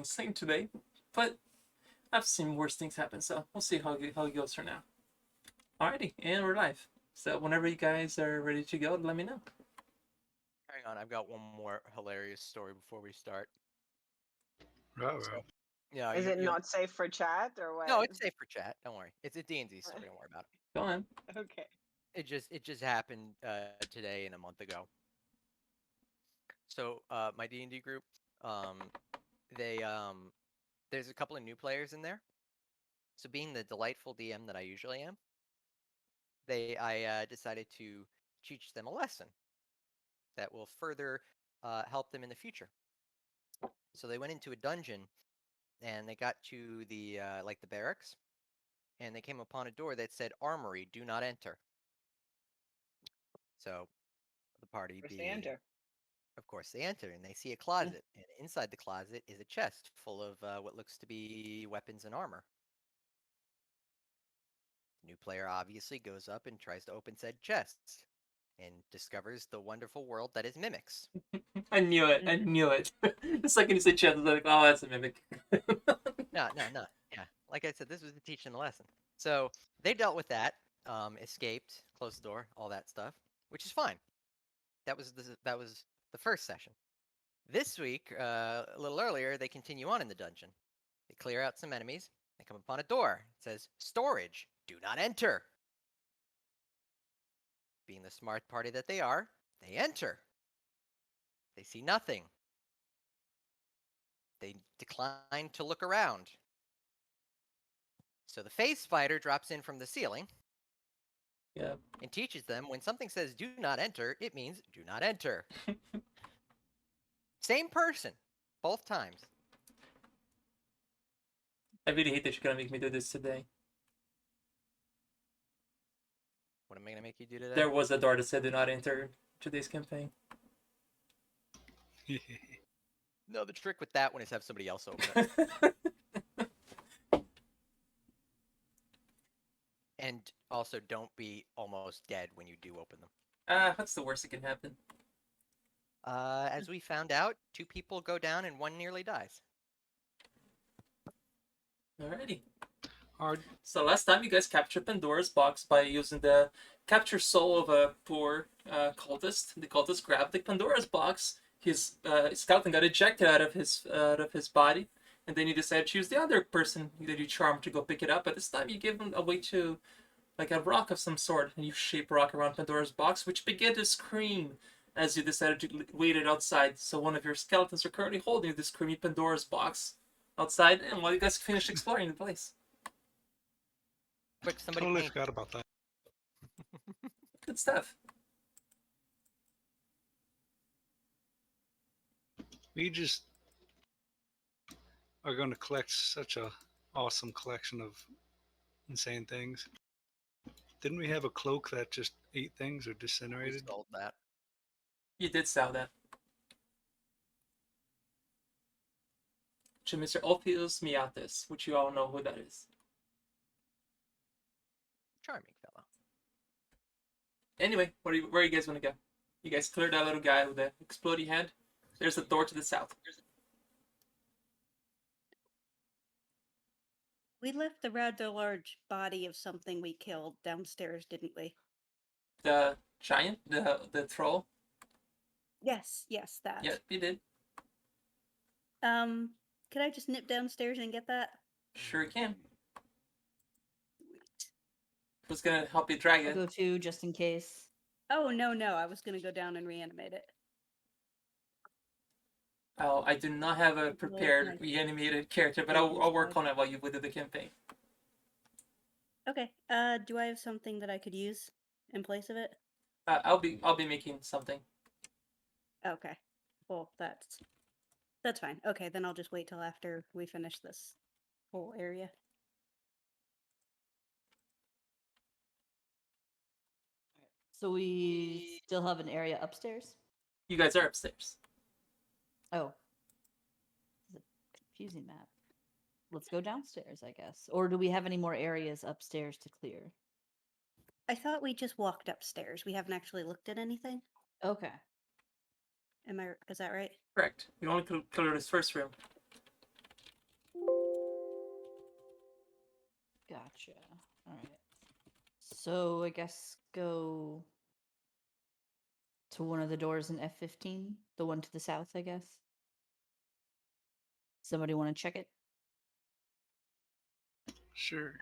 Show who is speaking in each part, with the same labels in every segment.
Speaker 1: insane today, but I've seen worse things happen, so we'll see how it goes for now. Alrighty, and we're live. So whenever you guys are ready to go, let me know.
Speaker 2: Hang on, I've got one more hilarious story before we start.
Speaker 3: Uh-oh.
Speaker 2: So, yeah,
Speaker 4: Is it
Speaker 2: you'll...
Speaker 4: not safe for chat or what?
Speaker 2: No, it's safe for chat. Don't worry. It's a D&D story. Don't worry about it.
Speaker 1: Go on.
Speaker 4: Okay.
Speaker 2: It just happened today and a month ago. So my D&D group, um, they there's a couple of new players in there. So being the delightful DM that I usually am, I decided to teach them a lesson that will further help them in the future. So they went into a dungeon and they got to the like the barracks, and they came upon a door that said "Armory, do not enter." So the party
Speaker 4: First they
Speaker 2: being,
Speaker 4: enter.
Speaker 2: of course, they enter and they see a closet, and inside the closet is a chest full of what looks to be weapons and armor. The new player obviously goes up and tries to open said chests and discovers the wonderful world that is mimics.
Speaker 1: I knew it. I knew it. The second you said chat, I was like, oh, that's a mimic.
Speaker 2: No. Yeah, like I said, this was to teach them a lesson. So they dealt with that, escaped, closed the door, all that stuff, which is fine. That was the first session. This week, a little earlier, they continue on in the dungeon. They clear out some enemies. They come upon a door. It says, "Storage, do not enter." Being the smart party that they are, they enter. They see nothing. They decline to look around. So the face fighter drops in from the ceiling.
Speaker 1: Yeah.
Speaker 2: And teaches them when something says "do not enter," it means "do not enter." Same person, both times.
Speaker 1: I really hate that you're gonna make me do this today.
Speaker 2: What am I gonna make you do today?
Speaker 1: There was a door that said do not enter today's campaign.
Speaker 2: No, the trick with that one is have somebody else open it. And also, don't be almost dead when you do open them.
Speaker 1: What's the worst that can happen?
Speaker 2: As we found out, 2 people go down and 1 nearly dies.
Speaker 1: Alrighty.
Speaker 3: Hard.
Speaker 1: So last time you guys captured Pandora's box by using the capture soul of a poor cultist. The cultist grabbed the Pandora's box. His skeleton got ejected out of his body, and then you decided to use the other person that you charmed to go pick it up. But this time you give him a way to, like a rock of some sort, and you shape rock around Pandora's box, which began to scream as you decided to wait it outside. So one of your skeletons are currently holding this screaming Pandora's box outside, and while you guys finish exploring the place.
Speaker 2: Quick, somebody
Speaker 3: Totally
Speaker 2: paint.
Speaker 3: forgot about that.
Speaker 1: Good stuff.
Speaker 3: We just are going to collect such a awesome collection of insane things. Didn't we have a cloak that just ate things or
Speaker 2: We
Speaker 3: disintegrated?
Speaker 2: sold that.
Speaker 1: You did sell that. To Mr. Orpheus Miatis, which you all know who that is.
Speaker 2: Charming fellow.
Speaker 1: Anyway, where you guys want to go? You guys cleared that little guy with the exploding head. There's a door to the south.
Speaker 5: We left a rather large body of something we killed downstairs, didn't we?
Speaker 1: The giant, the troll.
Speaker 5: Yes, that.
Speaker 1: Yeah, you did.
Speaker 5: Could I just nip downstairs and get that?
Speaker 1: Sure can. Who's gonna help you drag
Speaker 6: I'll
Speaker 1: it?
Speaker 6: go too, just in case.
Speaker 5: Oh, no, I was gonna go down and reanimate it.
Speaker 1: Oh, I do not have a prepared reanimated character, but I'll work on it while you do the campaign.
Speaker 5: Okay, do I have something that I could use in place of it?
Speaker 1: I'll be making something.
Speaker 5: Okay, well, that's fine. Okay, then I'll just wait till after we finish this whole area.
Speaker 6: So we still have an area upstairs?
Speaker 1: You guys are upstairs.
Speaker 6: Oh. This is a confusing map. Let's go downstairs, I guess. Or do we have any more areas upstairs to clear?
Speaker 5: I thought we just walked upstairs. We haven't actually looked at anything.
Speaker 6: Okay.
Speaker 5: Is that right?
Speaker 1: Correct. We only cleared this first room.
Speaker 6: Gotcha. All right. So I guess go to one of the doors in F15, the one to the south, I guess. Somebody want to check it?
Speaker 3: Sure.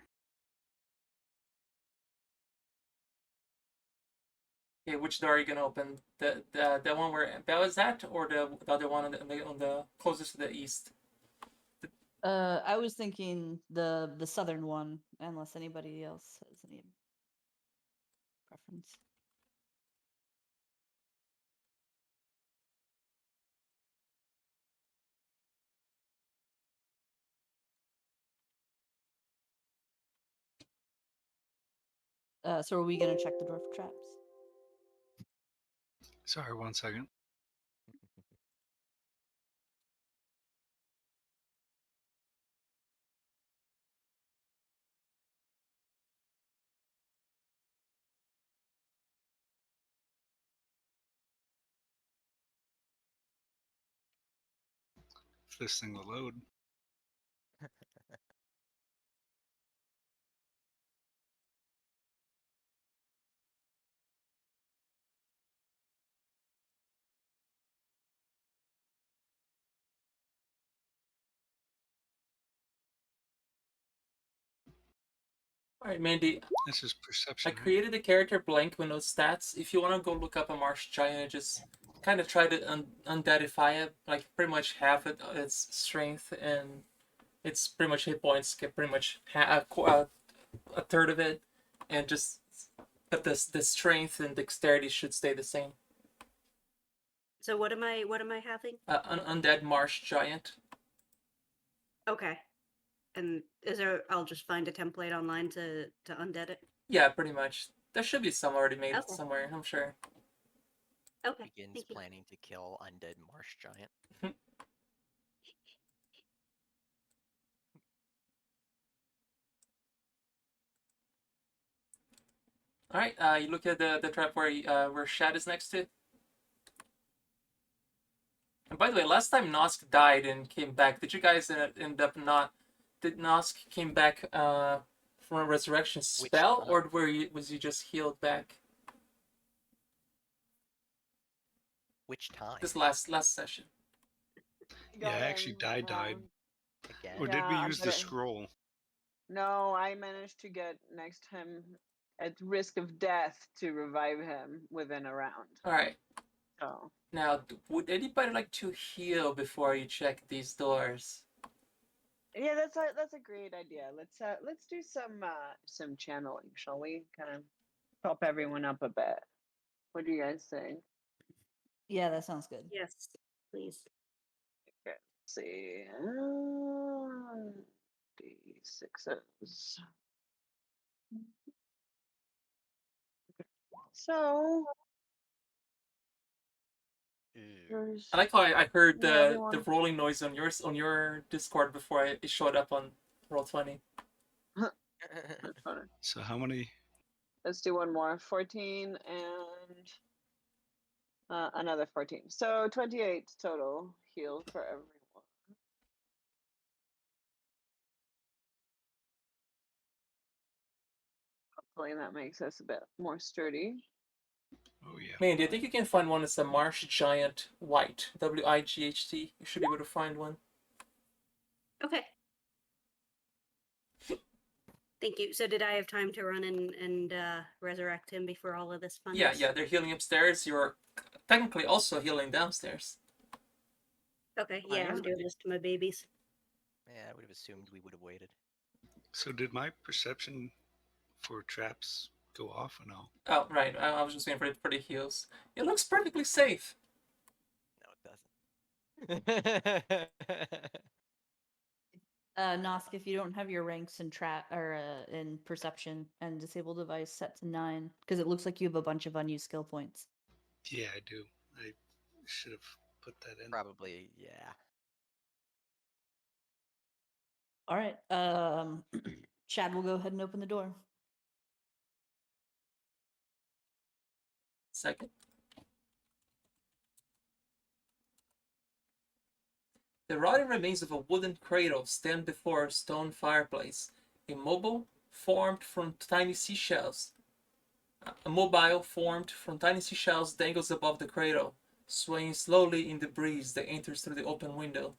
Speaker 1: Okay, which door are you gonna open? The one where Belle is at, or the other one on the closest to the east?
Speaker 6: I was thinking the southern one, unless anybody else has any preference. So are we gonna check the door for traps?
Speaker 3: Sorry, 1 second. If this thing will load.
Speaker 1: All right, Mandy.
Speaker 3: This is
Speaker 1: I
Speaker 3: perception. Right?
Speaker 1: created the character blank with no stats. If you want to go look up a marsh giant, just kind of try to undeadify it. Like pretty much half its strength and its pretty much hit points get pretty much a third of it, and just but the strength and dexterity should stay the same.
Speaker 5: So what am I having?
Speaker 1: An undead marsh giant.
Speaker 5: Okay. And is there? I'll just find a template online to undead it.
Speaker 1: Yeah, pretty much. There should be some already made
Speaker 5: Okay.
Speaker 1: somewhere, I'm sure.
Speaker 5: Okay.
Speaker 2: Begins
Speaker 5: Thank you.
Speaker 2: planning to kill undead marsh giant.
Speaker 1: All right, you look at the trap where Shad is next to. And by the way, last time Nosk died and came back, did you guys end up not? Did Nosk came back from a resurrection spell,
Speaker 2: time?
Speaker 1: or was he just healed back?
Speaker 2: Which time?
Speaker 1: This last session.
Speaker 3: Yeah, actually, died.
Speaker 2: Again?
Speaker 3: Or did we
Speaker 4: Yeah,
Speaker 3: use
Speaker 4: but
Speaker 3: the scroll?
Speaker 4: No, I managed to get next time at risk of death to revive him within a round.
Speaker 1: All right.
Speaker 4: So
Speaker 1: Now, would anybody like to heal before you check these doors?
Speaker 4: yeah, that's a great idea. Let's do some channeling, shall we? Kind of pop everyone up a bit. What do you guys think?
Speaker 6: Yeah, that sounds good.
Speaker 5: Yes, please.
Speaker 4: Okay, let's see. D6s. So there's
Speaker 1: I like how I heard
Speaker 4: Yeah,
Speaker 1: the
Speaker 4: everyone.
Speaker 1: rolling noise on your Discord before it showed up on Roll20.
Speaker 4: That's funny.
Speaker 3: So how many?
Speaker 4: Let's do one more. 14 and another 14. So 28 total heal for everyone. Hopefully that makes us a bit more sturdy.
Speaker 3: Oh yeah.
Speaker 1: Mandy, I think you can find one that's a marsh giant white. WIGHT. You should be able to find one.
Speaker 5: Okay. Thank you. So did I have time to run and resurrect him before all of this fun?
Speaker 1: Yeah, they're healing upstairs. You're technically also healing downstairs.
Speaker 5: Okay,
Speaker 4: I
Speaker 5: yeah, I'm
Speaker 4: am.
Speaker 5: doing this to my babies.
Speaker 2: Yeah, I would have assumed we would have waited.
Speaker 3: So did my perception for traps go off or no?
Speaker 1: Oh, right. I was just waiting for the heals. It looks perfectly safe.
Speaker 2: No, it doesn't.
Speaker 6: Nosk, if you don't have your ranks in trap or in perception and disable device set to 9, because it looks like you have a bunch of unused skill points.
Speaker 3: Yeah, I do. I should have put that in.
Speaker 2: Probably, yeah.
Speaker 6: All right. Chad will go ahead and open the door.
Speaker 1: Second. The rotting remains of a wooden cradle stand before a stone fireplace. Immobile, formed from tiny seashells. A mobile formed from tiny seashells dangles above the cradle, swaying slowly in the breeze that enters through the open window.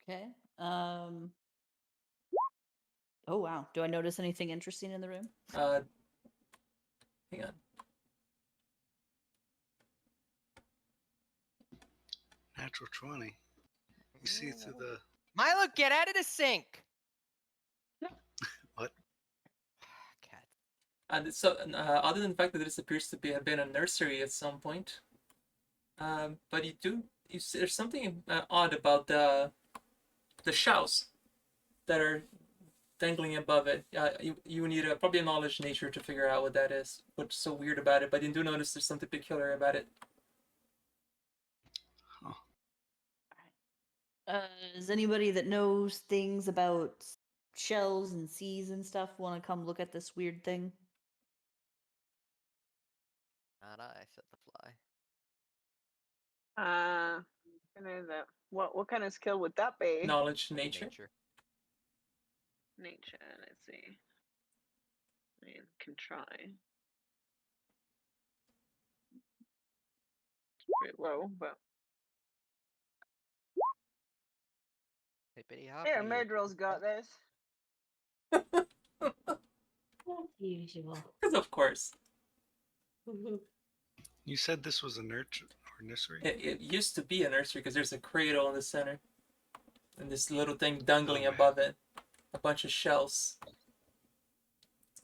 Speaker 6: Okay. Oh wow. Do I notice anything interesting in the room?
Speaker 1: Hang on.
Speaker 3: Natural 20. You see through the
Speaker 2: Milo, get out of the sink.
Speaker 3: what?
Speaker 2: Cat.
Speaker 1: And so, other than the fact that this appears to have been a nursery at some point, but there's something odd about the shells that are dangling above it. You need probably a knowledge nature to figure out what that is. What's so weird about it? But you do notice there's something peculiar about it.
Speaker 6: Does anybody that knows things about shells and seas and stuff want to come look at this weird thing?
Speaker 2: Not I, said the fly.
Speaker 4: What kind of skill would that be?
Speaker 1: Knowledge nature.
Speaker 4: Nature. Let's see. I mean, can try. It's pretty low, but
Speaker 2: Hippity hoppity.
Speaker 4: here, Murdrill's got this.
Speaker 6: Usual.
Speaker 1: Because of course.
Speaker 3: You said this was a nursery?
Speaker 1: It used to be a nursery because there's a cradle in the center. And this little thing dangling
Speaker 3: Oh,
Speaker 1: above it. A bunch of shells.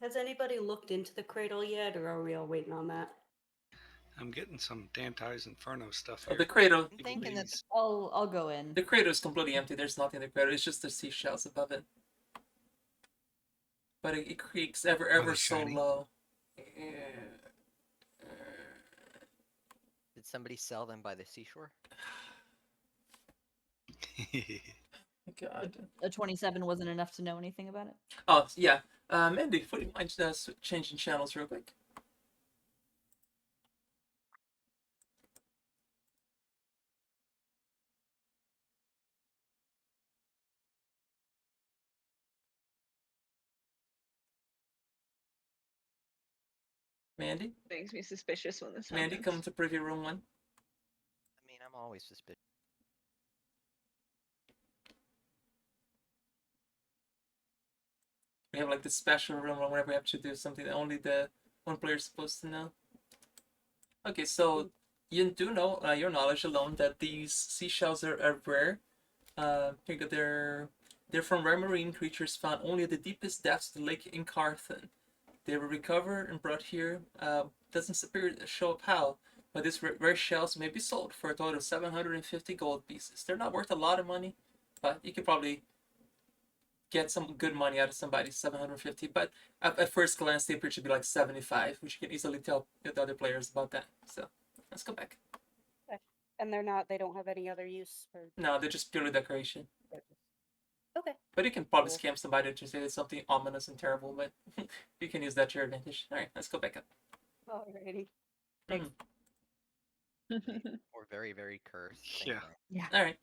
Speaker 5: Has anybody looked into the cradle yet, or are we all waiting on that?
Speaker 3: I'm getting some Dante's Inferno stuff
Speaker 1: Oh,
Speaker 3: here.
Speaker 1: the cradle.
Speaker 2: I'm thinking that
Speaker 3: Please.
Speaker 6: I'll go in.
Speaker 1: The cradle is completely empty. There's nothing in the cradle. It's just the seashells above it. But it creaks ever
Speaker 3: they
Speaker 1: so
Speaker 3: shiny?
Speaker 1: low.
Speaker 2: did somebody sell them by the seashore?
Speaker 1: God.
Speaker 6: A 27 wasn't enough to know anything about it.
Speaker 1: Oh, yeah. Andy, would you mind changing channels real quick? Mandy?
Speaker 4: Makes me suspicious when this
Speaker 1: Mandy,
Speaker 4: happens.
Speaker 1: come to preview room 1.
Speaker 2: I mean, I'm always suspicious.
Speaker 1: We have like this special room whenever we have to do something that only the one player is supposed to know. Okay, so you do know, your knowledge alone, that these seashells are rare. They're from rare marine creatures found only at the deepest depths of the lake in Carthen. They were recovered and brought here. Doesn't show up how, but these rare shells may be sold for a total of 750 gold pieces. They're not worth a lot of money, but you could probably get some good money out of somebody. 750, but at first glance they appear to be like 75, which you can easily tell the other players about that. So let's go back.
Speaker 5: And they don't have any other use for.
Speaker 1: No, they're just purely decoration.
Speaker 5: Okay.
Speaker 1: But you can probably
Speaker 5: Cool.
Speaker 1: scam somebody to say it's something ominous and terrible, but you can use that to your advantage. Alright, let's go back up.
Speaker 5: Alrighty.
Speaker 1: Mhm.
Speaker 2: Or very, very cursed.
Speaker 3: Yeah.
Speaker 6: Yeah.
Speaker 1: Alright.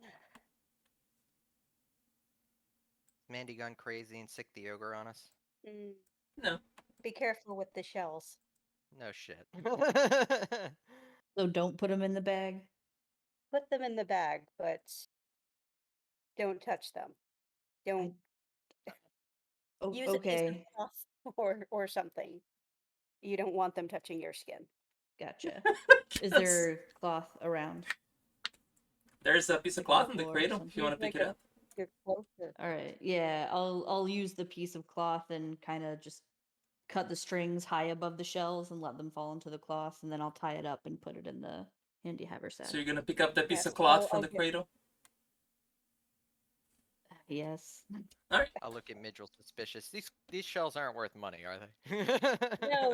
Speaker 2: Mandy gone crazy and sick the ogre on us?
Speaker 5: Mm,
Speaker 1: No.
Speaker 5: be careful with the shells.
Speaker 2: No shit.
Speaker 6: So don't put them in the bag.
Speaker 5: Put them in the bag, but don't touch them. Don't
Speaker 6: Oh,
Speaker 5: use a piece of
Speaker 6: okay.
Speaker 5: cloth or something. You don't want them touching your skin.
Speaker 6: Gotcha. Is there cloth around?
Speaker 1: There's a piece of
Speaker 6: Like
Speaker 1: cloth
Speaker 6: the
Speaker 1: in the
Speaker 6: floor or
Speaker 1: cradle if you want to
Speaker 5: something?
Speaker 1: pick it up.
Speaker 5: Your cloak. Or...
Speaker 6: All right. Yeah, I'll use the piece of cloth and kind of just cut the strings high above the shells and let them fall into the cloth, and then I'll tie it up and put it in the handy haversack.
Speaker 1: So you're gonna pick up that piece
Speaker 5: Yes,
Speaker 1: of cloth from
Speaker 5: I'll
Speaker 1: the
Speaker 5: get-
Speaker 1: cradle?
Speaker 6: Yes.
Speaker 1: Alright.
Speaker 2: I'll look at Midgel suspicious. These shells aren't worth money, are they?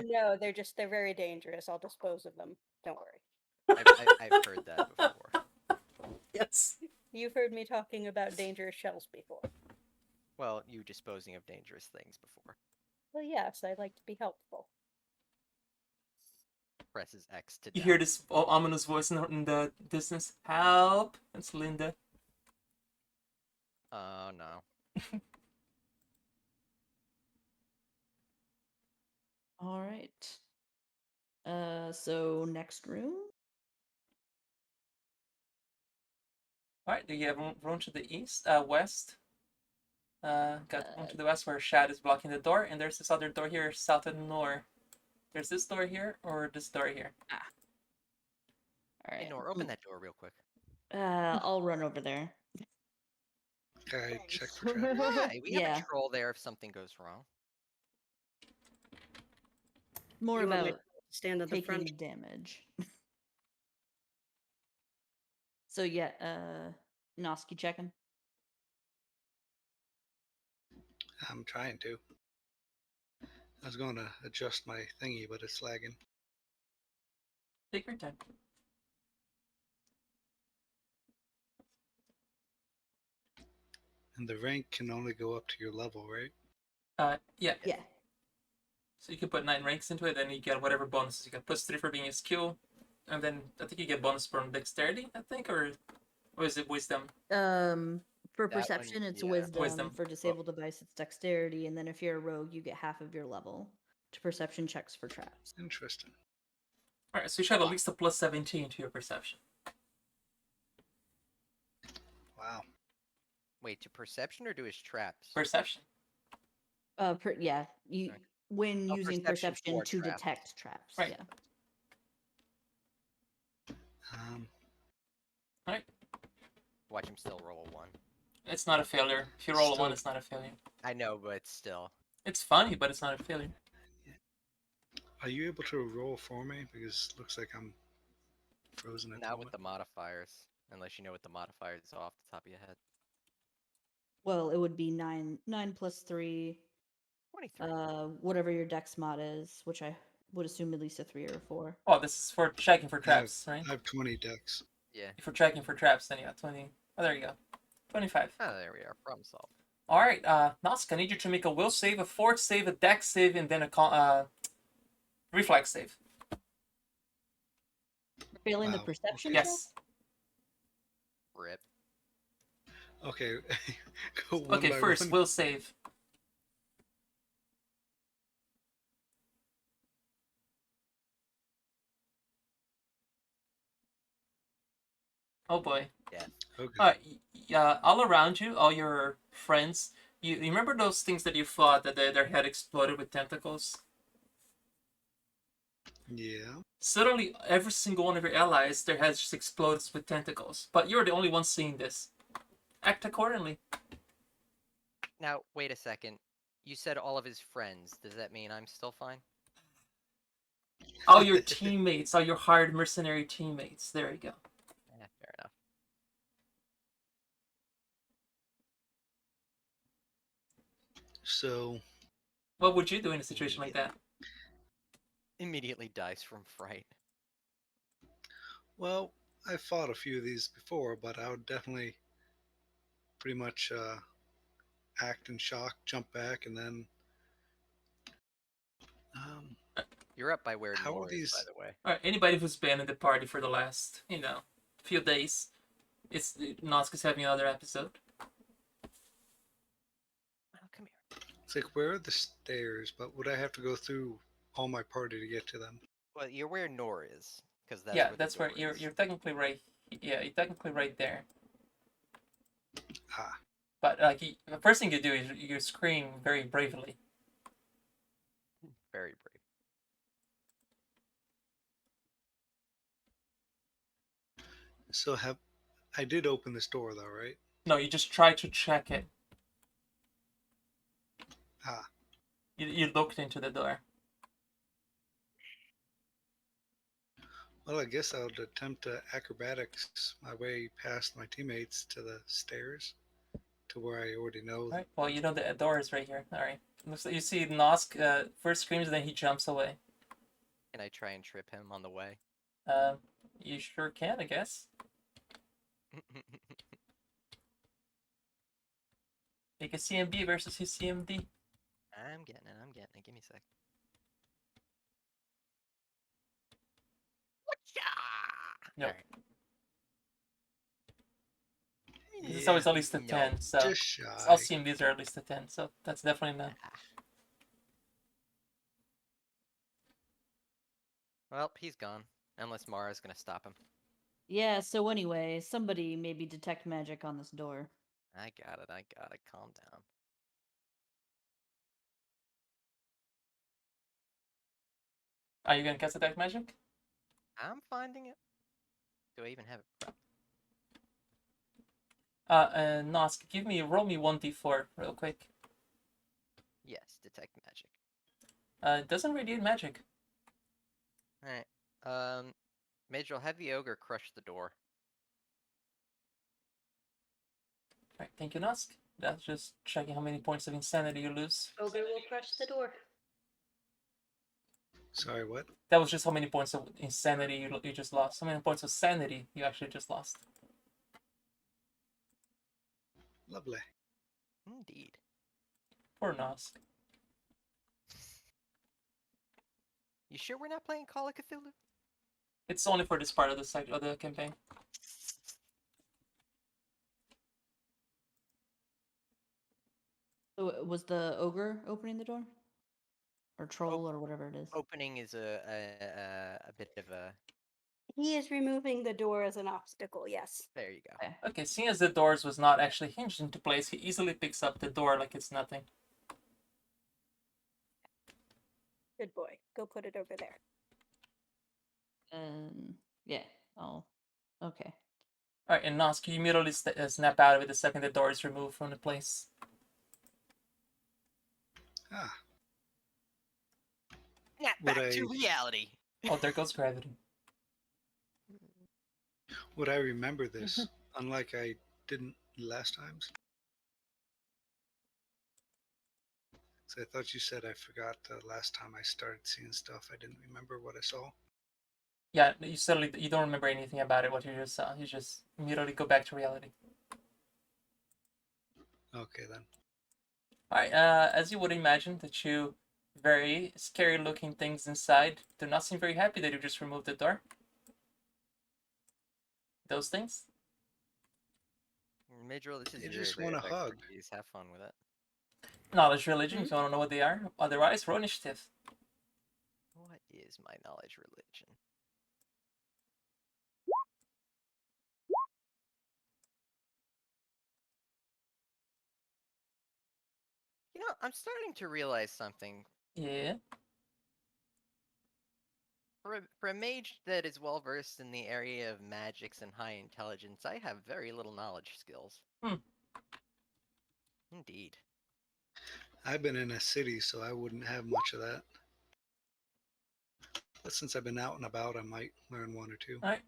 Speaker 5: No, they're very dangerous. I'll dispose of them. Don't worry.
Speaker 2: I've heard that before.
Speaker 1: Yes.
Speaker 5: You've heard me talking about dangerous shells before.
Speaker 2: Well, you disposing of dangerous things before.
Speaker 5: Well, yes, I like to be helpful.
Speaker 2: Presses X to
Speaker 1: You
Speaker 2: doubt.
Speaker 1: hear this ominous voice in the distance. Help! It's Linda.
Speaker 2: Oh no.
Speaker 6: All right. So next room.
Speaker 1: All right, you have room to the east, west. Got room to the west where Shad is blocking the door, and there's this other door here south and north. There's this door here or this door here.
Speaker 6: All
Speaker 2: Hey,
Speaker 6: right.
Speaker 2: Nor, open that door real quick.
Speaker 6: I'll run over there.
Speaker 3: I check
Speaker 4: Thanks.
Speaker 3: for traps.
Speaker 2: Hi, we have
Speaker 6: Yeah.
Speaker 2: a troll there if something goes wrong.
Speaker 6: More
Speaker 5: You want me
Speaker 6: about
Speaker 5: to stand at the
Speaker 6: taking
Speaker 5: front?
Speaker 6: damage. So yeah, Noski checking.
Speaker 3: I'm trying to. I was going to adjust my thingy, but it's lagging.
Speaker 1: Take your time.
Speaker 3: And the rank can only go up to your level, right?
Speaker 1: Yeah.
Speaker 6: Yeah.
Speaker 1: So you can put 9 ranks into it, and you get whatever bonuses. You get +3 for being a skill, and then I think you get bonus from dexterity, I think, or is it wisdom?
Speaker 6: For
Speaker 2: That one,
Speaker 6: perception, it's
Speaker 2: yeah.
Speaker 6: wisdom.
Speaker 1: Wisdom.
Speaker 6: For disabled device, it's dexterity, and then if you're a rogue, you get half of your level to perception checks for traps.
Speaker 3: Interesting.
Speaker 1: All right, so you should have at least a +17 to your perception.
Speaker 3: Wow.
Speaker 2: Wait, to perception or to his traps?
Speaker 1: Perception.
Speaker 6: Yeah, you
Speaker 2: Okay.
Speaker 6: when
Speaker 2: Oh,
Speaker 6: using
Speaker 2: perception
Speaker 6: perception
Speaker 2: for
Speaker 6: to
Speaker 2: traps.
Speaker 6: detect traps.
Speaker 1: Right.
Speaker 6: Yeah.
Speaker 1: All right.
Speaker 2: Watch him still roll a 1.
Speaker 1: It's not a failure. If you roll a
Speaker 3: Still-
Speaker 1: 1, it's not a failure.
Speaker 2: I know, but still.
Speaker 1: It's funny, but it's not a failure.
Speaker 3: Are you able to roll for me? Because it looks like I'm frozen at the
Speaker 2: Not with
Speaker 3: moment.
Speaker 2: the modifiers. Unless you know what the modifiers are off the top of your head.
Speaker 6: Well, it would be 9 plus 3,
Speaker 2: 23.
Speaker 6: whatever your dex mod is, which I would assume at least a 3 or a 4.
Speaker 1: Oh, this is for checking for
Speaker 3: I have,
Speaker 1: traps, right?
Speaker 3: I have 20 decks.
Speaker 2: Yeah.
Speaker 1: If you're checking for traps, then you got 20. Oh, there you go. 25.
Speaker 2: Oh, there we are. Problem solved.
Speaker 1: All right, Nosk, I need you to make a will save, a fort save, a dex save, and then a reflex save.
Speaker 6: Failing the
Speaker 3: Wow,
Speaker 6: perception
Speaker 3: okay.
Speaker 6: check?
Speaker 1: Yes.
Speaker 2: Rip.
Speaker 3: Okay. Go one
Speaker 1: Okay,
Speaker 3: by
Speaker 1: first,
Speaker 3: one.
Speaker 1: will save. Oh boy.
Speaker 3: Okay.
Speaker 1: All around you, all your friends, you remember those things that you fought that their head exploded with tentacles?
Speaker 3: Yeah.
Speaker 1: Suddenly, every single one of your allies, their heads just explodes with tentacles. But you're the only one seeing this. Act accordingly.
Speaker 2: Now, wait a second. You said all of his friends. Does that mean I'm still fine?
Speaker 1: All your teammates, all your hired mercenary teammates. There you go.
Speaker 2: Yeah, fair enough.
Speaker 3: So,
Speaker 1: What would you do in a situation like that?
Speaker 2: Immediately dies from fright.
Speaker 3: well, I fought a few of these before, but I would definitely pretty much act in shock, jump back, and then.
Speaker 2: You're up by where
Speaker 3: How are
Speaker 2: Nor is, by
Speaker 3: these-
Speaker 2: the way.
Speaker 1: All right, anybody who's been in the party for the last, few days, Nosk is having another episode.
Speaker 2: Oh, come here.
Speaker 3: It's like, where are the stairs? But would I have to go through all my party to get to them?
Speaker 2: Well, you're where Nor is, because that's
Speaker 1: Yeah,
Speaker 2: where
Speaker 1: that's
Speaker 2: the
Speaker 1: where
Speaker 2: door is.
Speaker 1: you're technically right. Yeah, you're technically right there.
Speaker 3: Ah.
Speaker 1: But the first thing you do is you scream very bravely.
Speaker 2: Very brave.
Speaker 3: So I did open this door though, right?
Speaker 1: No, you just try to check it.
Speaker 3: Ah.
Speaker 1: You looked into the door.
Speaker 3: Well, I guess I would attempt to acrobatics my way past my teammates to the stairs, to where I already know.
Speaker 1: All right. Well, you know the door is right here. All right. Looks like you see Nosk first screams, and then he jumps away.
Speaker 2: Can I try and trip him on the way?
Speaker 1: You sure can, I guess. Make a CMB versus his CMD.
Speaker 2: I'm getting it. Give me a sec. Whatcha?
Speaker 1: Nope.
Speaker 2: Alright.
Speaker 1: It's always at least a
Speaker 2: No.
Speaker 1: 10, so
Speaker 3: Just shy.
Speaker 1: I'll assume these are at least a 10, so that's definitely no.
Speaker 2: Ah. Well, he's gone. Unless Mara's gonna stop him.
Speaker 6: Yeah, so anyway, somebody maybe detect magic on this door.
Speaker 2: I got it. Calm down.
Speaker 1: Are you gonna cast Detect Magic?
Speaker 2: I'm finding it. Do I even have it prepped?
Speaker 1: Nosk, roll me 1d4 real quick.
Speaker 2: Yes, detect magic.
Speaker 1: It doesn't radiate magic.
Speaker 2: Alright. Major will have the ogre crush the door.
Speaker 1: Alright, thank you, Nosk. That's just checking how many points of insanity you lose.
Speaker 5: Ogre will crush the door.
Speaker 3: Sorry, what?
Speaker 1: That was just how many points of insanity you just lost. How many points of sanity you actually just lost.
Speaker 3: Lovely.
Speaker 2: Indeed.
Speaker 1: Poor Nosk.
Speaker 2: You sure we're not playing Call of Cthulhu?
Speaker 1: It's only for this part of the campaign.
Speaker 6: So was the ogre opening the door? Or troll, or whatever it is?
Speaker 2: Opening is a bit of a...
Speaker 5: He is removing the door as an obstacle, yes.
Speaker 2: There you go.
Speaker 6: Okay.
Speaker 1: Okay, seeing as the doors was not actually hinged into place, he easily picks up the door like it's nothing.
Speaker 5: Good boy. Go put it over there.
Speaker 6: Yeah. Oh. Okay.
Speaker 1: Alright, and Nosk, you immediately snap out of it the second the door is removed from the place.
Speaker 3: Ah,
Speaker 2: Snap
Speaker 3: Would
Speaker 2: back to
Speaker 3: I-
Speaker 2: reality.
Speaker 1: Oh, there goes gravity.
Speaker 3: would I remember this? Unlike I didn't last times. So I thought you said I forgot the last time I started seeing stuff. I didn't remember what I saw.
Speaker 1: Yeah, you don't remember anything about it, what you just saw. You just immediately go back to reality.
Speaker 3: Okay then.
Speaker 1: Alright, as you would imagine, the two very scary looking things inside do not seem very happy that you just removed the door. Those things?
Speaker 2: Major, this is
Speaker 3: They
Speaker 2: your
Speaker 3: just
Speaker 2: area
Speaker 3: want
Speaker 2: of
Speaker 3: a hug.
Speaker 2: expertise. Have fun with it.
Speaker 1: Knowledge religion, if you want to know what they are. Otherwise, roll initiative.
Speaker 2: What is my knowledge religion? You know, I'm starting to realize something.
Speaker 1: Yeah.
Speaker 2: For a mage that is well versed in the area of magics and high intelligence, I have very little knowledge skills.
Speaker 1: Hmm.
Speaker 2: Indeed.
Speaker 3: I've been in a city, so I wouldn't have much of that. But since I've been out and about, I might learn one or two.
Speaker 1: Alright,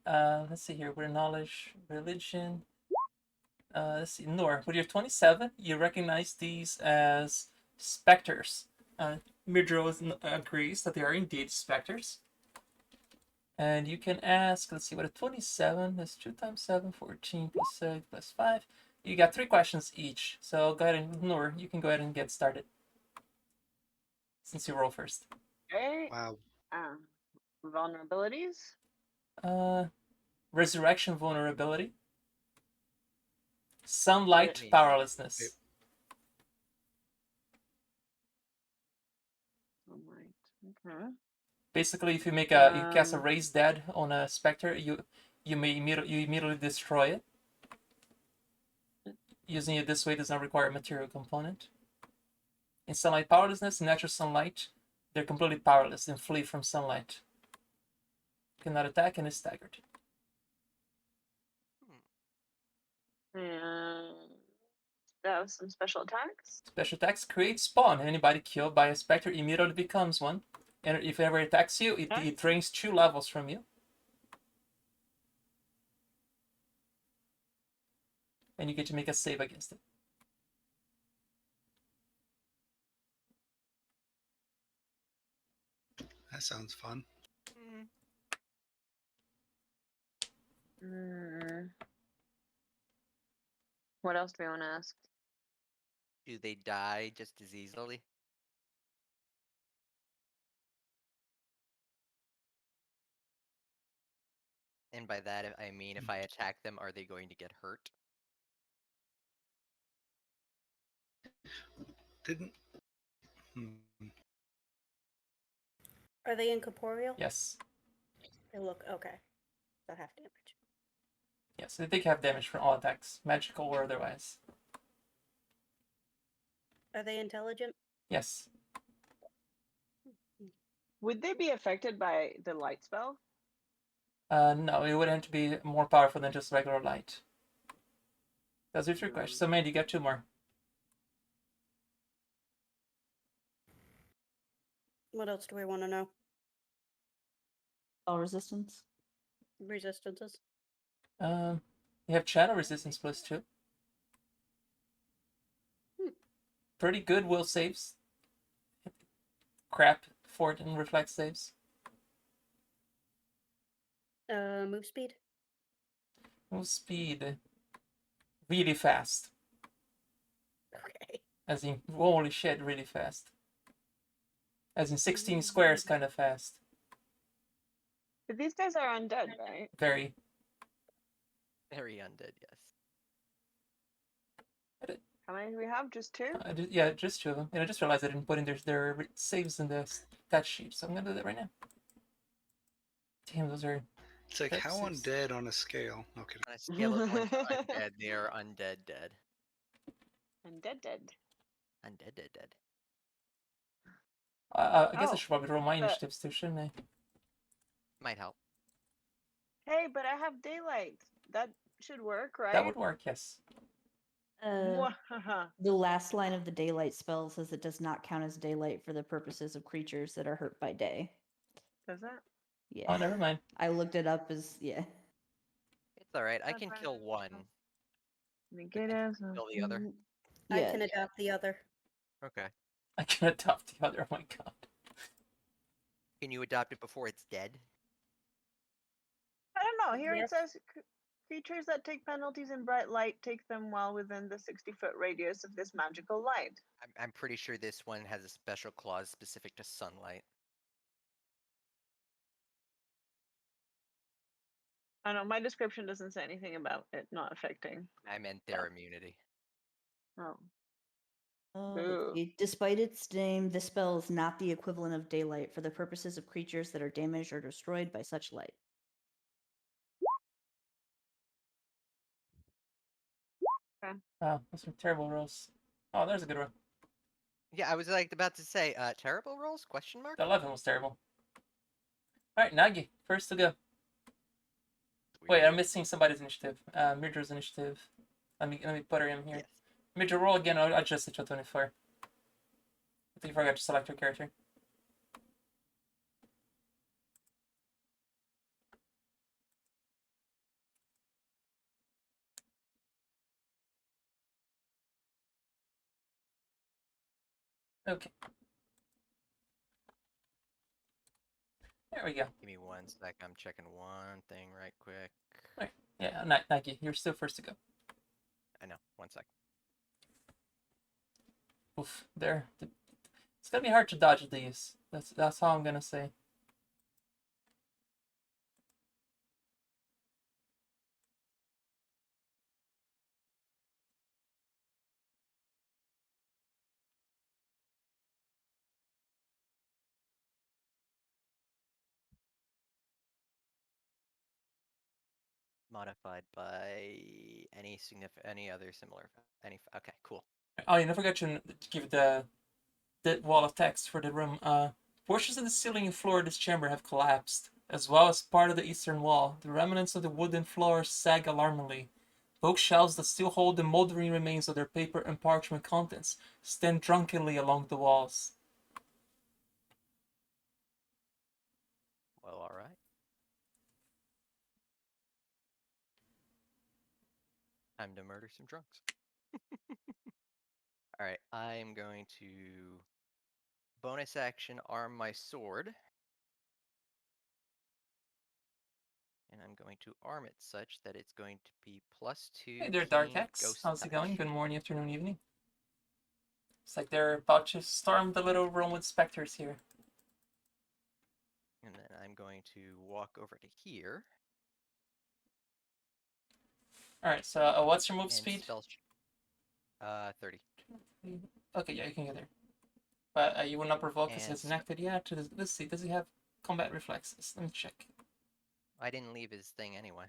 Speaker 1: let's see here. We're knowledge, religion. Let's see. Nor, with your 27, you recognize these as specters. Midro agrees that they are indeed specters. And you can ask, let's see, what a 27 is 2 times 7, 14 plus 6 plus 5. You got 3 questions each. So go ahead and, Noor, you can go ahead and get started. Since you roll first.
Speaker 4: Okay.
Speaker 3: Wow.
Speaker 4: Vulnerabilities.
Speaker 1: Resurrection vulnerability. Sunlight
Speaker 2: Wait.
Speaker 1: powerlessness.
Speaker 4: Alright. Okay.
Speaker 1: Basically, if you you cast a
Speaker 4: Um,
Speaker 1: raise dead on a specter, you immediately destroy it. Using it this way does not require a material component. In sunlight powerlessness, natural sunlight, they're completely powerless and flee from sunlight. Cannot attack and is staggered.
Speaker 4: and that was some special attacks.
Speaker 1: Special attacks create spawn. Anybody killed by a specter immediately becomes one. And if it ever attacks you, it drains 2 levels from you. And you get to make a save against it.
Speaker 3: That sounds fun.
Speaker 4: What else do we want to ask?
Speaker 2: Do they die just as easily? And by that, I mean, if I attack them, are they going to get hurt?
Speaker 3: Didn't. Hmm.
Speaker 5: Are they incorporeal?
Speaker 1: Yes.
Speaker 5: They look okay. So half damage.
Speaker 1: Yes, they take half damage from all attacks, magical or otherwise.
Speaker 5: Are they intelligent?
Speaker 1: Yes.
Speaker 4: Would they be affected by the light spell?
Speaker 1: No, it would have to be more powerful than just regular light. That's your three questions. So, Mandy, you got two more.
Speaker 5: What else do we want to know?
Speaker 6: All resistance.
Speaker 5: Resistances.
Speaker 1: You have channel resistance +2. Pretty good will saves. Crap, fort and reflex saves.
Speaker 5: Move speed.
Speaker 1: Move speed. Really fast.
Speaker 5: Okay.
Speaker 1: As in, holy shit, really fast. As in 16 squares, kind of fast.
Speaker 4: But these guys are undead, right?
Speaker 1: Very.
Speaker 2: Very undead, yes.
Speaker 4: How many do we have? Just two?
Speaker 1: Yeah, just two of them. And I just realized I didn't put in their saves in the stat sheet, so I'm gonna do that right now. Damn, those are.
Speaker 3: It's like
Speaker 1: That's
Speaker 3: how
Speaker 1: six.
Speaker 3: undead on a scale. No kidding.
Speaker 2: On a scale of 1 to undead, they are undead dead.
Speaker 4: Undead dead.
Speaker 2: Undead dead dead.
Speaker 1: I guess I
Speaker 4: Oh,
Speaker 1: should probably roll my
Speaker 4: but-
Speaker 1: initiatives too, shouldn't I?
Speaker 2: Might help.
Speaker 4: Hey, but I have daylight. That should work, right?
Speaker 1: That would work, yes.
Speaker 4: Mwahaha.
Speaker 6: The last line of the daylight spell says it does not count as daylight for the purposes of creatures that are hurt by day.
Speaker 4: Does that?
Speaker 6: Yeah.
Speaker 1: Oh, never mind.
Speaker 6: I looked it up as yeah.
Speaker 2: It's alright, I
Speaker 4: That's
Speaker 2: can
Speaker 4: fine.
Speaker 2: kill one.
Speaker 4: Negative.
Speaker 2: Kill the other.
Speaker 5: I
Speaker 6: Yeah.
Speaker 5: can adopt the other.
Speaker 2: Okay.
Speaker 1: I can adopt the other. Oh my god.
Speaker 2: Can you adopt it before it's dead?
Speaker 4: I don't know. Here
Speaker 5: Yes.
Speaker 4: it says creatures that take penalties in bright light take them while within the 60-foot radius of this magical light.
Speaker 2: I'm pretty sure this one has a special clause specific to sunlight.
Speaker 4: I know my description doesn't say anything about it not affecting.
Speaker 2: I meant their immunity.
Speaker 4: Oh.
Speaker 6: Let's
Speaker 4: Boo.
Speaker 6: see. Despite its name, this spell is not the equivalent of daylight for the purposes of creatures that are damaged or destroyed by such light.
Speaker 1: Wow, those are terrible rolls. Oh, there's a good one.
Speaker 2: Yeah, I was like about to say, terrible rolls? Question mark?
Speaker 1: The 11 was terrible. Alright, Nagi, first to go. Wait, I'm missing somebody's initiative. Midra's initiative. Let me put her in here.
Speaker 2: Yes.
Speaker 1: Midra, roll again. I'll adjust it to 24. I think you forgot to select your character. Okay. There we go.
Speaker 2: Give me 1 sec. I'm checking one thing right quick.
Speaker 1: Yeah, Nagi, you're still first to go.
Speaker 2: I know. 1 sec.
Speaker 1: Oof, there. It's gonna be hard to dodge these. That's all I'm gonna say.
Speaker 2: Modified by any other similar okay, cool.
Speaker 1: Oh, you never forgot to give the wall of text for the room. Portions of the ceiling and floor of this chamber have collapsed, as well as part of the eastern wall. The remnants of the wooden floor sag alarmingly. Bookshelves that still hold the moldering remains of their paper and parchment contents stand drunkenly along the walls.
Speaker 2: Well, alright. Time to murder some drunks. Alright, I'm going to bonus action arm my sword. And I'm going to arm it such that it's going to be +2.
Speaker 1: Hey there, Dark
Speaker 2: keen
Speaker 1: X.
Speaker 2: ghost
Speaker 1: How's it going?
Speaker 2: touch.
Speaker 1: Good morning, afternoon, evening. It's like they're about to storm the little room with specters here.
Speaker 2: And then I'm going to walk over to here.
Speaker 1: Alright, so what's your move
Speaker 2: And
Speaker 1: speed?
Speaker 2: spell 30.
Speaker 1: Okay, yeah, you can get there. But you will not provoke because
Speaker 2: And
Speaker 1: it's enacted yet. Let's see. Does he have combat reflexes? Let me check.
Speaker 2: I didn't leave his thing anyway.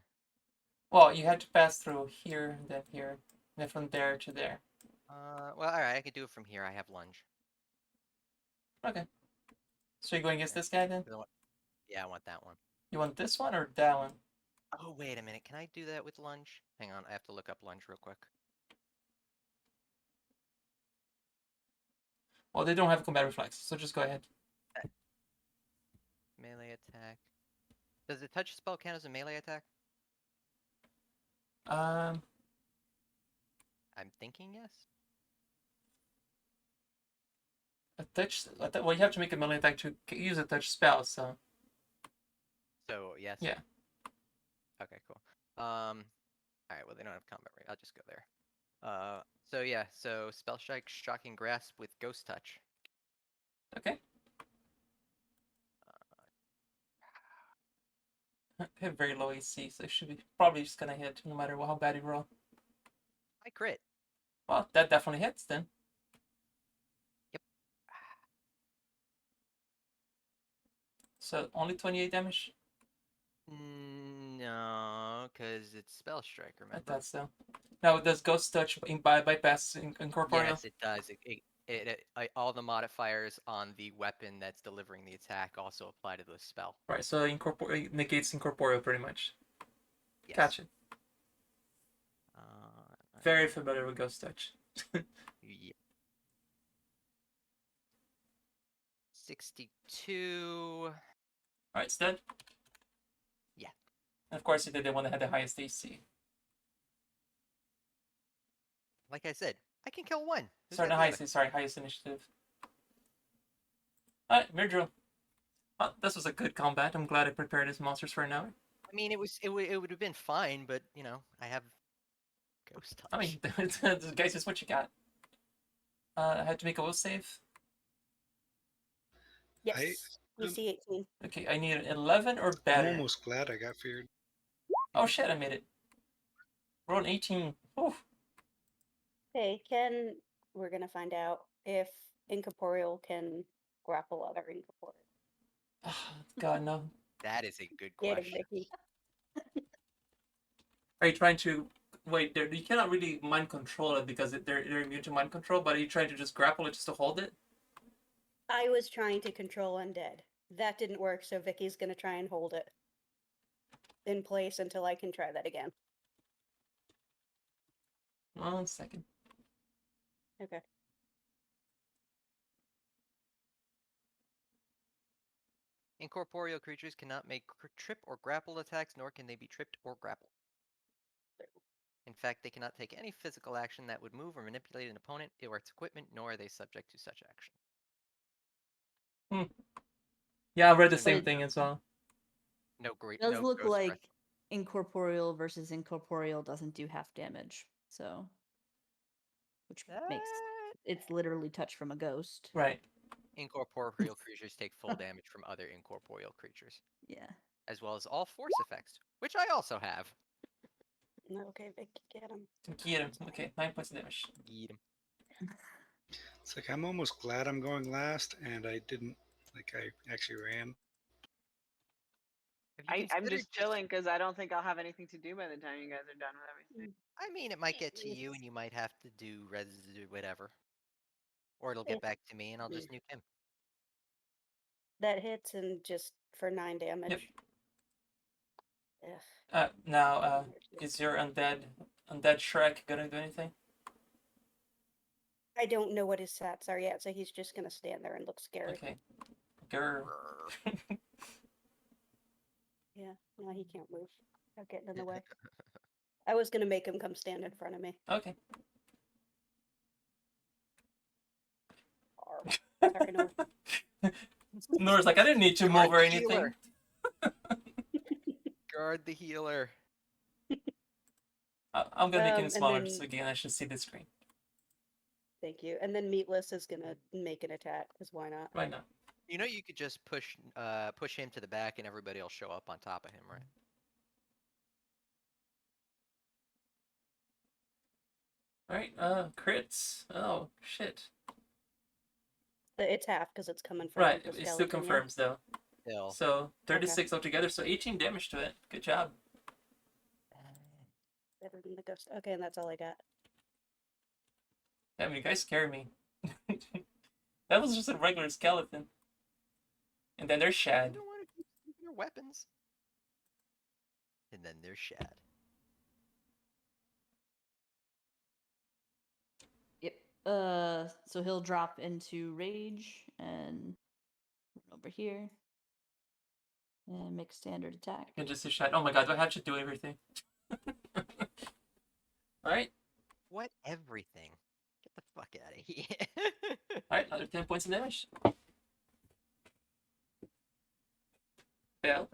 Speaker 1: Well, you had to pass through here, and then from there to there.
Speaker 2: Well, all right, I could do it from here. I have lunge.
Speaker 1: Okay. So you're going against
Speaker 2: Okay.
Speaker 1: this guy then?
Speaker 2: Yeah, I want that one.
Speaker 1: You want this one or that one?
Speaker 2: Oh, wait a minute. Can I do that with lunge? Hang on, I have to look up lunge real quick.
Speaker 1: Well, they don't have combat reflexes, so just go ahead.
Speaker 2: Melee attack. Does the touch spell count as a melee attack?
Speaker 1: Um,
Speaker 2: I'm thinking yes.
Speaker 1: a touch. Well, you have to make a melee attack to use a touch spell. So
Speaker 2: So yes.
Speaker 1: yeah.
Speaker 2: Okay, cool. All right. Well, they don't have combat rate. I'll just go there. So yeah. So spell strike, shocking grasp with ghost touch.
Speaker 1: Okay. They have very low AC, so it should be probably just gonna hit no matter how bad you roll.
Speaker 2: I crit.
Speaker 1: Well, that definitely hits then.
Speaker 2: Yep.
Speaker 1: So only 28 damage.
Speaker 2: No, because it's spell strike.
Speaker 1: I
Speaker 2: Remember?
Speaker 1: thought so. Now does Ghost Touch bypass incorporeal?
Speaker 2: Yes, it does. All the modifiers on the weapon that's delivering the attack also apply to the spell.
Speaker 1: Right. So it negates incorporeal pretty much.
Speaker 2: Yes.
Speaker 1: Gotcha.
Speaker 2: Uh,
Speaker 1: Very familiar with Ghost Touch.
Speaker 2: yeah. 62.
Speaker 1: All right, it's dead.
Speaker 2: Yeah.
Speaker 1: And of course, you did the one that had the highest AC.
Speaker 2: Like I said, I can kill one. Who's
Speaker 1: Sorry,
Speaker 2: got
Speaker 1: not
Speaker 2: the
Speaker 1: highest.
Speaker 2: other?
Speaker 1: Sorry, highest initiative. All right, Mirror Drill. Well, this was a good combat. I'm glad I prepared his monsters for an hour.
Speaker 2: I mean, it would have been fine, but you know, I have ghost touch.
Speaker 1: I mean, guys, is what you got. I had to make a will save.
Speaker 5: Yes.
Speaker 3: um,
Speaker 5: DC 18.
Speaker 1: Okay, I need an 11 or
Speaker 3: I'm
Speaker 1: better.
Speaker 3: almost glad I got feared.
Speaker 1: Oh shit, I made it. Roll an 18. Oof.
Speaker 5: Hey, we're gonna find out if incorporeal can grapple other incorporeal.
Speaker 1: God, no.
Speaker 2: That is a good
Speaker 5: Get him,
Speaker 2: question.
Speaker 5: Vicky.
Speaker 1: Are you trying to... Wait, you cannot really mind control it because they're immune to mind control, but are you trying to just grapple it just to hold it?
Speaker 5: I was trying to control undead. That didn't work, so Vicky's gonna try and hold it in place until I can try that again.
Speaker 1: 1 second.
Speaker 5: Okay.
Speaker 2: Incorporeal creatures cannot make trip or grapple attacks, nor can they be tripped or grappled. In fact, they cannot take any physical action that would move or manipulate an opponent or its equipment, nor are they subject to such action.
Speaker 1: Yeah, I read the
Speaker 2: So
Speaker 1: same
Speaker 2: no-
Speaker 1: thing as well.
Speaker 2: No great.
Speaker 6: It does
Speaker 2: no
Speaker 6: look
Speaker 2: ghost
Speaker 6: like
Speaker 2: breath.
Speaker 6: incorporeal versus incorporeal doesn't do half damage, so which makes it's literally touch from a ghost.
Speaker 1: Right.
Speaker 2: Incorporeal creatures take full damage from other incorporeal creatures,
Speaker 6: Yeah.
Speaker 2: as well as all force effects, which I also have.
Speaker 5: Okay, Vicky, get him.
Speaker 1: Get him. Okay, 9 points of damage.
Speaker 2: Yeet 'em.
Speaker 3: It's like I'm almost glad I'm going last, and I didn't. Like I actually ran.
Speaker 2: Have you
Speaker 4: I'm
Speaker 2: considered
Speaker 4: just chilling because I don't think I'll have anything to do by the time you guys are done with everything.
Speaker 2: I mean, it might get to you, and you might have to do whatever, or it'll get back to me, and I'll just nuke him.
Speaker 5: That hits and just for 9 damage. Ugh.
Speaker 1: Now, is your undead Shrek gonna do anything?
Speaker 5: I don't know what his stats are yet, so he's just gonna stand there and look scary.
Speaker 1: Okay. Grr.
Speaker 5: Yeah, no, he can't move. I'm getting in the way. I was gonna make him come stand in front of me.
Speaker 1: Okay.
Speaker 5: Sorry, no.
Speaker 1: Nora's like, I didn't need to
Speaker 2: Guard
Speaker 1: move or
Speaker 2: the
Speaker 1: anything.
Speaker 2: healer. Guard the healer.
Speaker 1: I'm gonna make it
Speaker 5: and
Speaker 1: smaller
Speaker 5: then-
Speaker 1: so again I should see the screen.
Speaker 5: Thank you. And then Meatless is gonna make an attack, because why not?
Speaker 1: Right now.
Speaker 2: You know, you could just push him to the back, and everybody will show up on top of him, right?
Speaker 1: Alright, crits. Oh, shit.
Speaker 5: It's half because it's coming from
Speaker 1: Right,
Speaker 5: the
Speaker 1: it still
Speaker 5: skeleton.
Speaker 1: confirms though.
Speaker 2: Still.
Speaker 1: So 36 altogether, so 18 damage to it. Good job.
Speaker 5: Better than the ghost. Okay, and that's all I got.
Speaker 1: I mean, you guys scare me. That was just a regular skeleton. And then there's
Speaker 2: You
Speaker 1: Shad.
Speaker 2: don't want to keep using your weapons. And then there's Shad.
Speaker 6: Yep. So he'll drop into rage and run over here and make a standard attack.
Speaker 1: You can just see Shad. Oh my god, do I have to do everything? Alright,
Speaker 2: What everything? Get the fuck out of here.
Speaker 1: alright, another 10 points of damage. Fail.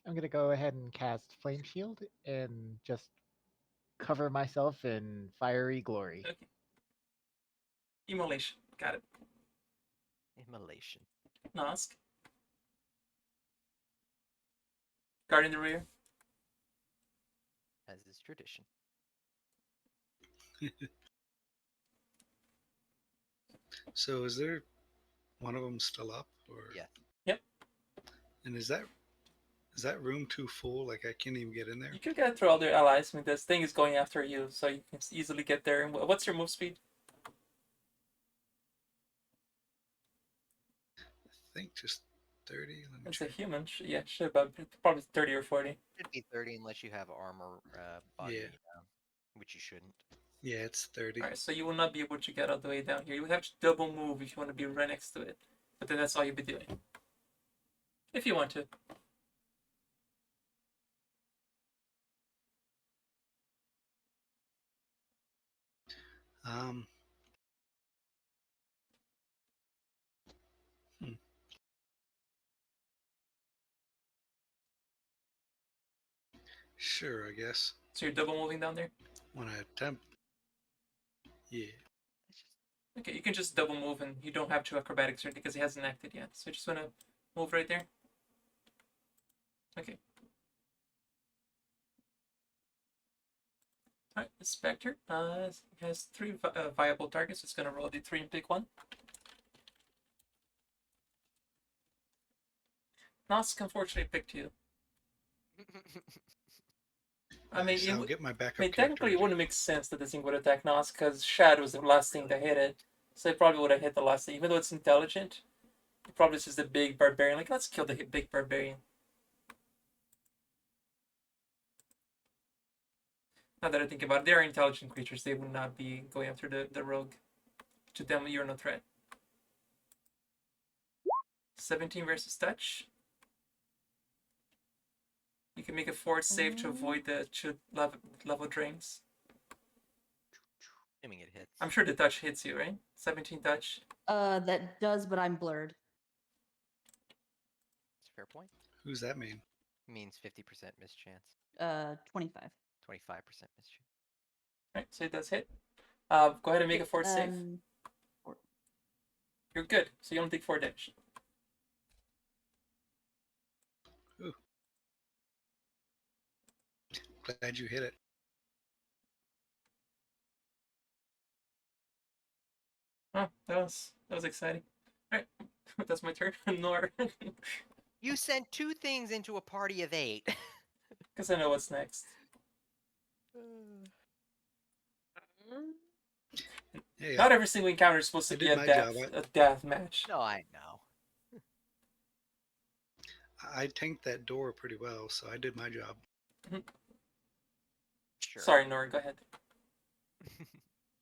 Speaker 7: I'm gonna go ahead and cast Flame Shield and just cover myself in fiery glory.
Speaker 1: Okay. Immolation. Got it.
Speaker 2: Immolation.
Speaker 1: Nosk. Guard in the rear.
Speaker 2: As is tradition.
Speaker 3: So is there one of them still up, or
Speaker 2: Yeah.
Speaker 1: Yep.
Speaker 3: And is that room too full? Like I can't even get in there.
Speaker 1: You can get through all their allies. I mean, this thing is going after you, so you can easily get there. And what's your move speed?
Speaker 3: I think just 30. Let me
Speaker 1: It's a
Speaker 3: check.
Speaker 1: human. Yeah, should about probably 30 or 40.
Speaker 2: Should be 30 unless you have armor body,
Speaker 3: Yeah.
Speaker 2: which you shouldn't.
Speaker 3: Yeah, it's 30.
Speaker 1: Alright, so you will not be able to get all the way down here. You would have to double move if you want to be right next to it. But then that's all you'll be doing. If you want to.
Speaker 3: Um. hmm. Sure, I guess.
Speaker 1: So you're double moving down there?
Speaker 3: When I attempt. Yeah.
Speaker 2: That's just
Speaker 1: Okay, you can just double move and you don't have to acrobatics or anything because he hasn't acted yet. So you just want to move right there. Okay. Alright, the Spectre has 3 viable targets. It's going to roll a d3 and pick one. Nosk unfortunately picked you. I mean,
Speaker 3: So I'll get my backup character
Speaker 1: technically it
Speaker 3: ready.
Speaker 1: wouldn't make sense that this thing would attack Nosk because Shad was the last thing that hit it. So it probably would have hit the last thing. Even though it's intelligent, it probably sees the big barbarian. Like, let's kill the big barbarian. Now that I think about it, they are intelligent creatures. They would not be going after the rogue. To them, you're no threat. 17 versus touch. You can make a forward save to avoid the level drains.
Speaker 2: assuming it hits.
Speaker 1: I'm sure the touch hits you, right? 17 touch.
Speaker 6: That does, but I'm blurred.
Speaker 2: It's a fair point.
Speaker 3: Who's that mean?
Speaker 2: Means 50% mischance.
Speaker 6: 25.
Speaker 2: 25% mischance.
Speaker 1: Right, so it does hit. Go ahead and make a forward save. You're good, so you don't take 4 damage.
Speaker 3: Glad you hit it.
Speaker 1: Oh, that was exciting. Alright, that's my turn. Nor.
Speaker 2: You sent 2 things into a party of 8.
Speaker 1: Because I know what's next.
Speaker 3: Hey,
Speaker 1: Not every single encounter is supposed to
Speaker 3: I
Speaker 1: be
Speaker 3: did
Speaker 1: a
Speaker 3: my
Speaker 1: death,
Speaker 3: job.
Speaker 1: a death match.
Speaker 2: No, I know.
Speaker 3: I tanked that door pretty well, so I did my job.
Speaker 2: Sure.
Speaker 1: Sorry, Nora, go ahead.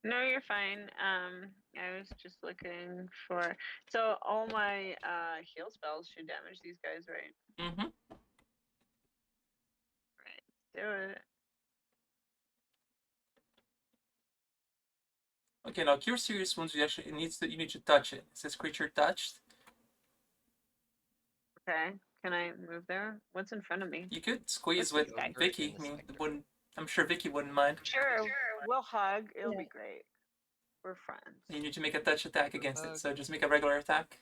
Speaker 4: No, you're fine. I was just looking for. So all my heal spells should damage these guys, right?
Speaker 1: Mm-hmm.
Speaker 4: Right. Do it.
Speaker 1: Okay, now cure serious wounds. You need to touch it. It says creature touched.
Speaker 4: Okay. Can I move there? What's in front of me?
Speaker 1: You could squeeze
Speaker 4: What's
Speaker 1: with
Speaker 4: this guy?
Speaker 1: Vicky. I mean, I'm sure Vicky wouldn't mind.
Speaker 4: Sure. We'll hug. It'll
Speaker 5: Yeah.
Speaker 4: be great. We're friends.
Speaker 1: You need to make a touch attack against it, so just make a regular attack,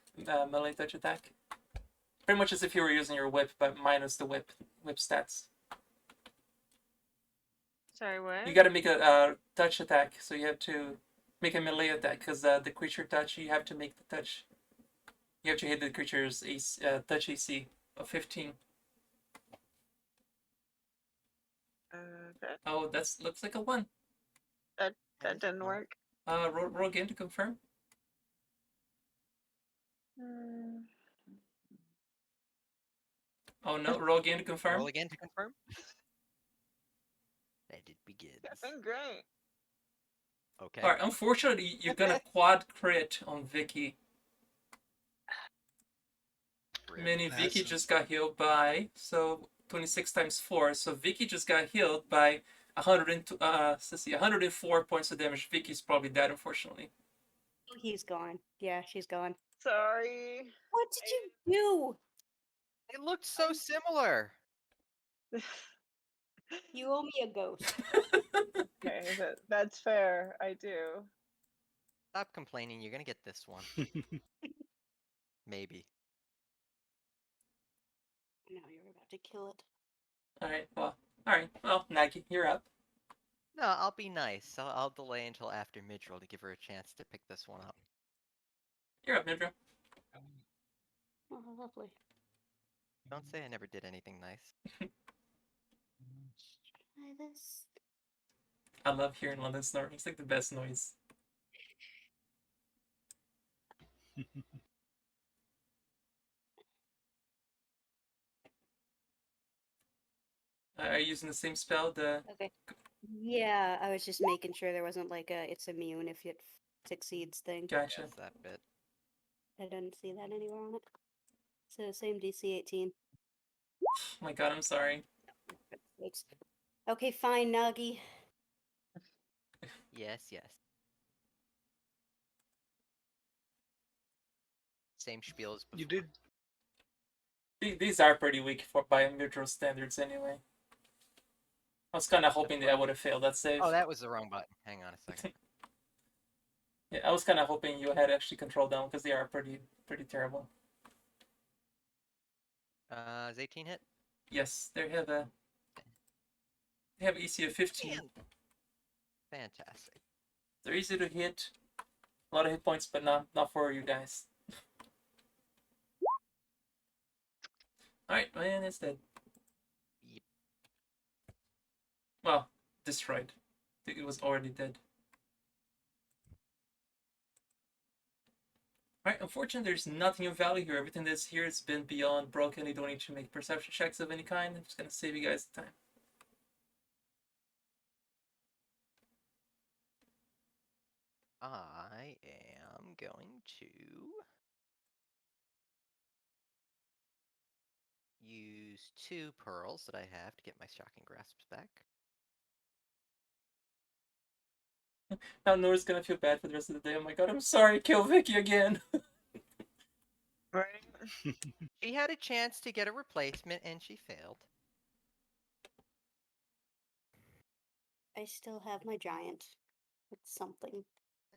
Speaker 1: melee touch attack. Pretty much as if you were using your whip, but minus the whip stats.
Speaker 4: Sorry, what?
Speaker 1: You gotta make a touch attack, so you have to make a melee attack, because the creature touch, you have to make the touch. You have to hit the creature's AC, touch AC of 15.
Speaker 4: Okay.
Speaker 1: Oh, that's looks like a 1.
Speaker 4: That didn't work.
Speaker 1: Roll again to confirm.
Speaker 4: Mm,
Speaker 1: Oh no, roll again to confirm.
Speaker 2: Roll again to confirm. And it begins.
Speaker 4: great.
Speaker 2: Okay.
Speaker 1: Alright, unfortunately, you're gonna quad crit on Vicky.
Speaker 2: Rip.
Speaker 1: Meaning Vicky
Speaker 3: Massive.
Speaker 1: just got healed by, so 26 times 4. So Vicky just got healed by 104 points of damage. Vicky's probably dead, unfortunately.
Speaker 5: He's gone. Yeah, she's gone.
Speaker 4: Sorry.
Speaker 5: What did you
Speaker 2: It looked so similar.
Speaker 5: do? You owe me a ghost.
Speaker 4: Okay, that's fair. I do.
Speaker 2: Stop complaining. You're gonna get this one. Maybe.
Speaker 5: No, you're about to kill it.
Speaker 1: Alright, well, Nike, you're up.
Speaker 2: No, I'll be nice. I'll delay until after Midroll to give her a chance to pick this one up.
Speaker 1: You're up, Nidra.
Speaker 5: Oh, lovely.
Speaker 2: Don't say I never did anything nice.
Speaker 5: Try this.
Speaker 1: I love hearing London snoring. It's like the best noise. Are you using the same spell?
Speaker 5: Okay. Yeah, I was just making sure there wasn't like a it's immune if it succeeds thing.
Speaker 1: Gotcha.
Speaker 2: Yes, that bit.
Speaker 5: I didn't see that anywhere on it. So same DC 18.
Speaker 1: Oh my god, I'm sorry.
Speaker 5: It's... Okay, fine, Nagi.
Speaker 2: Yes, yes. Same spiel as before.
Speaker 3: You did.
Speaker 1: These are pretty weak by neutral standards anyway. I was kind of hoping that I would have failed that save.
Speaker 2: Oh, that was the wrong button. Hang on a second.
Speaker 1: Yeah, I was kind of hoping you had actually controlled them because they are pretty terrible.
Speaker 2: Is 18 hit?
Speaker 1: Yes, they have EC of 15.
Speaker 2: Man. Fantastic.
Speaker 1: They're easy to hit. A lot of hit points, but not for you guys. Alright, man, it's dead.
Speaker 2: Yep.
Speaker 1: Well, destroyed. It was already dead. Alright, unfortunately there's nothing of value here. Everything that's here has been beyond broken. You don't need to make perception checks of any kind. I'm just gonna save you guys the time.
Speaker 2: I am going to use 2 pearls that I have to get my shocking grasps back.
Speaker 1: Now Nora's gonna feel bad for the rest of the day. Oh my god, I'm sorry, kill Vicky again.
Speaker 4: Right?
Speaker 2: She had a chance to get a replacement and she failed.
Speaker 5: I still have my giant. It's something.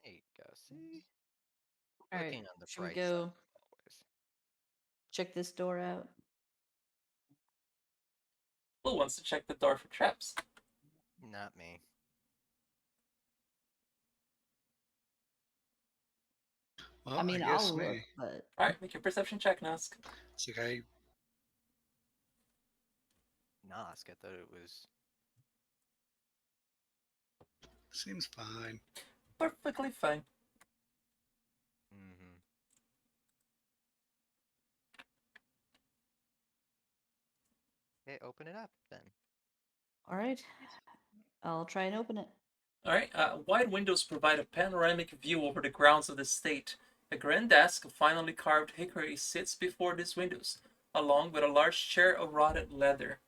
Speaker 2: There you go. See?
Speaker 6: All right,
Speaker 2: Looking on the
Speaker 6: should we
Speaker 2: bright
Speaker 6: go
Speaker 2: side always.
Speaker 6: check this door out?
Speaker 1: Who wants to check the door for traps?
Speaker 2: Not me.
Speaker 3: Well,
Speaker 6: I mean,
Speaker 3: guess
Speaker 6: I'll
Speaker 3: me.
Speaker 6: look, but
Speaker 1: Alright, make your perception check, Nosk.
Speaker 3: It's like I
Speaker 2: Nosk, I thought it was.
Speaker 3: seems fine.
Speaker 1: Perfectly fine.
Speaker 2: Mm-hmm. Okay, open it up then.
Speaker 6: all right, I'll try and open it.
Speaker 1: Alright, wide windows provide a panoramic view over the grounds of the state. A grand desk of finely carved hickory sits before these windows, along with a large chair of rotted leather.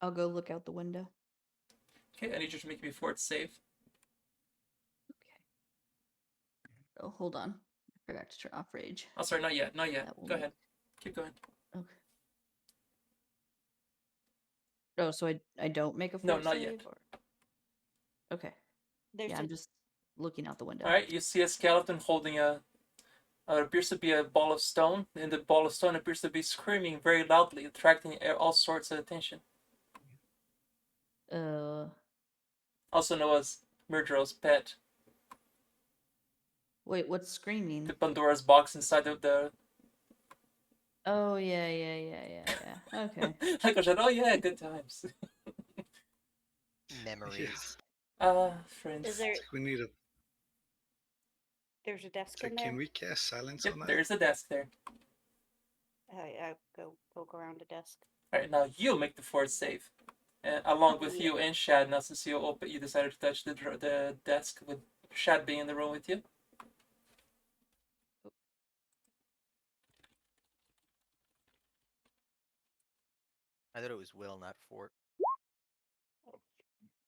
Speaker 6: I'll go look out the window.
Speaker 1: Okay, I need you to make me fort save.
Speaker 6: Okay. Oh, hold on. I forgot to turn off rage.
Speaker 1: Oh, sorry, not yet, not yet.
Speaker 6: That will
Speaker 1: Go
Speaker 6: make-
Speaker 1: ahead. Keep going.
Speaker 6: Okay. Oh, so I don't make a
Speaker 1: No,
Speaker 6: fort
Speaker 1: not
Speaker 6: save?
Speaker 1: yet.
Speaker 6: Or... Okay.
Speaker 5: There's
Speaker 6: Yeah,
Speaker 5: a
Speaker 6: I'm just looking out the window.
Speaker 1: All right, you see a skeleton holding a. It appears to be a ball of stone, and the ball of stone appears to be screaming very loudly, attracting all sorts of attention. Also known as Murdrow's pet,
Speaker 6: Wait, what's screaming?
Speaker 1: the Pandora's box inside of the.
Speaker 6: Oh yeah. Okay.
Speaker 1: Like I said, oh yeah, good times.
Speaker 2: Memories.
Speaker 1: Friends.
Speaker 5: is there
Speaker 3: It's like we need a.
Speaker 5: there's a desk
Speaker 3: It's like,
Speaker 5: in there?
Speaker 3: can we cast silence
Speaker 1: Yep,
Speaker 3: on that?
Speaker 1: there's a desk there.
Speaker 5: I go poke around the desk.
Speaker 1: All right, now you make the fort save, along with
Speaker 5: Yeah.
Speaker 1: you and Shad. Now, since you decided to touch the desk with Shad being in the room with you.
Speaker 2: I thought it was Will, not Fort.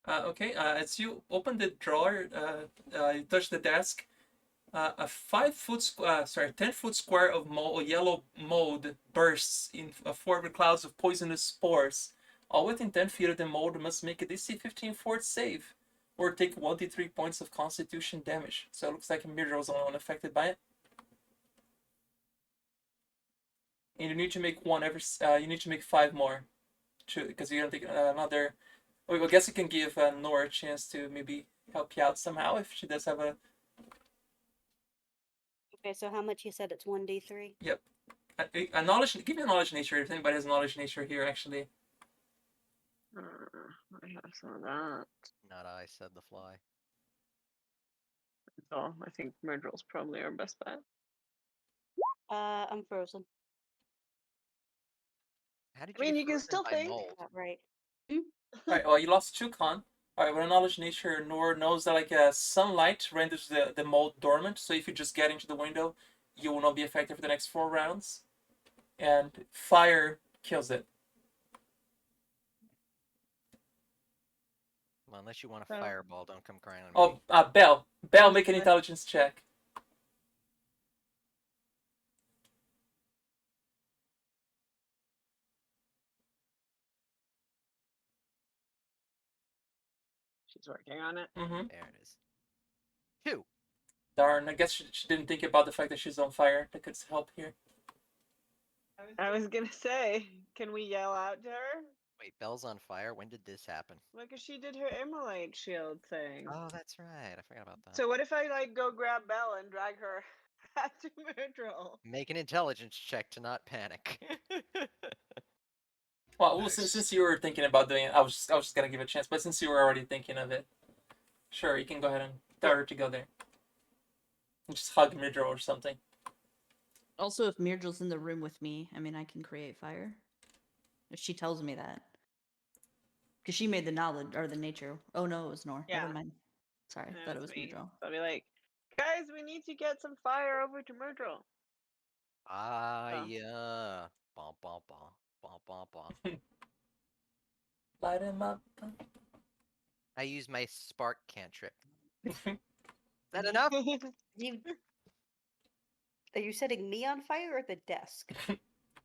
Speaker 1: Okay, as you open the drawer, you touch the desk. A 10-foot square of yellow mold bursts in forward clouds of poisonous spores. All within 10 feet of the mold must make a DC 15 fort save, or take 1d3 points of Constitution damage. So it looks like Mira was the only one affected by it. And you need to make one every. You need to make 5 more, because you're gonna take another. Well, I guess you can give Nora a chance to maybe help you out somehow if she does have a.
Speaker 5: Okay, so how much you said it's 1d3?
Speaker 1: Yep. A knowledge. Give me a knowledge nature if anybody has knowledge nature here. Actually,
Speaker 4: I have some of that.
Speaker 2: Not I, said the fly.
Speaker 4: So I think Murdrill's probably our best bet.
Speaker 5: I'm frozen.
Speaker 2: How did
Speaker 4: I
Speaker 2: you
Speaker 4: mean,
Speaker 2: get
Speaker 4: you can
Speaker 2: frozen
Speaker 4: still
Speaker 2: by
Speaker 4: think.
Speaker 2: mold?
Speaker 5: Not right.
Speaker 1: all right. Well, you lost 2 con. All right. With a knowledge nature, Nora knows that like sunlight renders the mold dormant. So if you just get into the window, you will not be affected for the next 4 rounds. And fire kills it.
Speaker 2: Well, unless you want a
Speaker 4: So-
Speaker 2: fireball, don't come crying on
Speaker 1: Oh,
Speaker 2: me.
Speaker 1: Bell, make an intelligence check.
Speaker 4: She's working on it.
Speaker 1: Mm-hmm.
Speaker 2: There it is. 2.
Speaker 1: Darn, I guess she didn't think about the fact that she's on fire. That could help here.
Speaker 4: I was gonna say, can we yell out to her?
Speaker 2: Wait, Belle's on fire? When did this happen?
Speaker 4: Look, she did her immolate shield thing.
Speaker 2: Oh, that's right. I forgot about that.
Speaker 4: So what if I like go grab Belle and drag her to Murdrill?
Speaker 2: Make an intelligence check to not panic.
Speaker 1: Well,
Speaker 3: Nice.
Speaker 1: since you were thinking about doing it, I was just gonna give it a chance. But since you were already thinking of it, sure, you can go ahead and tell her to go there. And just hug Midro or something.
Speaker 6: Also, if Mirdrill's in the room with me, I mean, I can create fire. If she tells me that. Because she made the knowledge, or the nature. Oh no, it was Nor.
Speaker 4: Yeah.
Speaker 6: Never mind. Sorry,
Speaker 4: And
Speaker 6: thought it was
Speaker 4: me.
Speaker 6: Mirdrill.
Speaker 4: So I'll be like, guys, we need to get some fire over to Murdrill.
Speaker 2: Yeah. Bom, bom, bom. Bom, bom, bom.
Speaker 1: Light him up.
Speaker 2: I use my spark cantrip. Is that enough?
Speaker 5: You are you setting me on fire or the desk?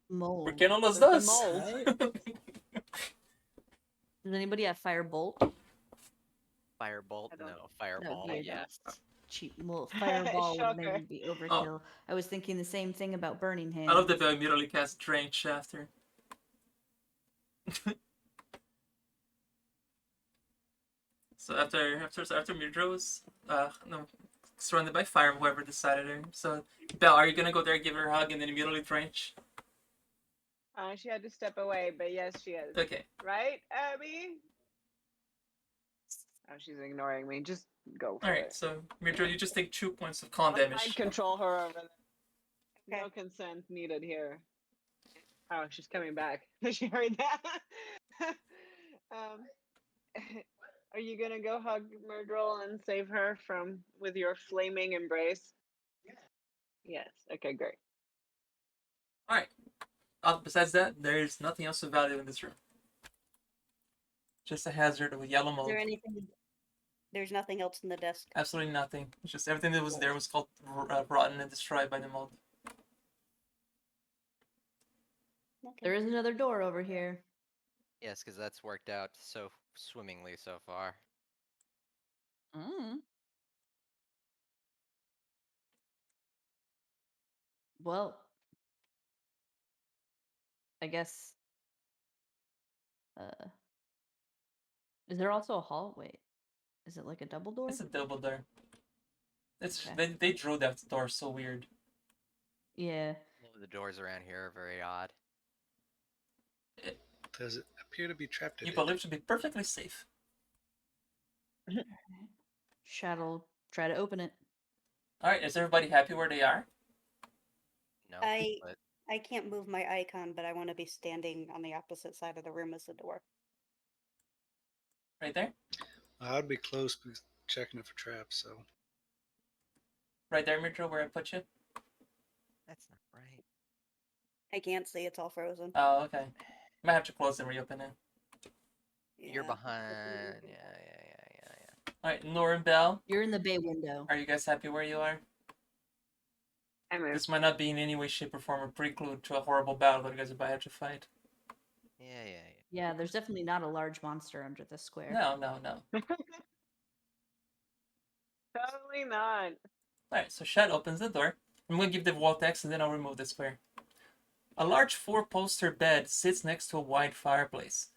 Speaker 6: Mold.
Speaker 1: ¿Por qué no los
Speaker 5: The
Speaker 1: dos?
Speaker 5: mold.
Speaker 6: Does anybody have firebolt?
Speaker 2: Firebolt?
Speaker 4: I don't-
Speaker 2: No. Fireball,
Speaker 6: you don't.
Speaker 2: yes.
Speaker 6: Cheap. Well, fireball would
Speaker 4: Shocker.
Speaker 6: maybe be overkill. I was thinking the same thing about burning hands.
Speaker 1: I love that Bell immediately cast Drench after. So after Midro's surrounded by fire, whoever decided her. So Bell, are you gonna go there, give her a hug, and then immediately drench?
Speaker 4: She had to step away, but yes, she is.
Speaker 1: Okay.
Speaker 4: Right, Abby? Oh, she's ignoring me. Just go for
Speaker 1: All right.
Speaker 4: it.
Speaker 1: So Midro, you just take 2 points of con
Speaker 4: I'll
Speaker 1: damage.
Speaker 4: mind control her over there.
Speaker 5: Okay.
Speaker 4: No consent needed here. Oh, she's coming back. She heard that. Are you gonna go hug Murdrill and save her with your flaming embrace? Yes. Okay, great.
Speaker 1: All right. Besides that, there's nothing else of value in this room. Just a hazard with yellow
Speaker 5: Is
Speaker 1: mold.
Speaker 5: there anything? There's nothing else in the desk.
Speaker 1: Absolutely nothing. It's just everything that was there was called rotten and destroyed by the mold.
Speaker 5: Okay.
Speaker 6: There is another door over here.
Speaker 2: Yes, because that's worked out so swimmingly so far.
Speaker 6: Mm. Well, I guess. Uh, is there also a hall? Wait, is it like a double door?
Speaker 1: It's a double door. It's
Speaker 6: Okay.
Speaker 1: they drew that door so weird.
Speaker 6: Yeah.
Speaker 2: All of the doors around here are very odd.
Speaker 3: Does it appear to be trapped in
Speaker 1: You
Speaker 3: it?
Speaker 1: believe to be perfectly safe.
Speaker 6: Shadow'll try to open it.
Speaker 1: All right, is everybody happy where they are?
Speaker 2: No,
Speaker 5: I
Speaker 2: but
Speaker 5: I can't move my icon, but I want to be standing on the opposite side of the room as the door.
Speaker 1: Right there,
Speaker 3: I'd be close, checking it for traps. So
Speaker 1: right there, Mitchell, where I put you.
Speaker 2: that's not right.
Speaker 5: I can't see; it's all frozen.
Speaker 1: Oh, okay. Might have to close and reopen it.
Speaker 2: You're
Speaker 5: Yeah,
Speaker 2: behind. Yeah.
Speaker 1: All right, Nora and Bell,
Speaker 6: You're in the bay window.
Speaker 1: are you guys happy where you are?
Speaker 4: I moved.
Speaker 1: This might not be in any way, shape, or form a prelude to a horrible battle that you guys are about to have to fight.
Speaker 2: Yeah.
Speaker 6: Yeah, there's definitely not a large monster under the square.
Speaker 1: No.
Speaker 4: Totally not.
Speaker 1: Alright, so Shad opens the door. I'm going to give the wall text and then I'll remove the square. A large 4-poster bed sits next to a wide fireplace.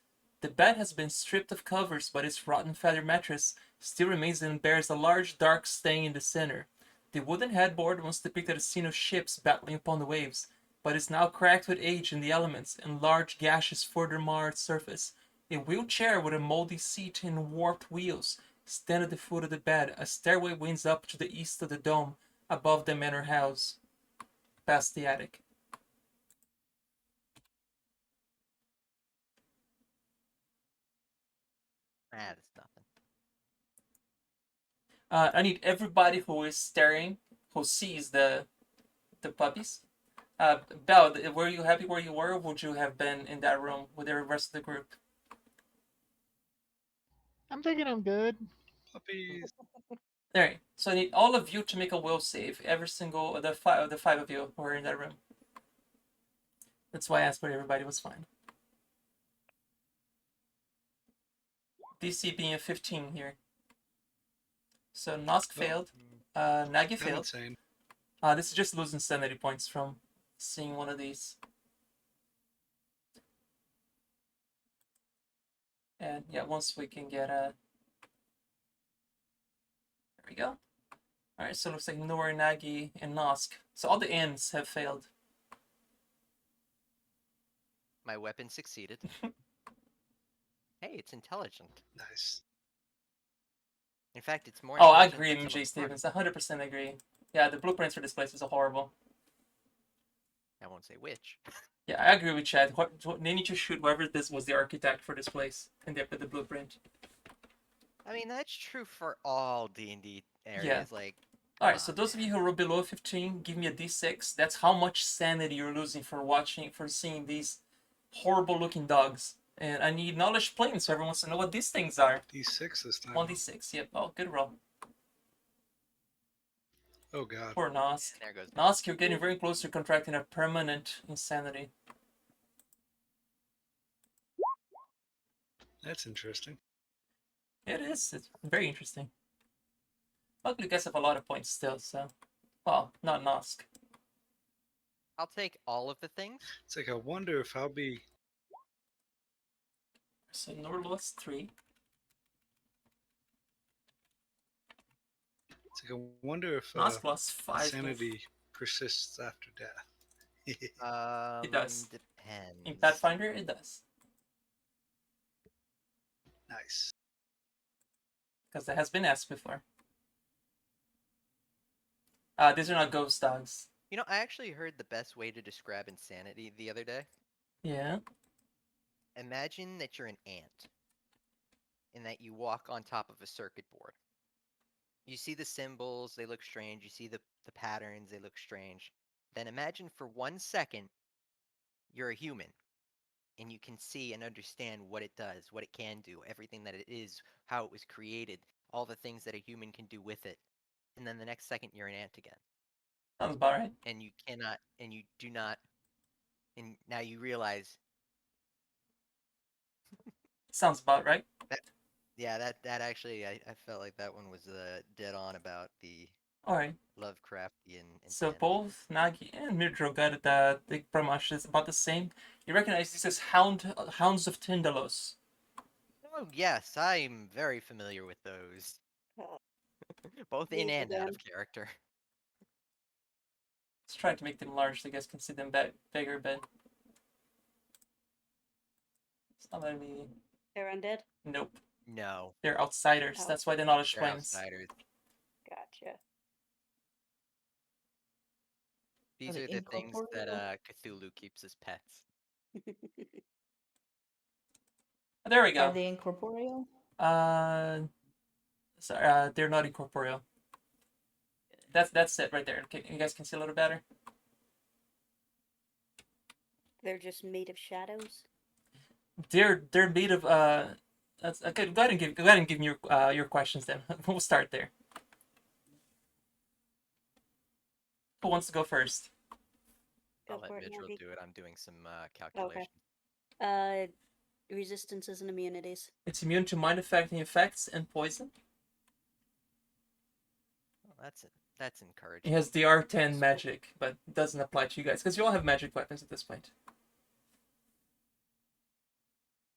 Speaker 1: The bed has been stripped of covers, but its rotten feather mattress still remains and bears a large dark stain in the center. The wooden headboard once depicted a scene of ships battling upon the waves, but is now cracked with age and the elements, and large gashes further mar its surface. A wheelchair with a moldy seat and warped wheels stand at the foot of the bed. A stairway winds up to the east of the dome, above the manor house, past the attic.
Speaker 2: That's nothing.
Speaker 1: I need everybody who is staring, who sees the puppies. Belle, were you happy where you were, or would you have been in that room with the rest of the group?
Speaker 7: I'm thinking I'm good.
Speaker 3: puppies.
Speaker 1: Alright, so I need all of you to make a will save. Every single the five of you who are in that room. That's why I asked where everybody was fine. DC being a 15 here. So Nosk failed. Nagy
Speaker 3: I'm
Speaker 1: failed.
Speaker 3: insane.
Speaker 1: This is just losing sanity points from seeing one of these. And yeah, once we can get a. There we go. Alright, so it looks like Nor, Nagy, and Nosk. So all the ends have failed.
Speaker 2: My weapon succeeded. Hey, it's intelligent.
Speaker 3: Nice.
Speaker 2: In fact, it's more
Speaker 1: Oh, I
Speaker 2: intelligent
Speaker 1: agree,
Speaker 2: than some
Speaker 1: MJ
Speaker 2: of the party.
Speaker 1: Stevens. 100% agree. Yeah, the blueprints for this place is horrible.
Speaker 2: I won't say which.
Speaker 1: Yeah, I agree with Chad. They need to shoot whoever this was the architect for this place, and they put the blueprint.
Speaker 2: I mean, that's true for all D&D areas.
Speaker 1: Yeah.
Speaker 2: Like,
Speaker 1: Alright, so those of you who are below 15, give me a d6. That's how much sanity you're losing for seeing these horrible looking dogs. And I need knowledge planes, so everyone wants to know what these things are.
Speaker 3: D6 this time.
Speaker 1: 1d6, yep. Oh, good roll.
Speaker 3: Oh god.
Speaker 1: Poor Nosk.
Speaker 2: and there goes.
Speaker 1: Nosk, you're getting very close to contracting a permanent insanity.
Speaker 3: That's interesting.
Speaker 1: It is. It's very interesting. Luckily, you guys have a lot of points still, so. Well, not Nosk.
Speaker 2: I'll take all of the things.
Speaker 3: It's like I wonder if I'll be.
Speaker 1: So Nor lost 3.
Speaker 3: It's like I wonder if
Speaker 1: Nosk lost 5.
Speaker 3: sanity persists after death.
Speaker 1: It does.
Speaker 2: Depends.
Speaker 1: In Pathfinder, it does.
Speaker 3: Nice.
Speaker 1: Because that has been asked before. These are not ghost dogs.
Speaker 2: You know, I actually heard the best way to describe insanity the other day.
Speaker 1: Yeah.
Speaker 2: Imagine that you're an ant and that you walk on top of a circuit board. You see the symbols, they look strange. You see the patterns, they look strange. Then imagine for 1 second you're a human and you can see and understand what it does, what it can do, everything that it is, how it was created, all the things that a human can do with it. And then the next second you're an ant again.
Speaker 1: Sounds about right.
Speaker 2: And you cannot, and you do not, and now you realize
Speaker 1: Sounds about right.
Speaker 2: Yeah, that actually, I felt like that one was dead on about the
Speaker 1: All right.
Speaker 2: Lovecraftian
Speaker 1: So
Speaker 2: intent.
Speaker 1: both Nagi and Midro got it. They pretty much is about the same. You recognize these as Hounds of Tyndalos.
Speaker 2: Oh yes, I'm very familiar with those,
Speaker 5: Uh,
Speaker 2: both in
Speaker 5: These
Speaker 2: and out
Speaker 5: again.
Speaker 2: of character.
Speaker 1: Let's try to make them large so you guys can see them bigger, but it's not letting me.
Speaker 5: They're undead.
Speaker 1: Nope.
Speaker 2: No,
Speaker 1: They're outsiders.
Speaker 5: Oh.
Speaker 1: That's why they're not as
Speaker 2: they're
Speaker 1: twins.
Speaker 2: outsiders.
Speaker 5: Gotcha.
Speaker 2: These
Speaker 6: they
Speaker 2: are the things that
Speaker 6: incorporeal?
Speaker 2: Cthulhu keeps as pets.
Speaker 1: There we
Speaker 6: Are
Speaker 1: go.
Speaker 6: they incorporeal?
Speaker 1: Sorry, they're not incorporeal. That's it right there. Okay, you guys can see a little better.
Speaker 5: They're just made of shadows.
Speaker 1: They're made of That's okay. Go ahead and give me your questions then. We'll start there. Who wants to go first?
Speaker 5: Go
Speaker 2: I'll let
Speaker 5: for it,
Speaker 2: Mitchell
Speaker 5: Nagi.
Speaker 2: do it. I'm doing some calculation.
Speaker 5: Resistances and immunities.
Speaker 1: It's immune to mind affecting effects and poison.
Speaker 2: Well, that's encouraging.
Speaker 1: It has DR10 magic, but it doesn't apply to you guys because you all have magic weapons at this point.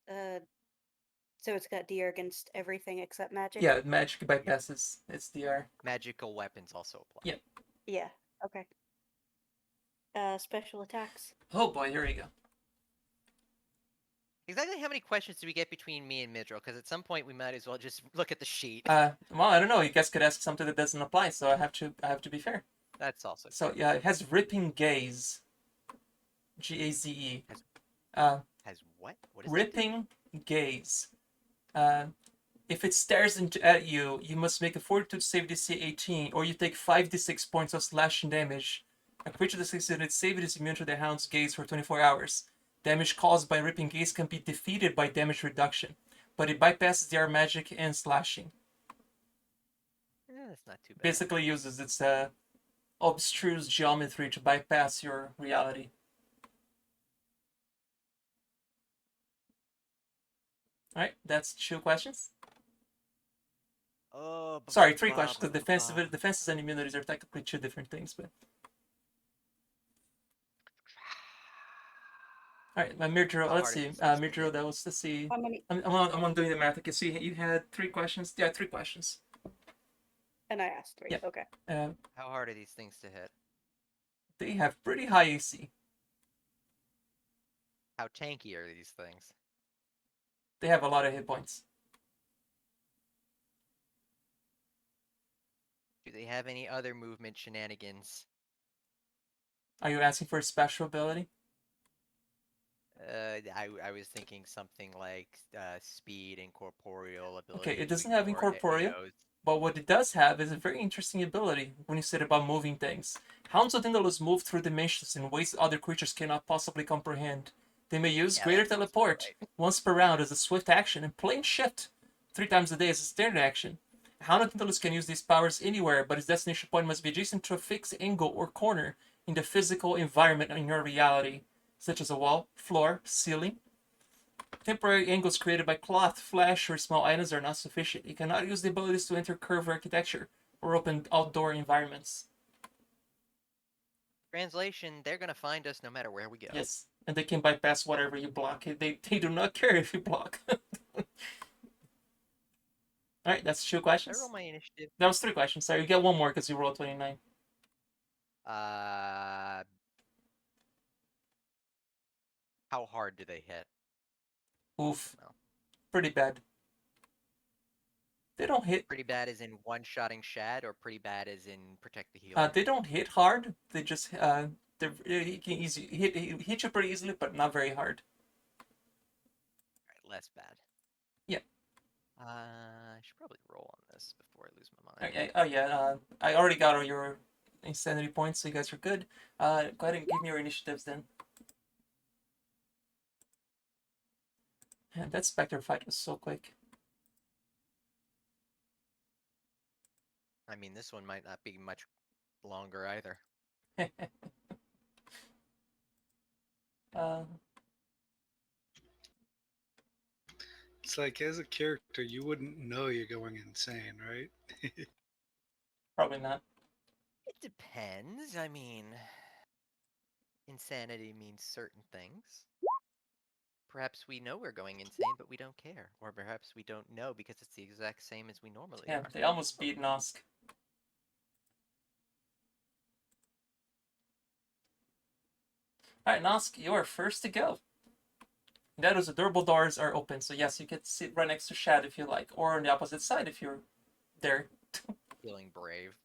Speaker 5: So it's got DR against everything except magic.
Speaker 1: Yeah, magic bypasses its DR.
Speaker 2: Magical weapons also apply.
Speaker 1: Yeah.
Speaker 5: Yeah. Okay. Special attacks.
Speaker 1: Oh boy, here we go.
Speaker 2: Exactly how many questions do we get between me and Midril? Because at some point we might as well just look at the sheet.
Speaker 1: Well, I don't know. You guys could ask something that doesn't apply, so I have to be fair.
Speaker 2: That's also
Speaker 1: So
Speaker 2: true.
Speaker 1: yeah, it has ripping gaze. Gaze.
Speaker 2: Has what? What is that?
Speaker 1: Ripping gaze. If it stares at you, you must make a fortitude save DC 18, or you take 5d6 points of slashing damage. A creature that succeeded save is immune to the hound's gaze for 24 hours. Damage caused by ripping gaze can be defeated by damage reduction, but it bypasses their magic and slashing.
Speaker 2: That's not too bad.
Speaker 1: Basically uses its obstruse geometry to bypass your reality. Alright, that's 2 questions. Sorry, 3 questions, because defenses and immunities are technically 2 different things, but... Alright, Mirjiro, let's see. Mirjiro, that was, let's see.
Speaker 5: How many?
Speaker 1: I'm on doing the math. I can see you had 3 questions. Yeah, 3 questions.
Speaker 5: And I asked 3.
Speaker 1: Yep.
Speaker 5: Okay.
Speaker 2: How hard are these things to hit?
Speaker 1: They have pretty high AC.
Speaker 2: How tanky are these things?
Speaker 1: They have a lot of hit points.
Speaker 2: Do they have any other movement shenanigans?
Speaker 1: Are you asking for a special ability?
Speaker 2: I was thinking something like speed and corporeal ability.
Speaker 1: Okay, it
Speaker 2: to
Speaker 1: doesn't have
Speaker 2: ignore
Speaker 1: incorporeal,
Speaker 2: AOs.
Speaker 1: but what it does have is a very interesting ability when you said about moving things. Hounds of Tyndalos move through dimensions in ways other creatures cannot possibly comprehend. They may use
Speaker 2: Yeah,
Speaker 1: Greater
Speaker 2: that sounds
Speaker 1: Teleport
Speaker 2: right.
Speaker 1: once per round as a swift action and Plane Shift 3 times a day as a standard action. Hound of Tyndalos can use these powers anywhere, but its destination point must be adjacent to a fixed angle or corner in the physical environment in your reality, such as a wall, floor, ceiling. Temporary angles created by cloth, flash, or small items are not sufficient. You cannot use the abilities to enter curved architecture or open outdoor environments.
Speaker 2: Translation, they're gonna find us no matter where we go.
Speaker 1: Yes, and they can bypass whatever you block. They do not care if you block. Alright, that's 2
Speaker 2: I
Speaker 1: questions.
Speaker 2: roll my initiative.
Speaker 1: That was 3 questions. Sorry, you get 1 more because you rolled 29.
Speaker 2: How hard do they hit?
Speaker 1: Oof.
Speaker 2: No.
Speaker 1: Pretty bad. They don't hit.
Speaker 2: Pretty bad as in one-shotting Shad, or pretty bad as in protect the healer?
Speaker 1: They don't hit hard. They just he can hit you pretty easily, but not very hard.
Speaker 2: Alright, less bad.
Speaker 1: Yeah.
Speaker 2: I should probably roll on this before I lose my mind.
Speaker 1: Okay. Oh yeah. I already got all your insanity points, so you guys are good. Go ahead and give me your initiatives then. And that Spectre fight was so quick.
Speaker 2: I mean, this one might not be much longer either.
Speaker 3: It's like as a character, you wouldn't know you're going insane, right?
Speaker 1: Probably not.
Speaker 2: It depends. I mean, insanity means certain things. Perhaps we know we're going insane, but we don't care. Or perhaps we don't know because it's the exact same as we normally
Speaker 1: Yeah,
Speaker 2: are.
Speaker 1: they almost beat Nosk. Alright, Nosk, you are first to go. That is, the durable doors are open, so yes, you can sit right next to Shad if you like, or on the opposite side if you're there.
Speaker 2: Feeling brave.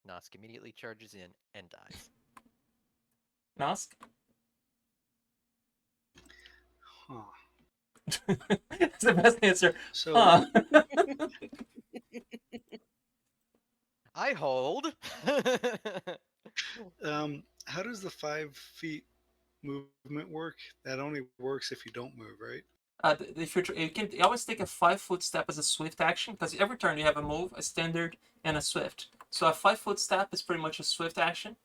Speaker 2: Nosk immediately charges in and dies.
Speaker 1: Nosk?
Speaker 3: Huh.
Speaker 1: That's the best answer.
Speaker 3: So,
Speaker 1: Huh.
Speaker 2: I hold.
Speaker 3: how does the 5 feet movement work? That only works if you don't move, right?
Speaker 1: If you always take a 5-foot step as a swift action, because every turn you have a move, a standard, and a swift. So a 5-foot step is pretty much a swift action.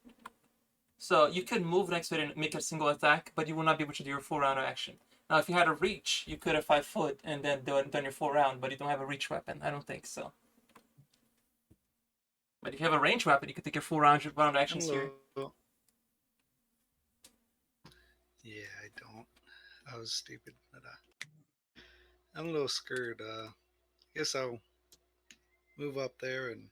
Speaker 1: So you could move next to it and make a single attack, but you will not be able to do your full round of action. Now, if you had a reach, you could have 5 foot and then done your full round, but you don't have a reach weapon. I don't think so. But if you have a range weapon, you could take your full round actions here.
Speaker 3: Yeah, I don't. I was stupid, but I'm a little scared. Guess I'll move up there and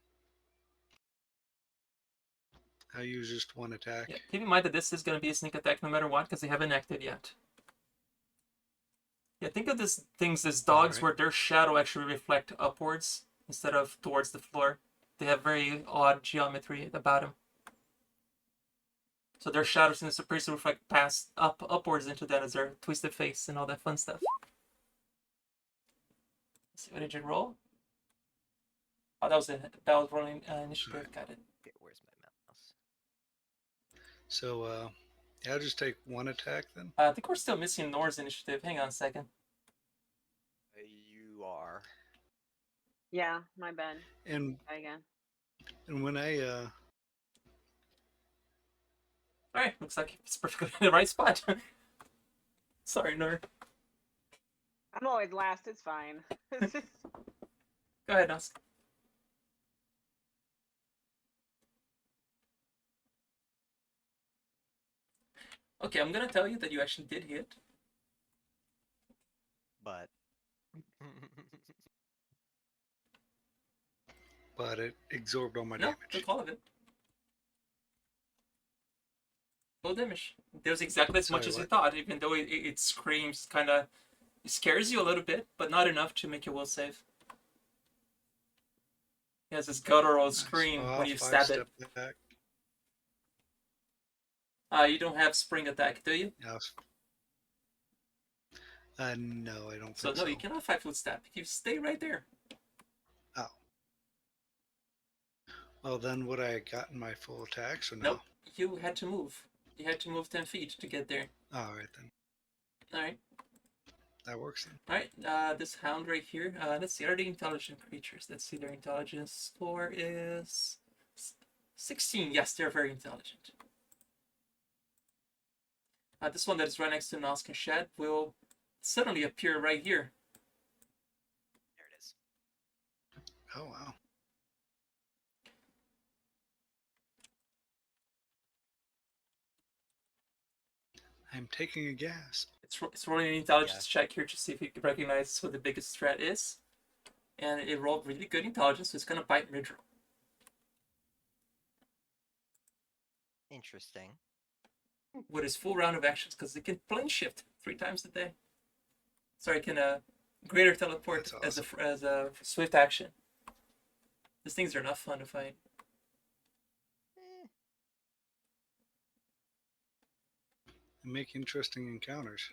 Speaker 3: I'll use just one attack.
Speaker 1: Yeah, keep in mind that this is going to be a sneak attack no matter what, because they haven't acted yet. Yeah, think of these things as dogs,
Speaker 3: Alright.
Speaker 1: where their shadow actually reflect upwards instead of towards the floor. They have very odd geometry about them. So their shadows in the supposed to reflect upwards into that as their twisted face and all that fun stuff. Let's see, what did you roll? Oh, that was rolling initiative.
Speaker 3: Alright.
Speaker 1: Got it.
Speaker 2: Okay, where's my mouse?
Speaker 3: So, yeah, I'll just take one attack then.
Speaker 1: I think we're still missing Nor's initiative. Hang on a second.
Speaker 2: You are.
Speaker 4: Yeah, my bad.
Speaker 3: And
Speaker 4: Try again.
Speaker 3: when I
Speaker 1: Alright, looks like it's perfectly in the right spot. Sorry, Nor.
Speaker 4: I'm always last. It's fine.
Speaker 1: Go ahead, Nos. Okay, I'm gonna tell you that you actually did hit.
Speaker 2: But.
Speaker 3: but it absorbed all my
Speaker 1: No,
Speaker 3: damage.
Speaker 1: took all of it. Full damage. There's exactly as much
Speaker 3: Sorry,
Speaker 1: as you
Speaker 3: what?
Speaker 1: thought, even though it screams, kind of scares you a little bit, but not enough to make you will save. He has this guttural scream
Speaker 3: So I'll
Speaker 1: when you stab it.
Speaker 3: 5-step back.
Speaker 1: You don't have spring attack, do you?
Speaker 3: Yeah, no, I don't
Speaker 1: So
Speaker 3: think
Speaker 1: no,
Speaker 3: so.
Speaker 1: you cannot 5-foot step. You stay right there.
Speaker 3: Oh. Well, then would I have gotten my full attacks or no?
Speaker 1: Nope. You had to move. You had to move 10 feet to get there.
Speaker 3: All right then.
Speaker 1: Alright.
Speaker 3: That works then.
Speaker 1: Alright, this hound right here, let's see, are they intelligent creatures? Let's see, their intelligence score is 16. Yes, they're very intelligent. This one that is right next to Nosk and Shad will suddenly appear right here.
Speaker 2: There it is.
Speaker 3: Oh wow. I'm taking a gasp.
Speaker 1: It's rolling an intelligence check here to see if it recognizes what the biggest threat is. And it rolled really good intelligence, so it's going to bite Midro.
Speaker 2: Interesting.
Speaker 1: With his full round of actions, because it can plane shift 3 times a day. Sorry, it can greater teleport
Speaker 3: That's
Speaker 1: as a swift action. These things are not fun to fight.
Speaker 3: Make interesting encounters.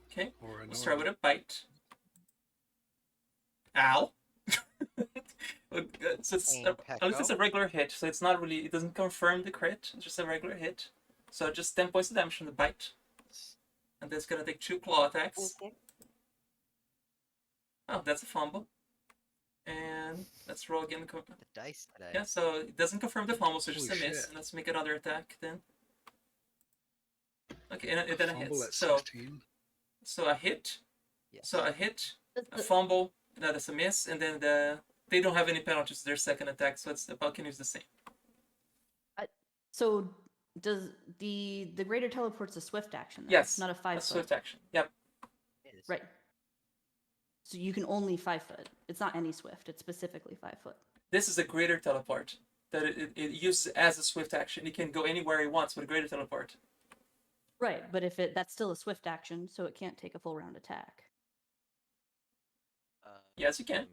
Speaker 1: Okay,
Speaker 3: Or
Speaker 1: we'll start with
Speaker 3: annoying.
Speaker 1: a bite. Ow! So at least it's a regular hit, so it's not really, it doesn't confirm the crit, it's just a regular hit. So just 10 points of damage from the bite. And that's gonna take 2 claw attacks.
Speaker 5: Okay.
Speaker 1: Oh, that's a fumble. And let's roll again.
Speaker 2: The dice today.
Speaker 1: Yeah, so it doesn't confirm the fumble, so just
Speaker 3: Holy
Speaker 1: a miss.
Speaker 3: shit.
Speaker 1: And let's make another attack then. Okay, and then a hit.
Speaker 3: Fumble at
Speaker 1: So
Speaker 3: 16.
Speaker 1: a hit.
Speaker 2: Yes.
Speaker 1: So a hit,
Speaker 6: Does
Speaker 1: a
Speaker 6: the-
Speaker 1: fumble, that's a miss, and then they don't have any penalties to their second attack, so it's the Buccaneers the same.
Speaker 6: So does the greater teleport's a swift action? Then?
Speaker 1: Yes,
Speaker 6: Not a 5
Speaker 1: a
Speaker 6: foot.
Speaker 1: swift action. Yep.
Speaker 2: It is.
Speaker 6: Right. So you can only 5 foot. It's not any swift. It's specifically 5 foot.
Speaker 1: This is a greater teleport that it uses as a swift action. It can go anywhere it wants with a greater teleport.
Speaker 6: Right, but if that's still a swift action, so it can't take a full round attack.
Speaker 1: Yes, you can.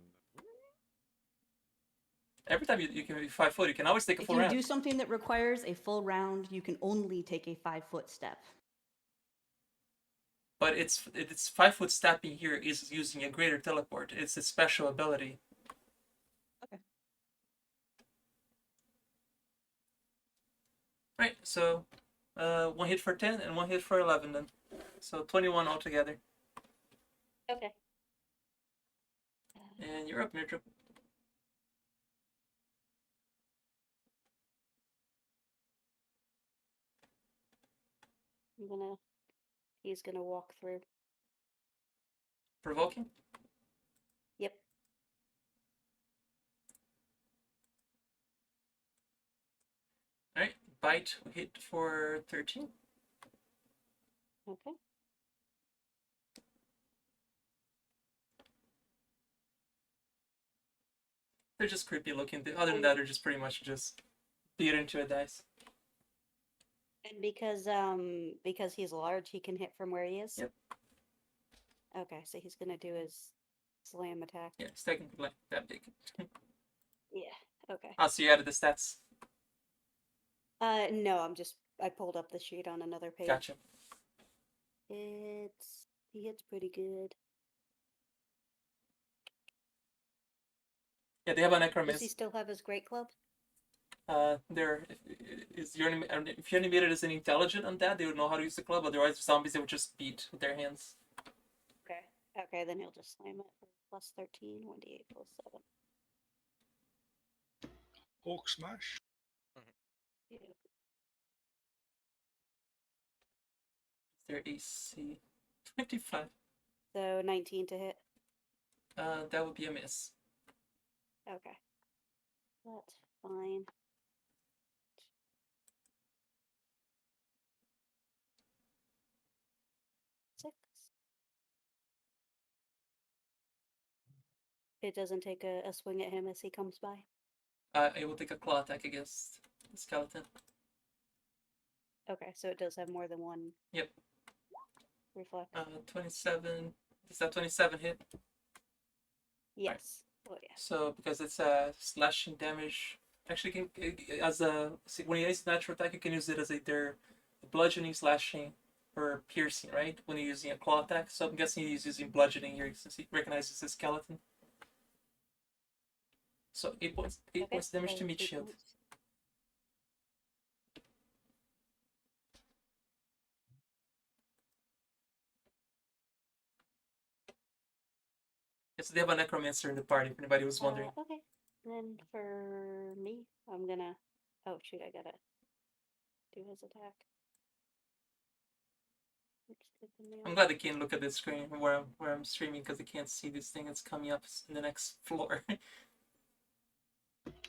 Speaker 1: Every time you can be 5 foot, you can always take a
Speaker 6: If
Speaker 1: full
Speaker 6: you
Speaker 1: round.
Speaker 6: do something that requires a full round, you can only take a 5 foot step.
Speaker 1: But it's 5 foot stepping here is using a greater teleport. It's a special ability.
Speaker 6: Okay.
Speaker 1: Right, so 1 hit for 10 and 1 hit for 11 then. So 21 altogether.
Speaker 5: Okay.
Speaker 1: And you're up, Mirtro.
Speaker 5: He's gonna walk through.
Speaker 1: Provoking?
Speaker 5: Yep.
Speaker 1: Alright, bite hit for 13.
Speaker 5: Okay.
Speaker 1: They're just creepy looking. Other than that, they're just pretty much just beat into a dice.
Speaker 5: And because he's large, he can hit from where he is.
Speaker 1: Yep.
Speaker 5: Okay, so he's gonna do his slam attack.
Speaker 1: Yeah, it's technically like that big.
Speaker 5: Yeah. Okay.
Speaker 1: Ah, so you added the stats.
Speaker 5: No, I pulled up the sheet on another page.
Speaker 1: Gotcha.
Speaker 5: He hits pretty good.
Speaker 1: Yeah, they have a
Speaker 5: Does he
Speaker 1: necromancer.
Speaker 5: still have his great club?
Speaker 1: If you animated as an intelligent undead, they would know how to use the club. Otherwise, zombies they would just beat with their hands.
Speaker 5: Okay. Okay, then he'll just slam it for plus 13, 1d8 plus 7.
Speaker 3: Hulk smash.
Speaker 5: Yeah.
Speaker 1: Their AC 25.
Speaker 5: So 19 to hit.
Speaker 1: That would be a miss.
Speaker 5: Okay. That's fine. Six. It doesn't take a swing at him as he comes by.
Speaker 1: It will take a claw attack against the skeleton.
Speaker 5: Okay, so it does have more than one.
Speaker 1: Yep.
Speaker 5: Reflex.
Speaker 1: 27. Does that 27 hit?
Speaker 5: Yes. Oh yeah.
Speaker 1: So because it's slashing damage, actually when you use natural attack, you can use it as either bludgeoning, slashing, or piercing, right? When you're using a claw attack. So I'm guessing he's using bludgeoning here since he recognizes the skeleton. So 8 points damage
Speaker 5: so
Speaker 1: to meat
Speaker 5: 8
Speaker 1: shield.
Speaker 5: points.
Speaker 1: Yes, they have a necromancer in the party. If anybody was wondering.
Speaker 5: Okay. Then for me, I'm gonna. Oh shoot! I gotta do his attack. It's taking me
Speaker 1: I'm
Speaker 5: off.
Speaker 1: glad they can't look at this screen where I'm streaming because they can't see this thing that's coming up in the next floor.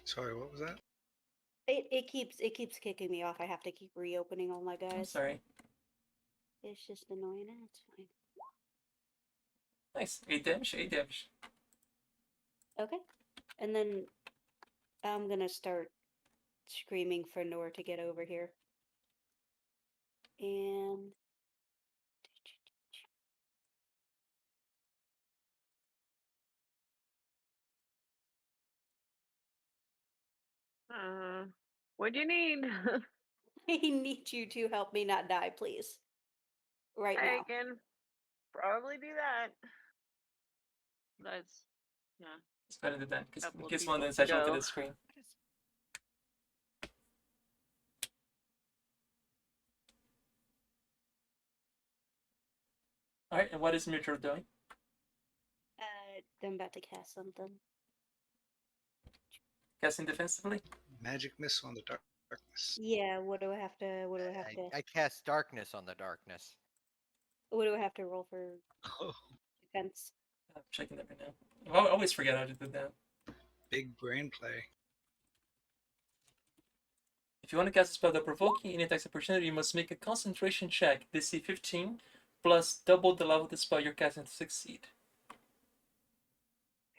Speaker 3: Sorry, what was that?
Speaker 5: It keeps kicking me off. I have to keep reopening all my guys.
Speaker 1: I'm sorry.
Speaker 5: It's just annoying. It's fine.
Speaker 1: Nice. 8 damage. 8 damage.
Speaker 5: Okay. And then I'm gonna start screaming for Nor to get over here. And
Speaker 4: What do you need?
Speaker 5: I need you to help me not die, please. Right
Speaker 4: I
Speaker 5: now.
Speaker 4: can probably do that. That's yeah.
Speaker 1: It's better than that because
Speaker 4: Couple
Speaker 1: in
Speaker 4: of
Speaker 1: case one
Speaker 4: people
Speaker 1: didn't
Speaker 4: to
Speaker 1: actually look at
Speaker 4: go.
Speaker 1: the screen. Alright, and what is Mutro doing?
Speaker 5: I'm about to cast something.
Speaker 1: Casting defensively?
Speaker 3: Magic missile on the dark. Darkness.
Speaker 5: Yeah, what do I have to? What do I have to?
Speaker 2: I cast darkness on the darkness.
Speaker 5: What do I have to roll for
Speaker 3: Oh,
Speaker 5: defense?
Speaker 1: I'm checking that right now. I always forget how to do that.
Speaker 3: big brain play.
Speaker 1: If you want to cast a spell that provoking any attacks opportunity, you must make a concentration check, DC 15, plus double the level of the spell you're casting to succeed.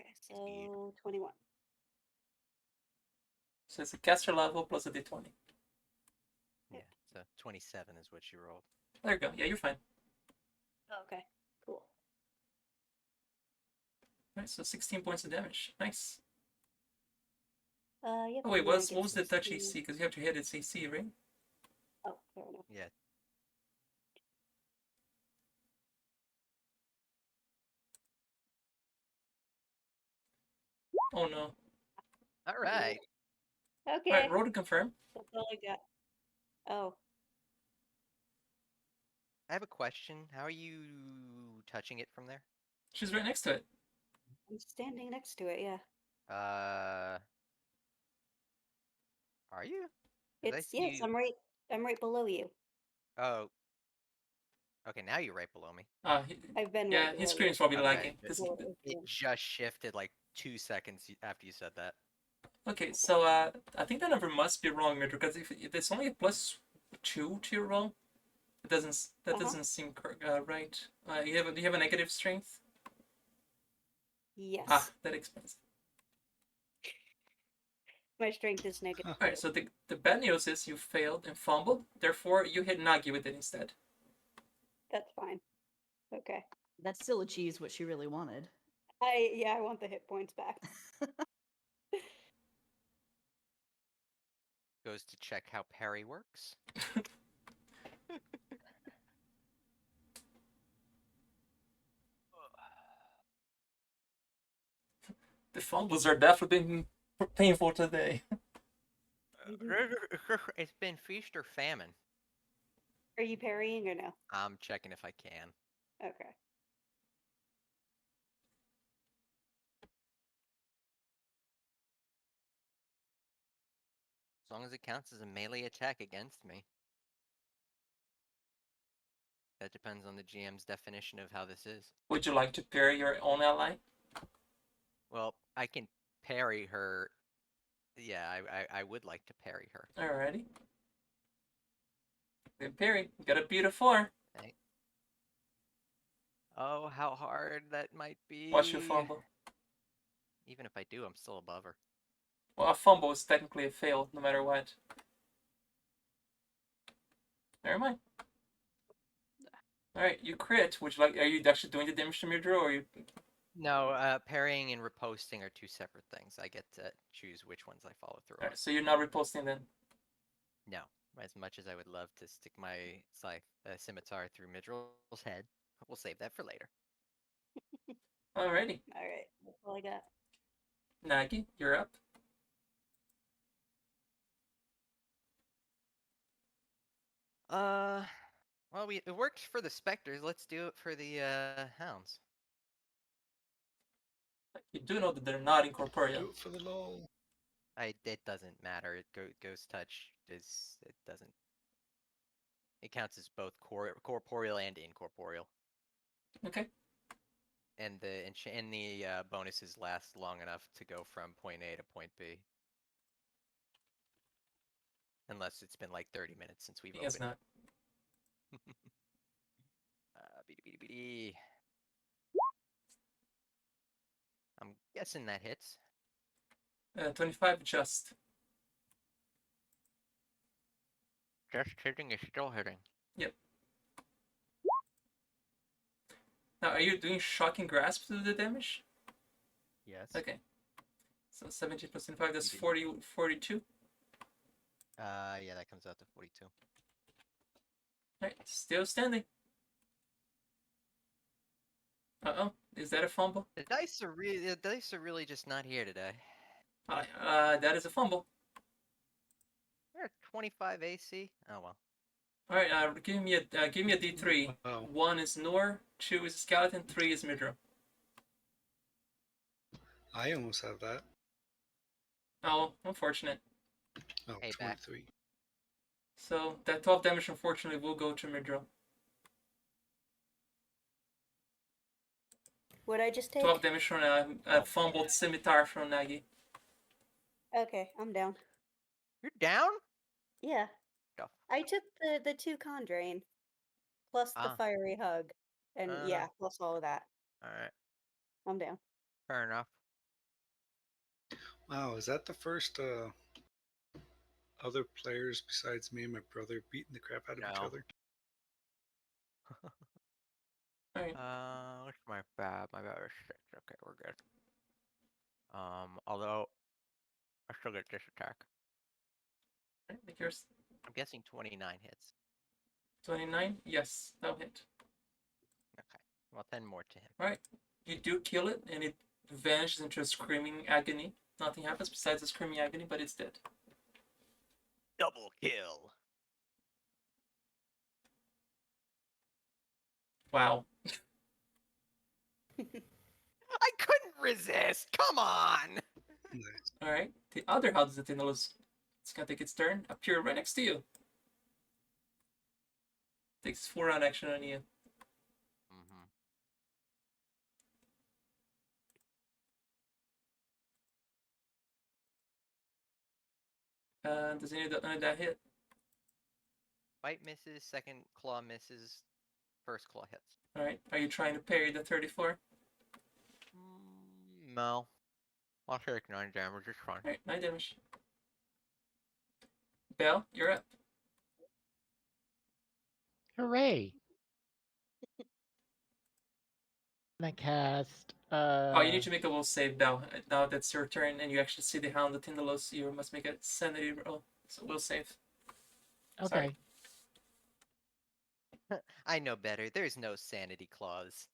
Speaker 5: Okay, so 21.
Speaker 1: So it's a caster level plus a d20.
Speaker 2: Yeah, so 27 is what you rolled.
Speaker 1: There you go. Yeah, you're fine.
Speaker 5: Oh, okay, cool.
Speaker 1: Alright, so 16 points of damage. Nice.
Speaker 5: Yep.
Speaker 1: Oh wait,
Speaker 5: and then I
Speaker 1: what
Speaker 5: get
Speaker 1: was the touch
Speaker 5: 16.
Speaker 1: AC? Because you have to hit its AC, right?
Speaker 5: Oh, fair enough.
Speaker 2: Yeah.
Speaker 1: Oh no.
Speaker 2: All right.
Speaker 5: Okay,
Speaker 1: Alright, roll to confirm.
Speaker 5: that's all I got. Oh,
Speaker 2: I have a question. How are you touching it from there?
Speaker 1: She's right next to it.
Speaker 5: I'm standing next to it. Yeah,
Speaker 2: Are you? 'Cause I
Speaker 5: it's
Speaker 2: see
Speaker 5: yes.
Speaker 2: you.
Speaker 5: I'm right below you.
Speaker 2: Oh. Okay, now you're right below me.
Speaker 5: I've been
Speaker 1: Yeah,
Speaker 5: right
Speaker 1: his
Speaker 5: below
Speaker 1: screen's
Speaker 5: you.
Speaker 1: probably
Speaker 2: Okay,
Speaker 1: lagging.
Speaker 2: but
Speaker 1: This,
Speaker 5: Well,
Speaker 2: it just shifted like 2 seconds after you said that.
Speaker 1: okay, so I think that number must be wrong, Midra, because if it's only a +2 to your roll, that doesn't seem right. Do you have a negative strength?
Speaker 5: Yes,
Speaker 1: Ah, that explains it.
Speaker 5: my strength is negative.
Speaker 1: Alright, so the bad news is you failed and fumbled, therefore you hit Nagi with it instead.
Speaker 5: That's fine. Okay.
Speaker 6: That still achieves what she really wanted.
Speaker 5: I want the hit points back.
Speaker 2: Goes to check how parry works.
Speaker 1: The fumbles are definitely been painful today.
Speaker 2: It's been feast or famine.
Speaker 5: Are you parrying or no?
Speaker 2: I'm checking if I can.
Speaker 5: Okay.
Speaker 2: As long as it counts as a melee attack against me. That depends on the GM's definition of how this is.
Speaker 1: Would you like to parry your own ally?
Speaker 2: Well, I can parry her. Yeah, I would like to parry her.
Speaker 1: Alrighty. Good parry. You got a beat of 4.
Speaker 2: Okay. Oh, how hard that might be.
Speaker 1: Watch you fumble.
Speaker 2: Even if I do, I'm still above her.
Speaker 1: Well, a fumble is technically a fail, no matter what. Never mind. Alright, you crit. Would you like? Are you actually doing the damage to Midra, or are you?
Speaker 2: No, parrying and riposting are 2 separate things. I get to choose which ones I follow through on.
Speaker 1: Alright, so you're not riposting then.
Speaker 2: No, as much as I would love to stick my scimitar through Midrill's head, we'll save that for later.
Speaker 1: Alrighty.
Speaker 5: Alright, that's all I got.
Speaker 1: Nagi, you're up.
Speaker 2: Well, it worked for the specters. Let's do it for the hounds.
Speaker 1: You do know that they're not incorporeal.
Speaker 3: Do it for the lol.
Speaker 2: It doesn't matter. Ghost touch is it doesn't. It counts as both corporeal and incorporeal.
Speaker 1: Okay.
Speaker 2: And the bonuses last long enough to go from point A to point B. Unless it's been like 30 minutes since we've
Speaker 1: He has
Speaker 2: opened.
Speaker 1: not.
Speaker 2: BD. I'm guessing that hits.
Speaker 1: 25 just.
Speaker 2: Just hitting is still hitting.
Speaker 1: Yep. Now, are you doing shocking grasp to do the damage?
Speaker 2: Yes.
Speaker 1: Okay. So 17 plus 25, that's
Speaker 2: You did.
Speaker 1: 40, 42.
Speaker 2: Yeah, that comes out to 42.
Speaker 1: Alright, still standing. Uh-oh, is that a fumble?
Speaker 2: The dice are really just not here today.
Speaker 1: That is a fumble.
Speaker 2: They're 25 AC. Oh well.
Speaker 1: Alright, give me a D3.
Speaker 3: Wow.
Speaker 1: 1 is Noor, 2 is Skeleton, 3 is Midra.
Speaker 3: I almost have that.
Speaker 1: Oh, unfortunate.
Speaker 3: Oh,
Speaker 2: Hey, back.
Speaker 3: 23.
Speaker 1: So that 12 damage, unfortunately, will go to Midro.
Speaker 5: What'd I just take?
Speaker 1: 12 damage from a fumbled scimitar from Nagi.
Speaker 5: Okay, I'm down.
Speaker 2: You're down?
Speaker 5: Yeah.
Speaker 2: Go.
Speaker 5: I took the 2 con drain, plus the
Speaker 2: Ah.
Speaker 5: fiery hug, and yeah, plus all of that.
Speaker 2: All right.
Speaker 5: I'm down.
Speaker 2: Fair enough.
Speaker 3: Wow, is that the first other players besides me and my brother beating the crap out of each
Speaker 2: No.
Speaker 3: other?
Speaker 1: Alright.
Speaker 2: What's my bad? My bad was 6. Okay, we're good. Although I still get this attack.
Speaker 1: Alright, make yours.
Speaker 2: I'm guessing 29 hits.
Speaker 1: 29? Yes, that'll hit.
Speaker 2: Okay. Well, 10 more to him.
Speaker 1: Alright. You do kill it, and it vanishes into a screaming agony. Nothing happens besides a screaming agony, but it's dead.
Speaker 2: Double kill.
Speaker 1: Wow.
Speaker 2: I couldn't resist. Come on.
Speaker 3: Nice.
Speaker 1: Alright. The other House of Tindalos is gonna take its turn. Appear right next to you. Takes 4 round action on you.
Speaker 2: Mm-hmm.
Speaker 1: Does any of that hit?
Speaker 2: Bite misses. Second claw misses. First claw hits.
Speaker 1: Alright. Are you trying to parry the 34?
Speaker 2: No. I'll take 9 damage. It's fine.
Speaker 1: Alright, 9 damage. Belle, you're up.
Speaker 7: Hooray! And I cast.
Speaker 1: Oh, you need to make a will save, Belle. Now that's your turn, and you actually see the Hound of Tindalos. You must make a sanity roll. So will save.
Speaker 7: Okay.
Speaker 1: Sorry.
Speaker 2: I know better. There's no sanity clause.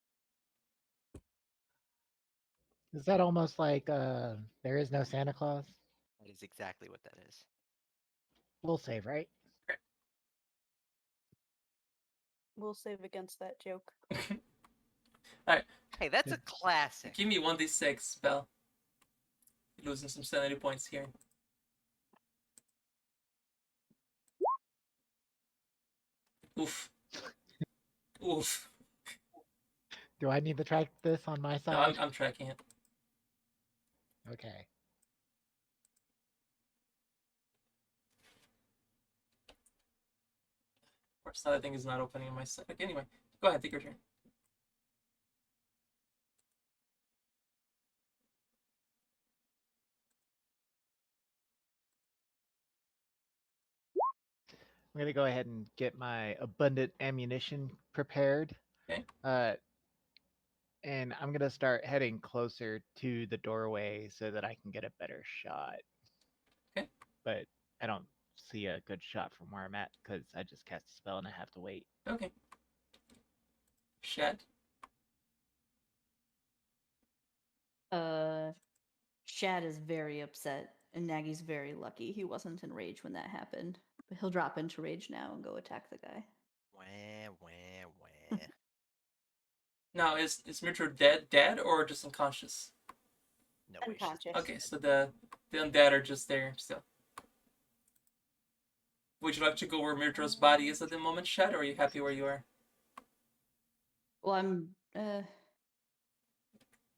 Speaker 7: Is that almost like there is no Santa Claus?
Speaker 2: That is exactly what that is.
Speaker 7: We'll save, right?
Speaker 5: We'll save against that joke.
Speaker 2: Hey, that's a classic.
Speaker 1: Give me 1d6, Belle. You're losing some sanity points here. Oof. Oof.
Speaker 7: Do I need to track this on my
Speaker 1: No,
Speaker 7: side?
Speaker 1: I'm tracking it.
Speaker 7: Okay.
Speaker 1: Of course, that thing is not opening on my side. Okay, anyway, go ahead, take your turn.
Speaker 7: I'm gonna go ahead and get my abundant ammunition prepared.
Speaker 1: Okay.
Speaker 7: And I'm gonna start heading closer to the doorway so that I can get a better shot.
Speaker 1: Okay.
Speaker 7: But I don't see a good shot from where I'm at because I just cast a spell and I have to wait.
Speaker 1: Okay. Shad.
Speaker 6: Shad is very upset, and Nagy's very lucky he wasn't in rage when that happened. But he'll drop into rage now and go attack the guy.
Speaker 2: Wah, wah, wah.
Speaker 1: Now, is Mitro dead, or just unconscious?
Speaker 2: No way. she's
Speaker 5: Unconscious.
Speaker 2: dead.
Speaker 1: Okay, so the undead are just there still. Would you like to go where Mitro's body is at the moment, Shad, or are you happy where you are?
Speaker 6: Well,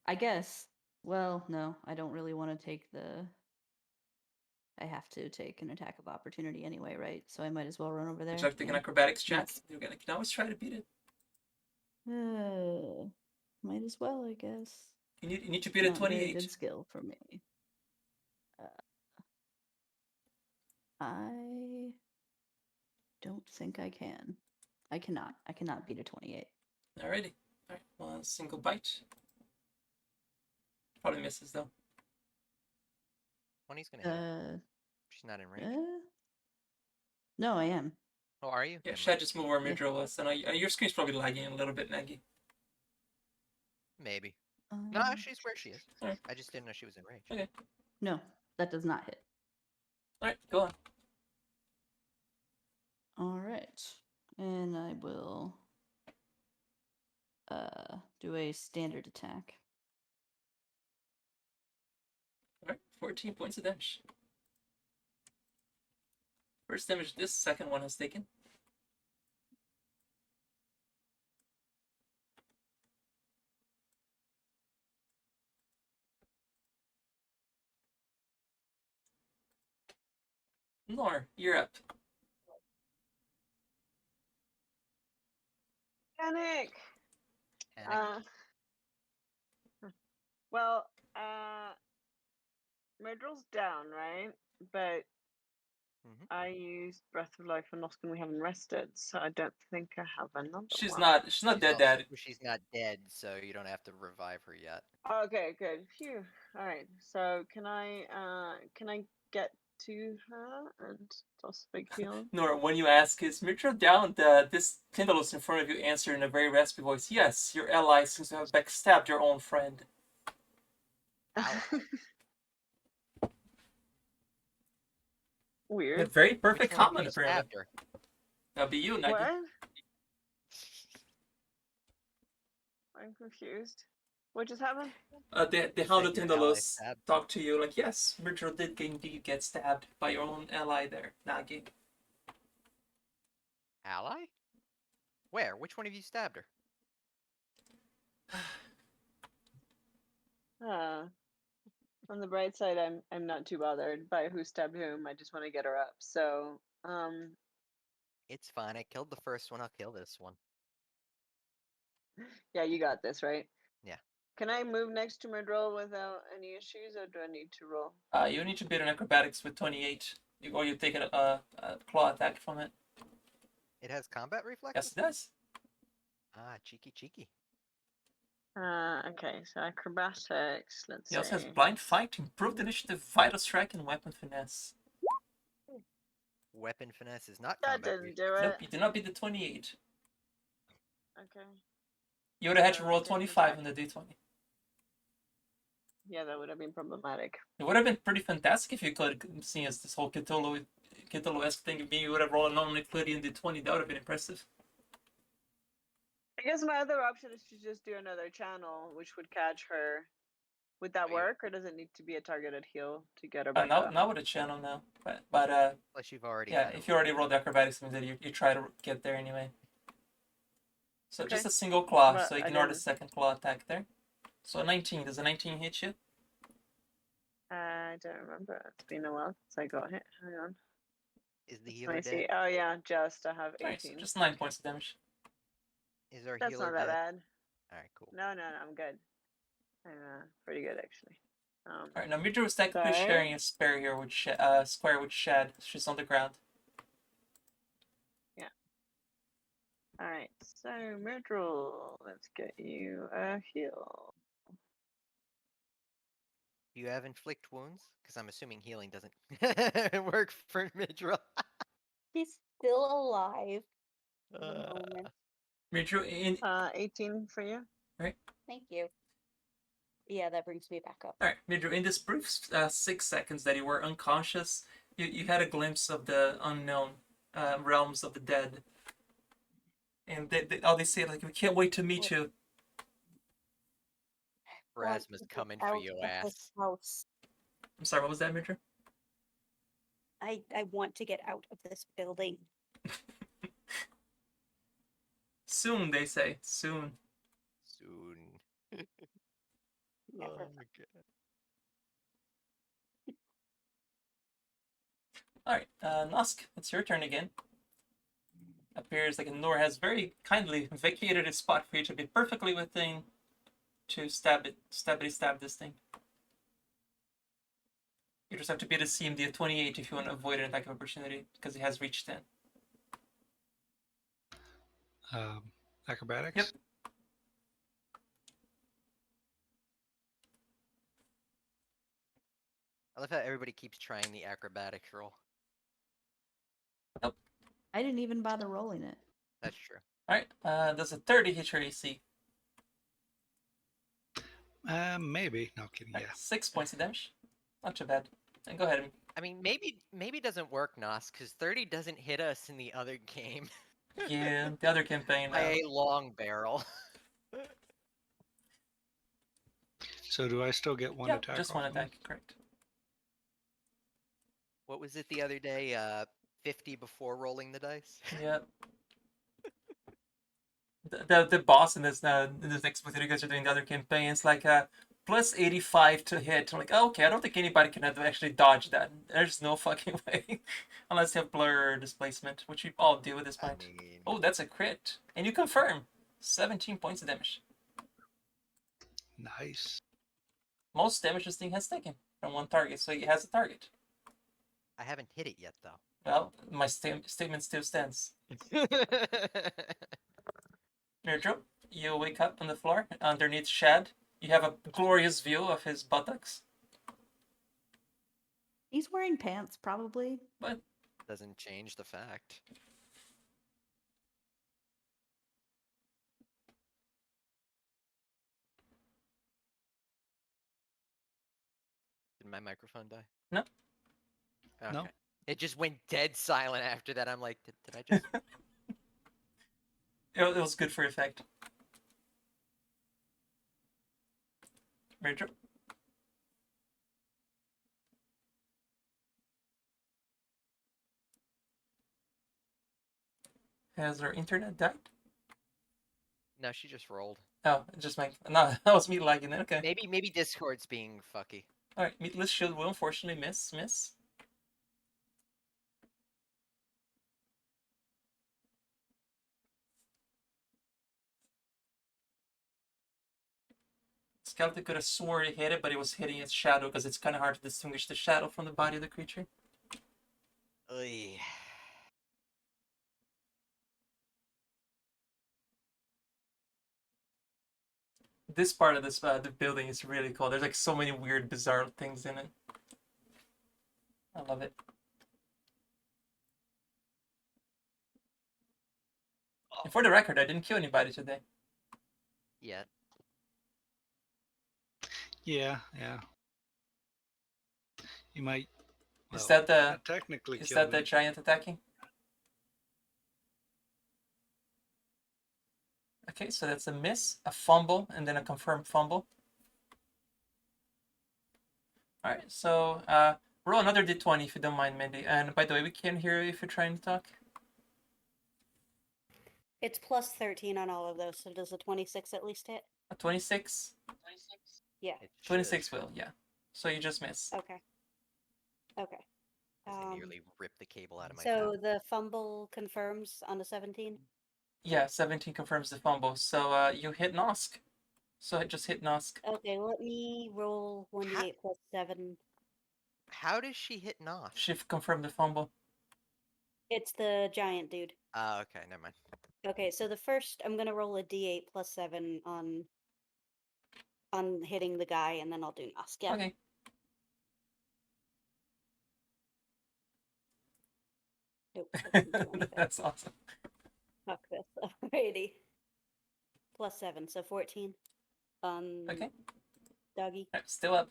Speaker 6: I guess. Well, no, I don't really want to take the. I have to take an attack of opportunity anyway, right? So I might as well run over there.
Speaker 1: Would you like to take an
Speaker 6: yeah.
Speaker 1: acrobatics check?
Speaker 6: That's-
Speaker 1: You can always try to beat it.
Speaker 6: Might as well, I guess.
Speaker 1: You need to beat a
Speaker 6: Not very
Speaker 1: 28.
Speaker 6: good skill for me. I don't think I can. I cannot. I cannot beat a 28.
Speaker 1: Alrighty. Alright, one single bite. Probably misses though.
Speaker 2: 20's gonna hit. She's not in range.
Speaker 6: No, I am.
Speaker 2: Oh, are you?
Speaker 1: Yeah,
Speaker 2: Never
Speaker 1: Shad
Speaker 2: mind.
Speaker 1: just moved where
Speaker 6: Yeah.
Speaker 1: Mitro was, and your screen's probably lagging a little bit, Nagy.
Speaker 2: Maybe. No, she's where she is.
Speaker 1: Alright.
Speaker 2: I just didn't know she was in range.
Speaker 1: Okay.
Speaker 6: No, that does not hit.
Speaker 1: Alright, go on.
Speaker 6: All right, and I will do a standard attack.
Speaker 1: Alright, 14 points of damage. First damage this second one has taken. Nor, you're up.
Speaker 4: Panic.
Speaker 2: Panic.
Speaker 4: Well, Myrtle's down, right? But
Speaker 2: Mhm.
Speaker 4: I used Breath of Life on Noskin. We haven't rested, so I don't think I have another
Speaker 1: She's
Speaker 4: one.
Speaker 1: not
Speaker 2: She's
Speaker 1: dead
Speaker 2: also-
Speaker 1: dead.
Speaker 2: She's not dead, so you don't have to revive her yet.
Speaker 4: Okay, good. Phew. All right. So can I get to her and toss a big heal?
Speaker 1: Nor, when you ask, is Myrtle down? This Tindalus in front of you answer in a very raspy voice, yes, your ally seems to have backstabbed your own friend.
Speaker 2: Ally.
Speaker 1: A
Speaker 4: Weird.
Speaker 1: very
Speaker 2: Which
Speaker 1: perfect
Speaker 2: one of
Speaker 1: comment,
Speaker 2: you
Speaker 1: apparently.
Speaker 2: stabbed her?
Speaker 1: That'll be you, Nagi.
Speaker 4: What? I'm confused. What just happened?
Speaker 1: The
Speaker 2: You
Speaker 1: Hound of
Speaker 2: said your ally
Speaker 1: Tindalus
Speaker 2: stabbed.
Speaker 1: talked to you like, yes, Myrtle did indeed get stabbed by your own ally there, Nagi.
Speaker 2: Ally? Where? Which one of you stabbed her?
Speaker 4: On the bright side, I'm not too bothered by who stabbed whom. I just want to get her up. So,
Speaker 2: It's fine. I killed the first one. I'll kill this one.
Speaker 4: yeah, you got this, right?
Speaker 2: Yeah.
Speaker 4: Can I move next to Myrtle without any issues, or do I need to roll?
Speaker 1: You need to beat an acrobatics with 28, or you take a claw attack from it.
Speaker 2: It has combat
Speaker 1: Yes,
Speaker 2: reflexes?
Speaker 1: it does.
Speaker 2: Ah, cheeky cheeky.
Speaker 4: Okay, so acrobatics. Let's
Speaker 1: He also has
Speaker 4: see.
Speaker 1: blind fight, improved initiative, vital strike, and weapon finesse.
Speaker 2: Weapon finesse is not
Speaker 4: That
Speaker 2: combat
Speaker 4: didn't
Speaker 2: reflex.
Speaker 4: do it.
Speaker 1: Nope, you did not beat the 28.
Speaker 4: Okay.
Speaker 1: You would have had to
Speaker 4: So
Speaker 1: roll
Speaker 4: take an
Speaker 1: 25
Speaker 4: attack.
Speaker 1: on the d20.
Speaker 4: Yeah, that would have been problematic.
Speaker 1: It would have been pretty fantastic if you could, seeing as this whole Cthulhu-esque thing, if you would have rolled a non-Euclidean d20, that would have been impressive.
Speaker 4: I guess my other option is to just do another channel, which would catch her. Would that
Speaker 2: Oh, you-
Speaker 4: work, or does it need to be a targeted heal to get her back
Speaker 1: Now,
Speaker 4: up?
Speaker 1: now with a channel now, but
Speaker 2: Plus you've already
Speaker 1: yeah,
Speaker 2: had
Speaker 1: if
Speaker 2: a
Speaker 1: you already rolled the acrobatics, means that you try to get there anyway. So
Speaker 4: Okay.
Speaker 1: just a single claw,
Speaker 4: But
Speaker 1: so
Speaker 4: I
Speaker 1: ignore the
Speaker 4: didn't-
Speaker 1: second claw attack there. So 19, does a 19 hit you?
Speaker 4: I don't remember. It's been a while since I got hit. Hang on.
Speaker 2: Is the
Speaker 4: Let
Speaker 2: healer
Speaker 4: me see.
Speaker 2: dead?
Speaker 4: Oh yeah, just I have 18.
Speaker 1: Alright, so just 9 points of damage.
Speaker 2: Is our
Speaker 4: That's
Speaker 2: healer
Speaker 4: not that
Speaker 2: dead?
Speaker 4: bad.
Speaker 2: Alright, cool.
Speaker 4: No, I'm good. I'm pretty good actually.
Speaker 1: Alright, now Midra was technically
Speaker 4: Sorry?
Speaker 1: sharing a spare here with square with Shad. She's on the ground.
Speaker 4: All right. So Myrtle, let's get you a heal.
Speaker 2: Do you have inflict wounds? Because I'm assuming healing doesn't work for Midra.
Speaker 5: He's still alive. For the
Speaker 2: Uh,
Speaker 5: moment.
Speaker 1: Midra, in
Speaker 4: 18 for you.
Speaker 5: Thank you. Yeah, that brings me back up.
Speaker 1: Alright, Midra, in this brief 6 seconds that you were unconscious, you had a glimpse of the unknown realms of the dead. And they say, like, we can't wait to meet you.
Speaker 5: Want
Speaker 2: Rasmus
Speaker 5: to get
Speaker 2: coming for
Speaker 5: out
Speaker 2: your
Speaker 5: of
Speaker 2: ass.
Speaker 5: this house.
Speaker 1: I'm sorry, what was that, Midra?
Speaker 5: I want to get out of this building.
Speaker 1: Soon, they say. Soon.
Speaker 2: Soon.
Speaker 5: Never.
Speaker 2: Oh my god.
Speaker 1: Alright, Nosk, it's your turn again. Appears like Nor has very kindly vacated a spot for you to be perfectly within to stab this thing. You just have to beat a CMD of 28 if you want to avoid an attack of opportunity, because he has reached 10.
Speaker 3: Acrobatics?
Speaker 1: Yep.
Speaker 2: I love how everybody keeps trying the acrobatics roll.
Speaker 6: I didn't even bother rolling it.
Speaker 2: That's true.
Speaker 1: Alright, does a 30 hit your AC?
Speaker 3: Maybe. No kidding. Yeah.
Speaker 1: 6 points of damage. Not too bad. And go ahead.
Speaker 2: I mean, maybe it doesn't work, Nos, because 30 doesn't hit us in the other game
Speaker 1: Yeah, the other campaign.
Speaker 2: by a long barrel.
Speaker 3: So do I still get one
Speaker 1: Yep,
Speaker 3: attack?
Speaker 1: just
Speaker 3: off
Speaker 1: one
Speaker 3: of him?
Speaker 1: attack, correct.
Speaker 2: What was it the other day? 50 before rolling the dice.
Speaker 1: Yeah. The boss in this next book that you guys are doing the other campaign is like plus 85 to hit. I'm like, oh, okay, I don't think anybody can actually dodge that. There's no fucking way. Unless you have blur displacement, which you all do at this
Speaker 2: I
Speaker 1: point.
Speaker 2: mean,
Speaker 1: Oh, that's a crit. And you confirm. 17 points of damage.
Speaker 3: Nice.
Speaker 1: Most damage this thing has taken from one target, so it has a target.
Speaker 2: I haven't hit it yet though.
Speaker 1: Well, my statement still stands. Neutral, you wake up on the floor underneath Shad. You have a glorious view of his buttocks.
Speaker 6: He's wearing pants, probably.
Speaker 1: But
Speaker 2: Doesn't change the fact. Did my microphone die?
Speaker 1: No.
Speaker 2: Okay.
Speaker 3: No.
Speaker 2: It just went dead silent after that. I'm like, did I just?
Speaker 1: it was good for effect. Neutral. Has our internet died?
Speaker 2: No, she just rolled.
Speaker 1: Oh, just my no, that was me lagging. Okay.
Speaker 2: Maybe Discord's being fucky.
Speaker 1: All right, meatless shield will unfortunately miss. Skeleton could have swore he hit it, but it was hitting its shadow because it's kind of hard to distinguish the shadow from the body of the creature.
Speaker 2: Oy.
Speaker 1: This part of this the building is really cool. There's like so many weird, bizarre things in it. I love it. And for the record, I didn't kill anybody today.
Speaker 2: Yeah.
Speaker 3: Yeah. You might.
Speaker 1: Is
Speaker 3: well,
Speaker 1: that the
Speaker 3: not technically
Speaker 1: is
Speaker 3: kill
Speaker 1: that
Speaker 3: me.
Speaker 1: the giant attacking? Okay, so that's a miss, a fumble, and then a confirmed fumble. All right, so roll another d20 if you don't mind, Mindy. And by the way, we can't hear you if you're trying to talk.
Speaker 5: It's plus 13 on all of those, so does a 26 at least hit?
Speaker 1: A 26?
Speaker 5: Yeah.
Speaker 2: It
Speaker 1: 26
Speaker 2: should.
Speaker 1: will, yeah. So you just miss.
Speaker 5: Okay. Okay.
Speaker 2: As I nearly ripped the cable out of my
Speaker 5: So
Speaker 2: tab.
Speaker 5: the fumble confirms on the 17?
Speaker 1: Yeah, 17 confirms the fumble. So you hit Nosk. So it just hit Nosk.
Speaker 5: Okay, let me roll 1d8 plus 7.
Speaker 2: How does she hit Nos?
Speaker 1: Shift confirmed the fumble.
Speaker 5: It's the giant dude.
Speaker 2: Oh, okay, never mind.
Speaker 5: Okay, so the first, I'm gonna roll a d8 plus 7 on hitting the guy, and then I'll do Nosk. Yeah.
Speaker 1: Okay.
Speaker 5: Nope, that doesn't do anything.
Speaker 1: That's awesome.
Speaker 5: Fuck this. Alrighty. Plus 7, so 14 on
Speaker 1: Okay.
Speaker 5: doggy,
Speaker 1: All right, still up.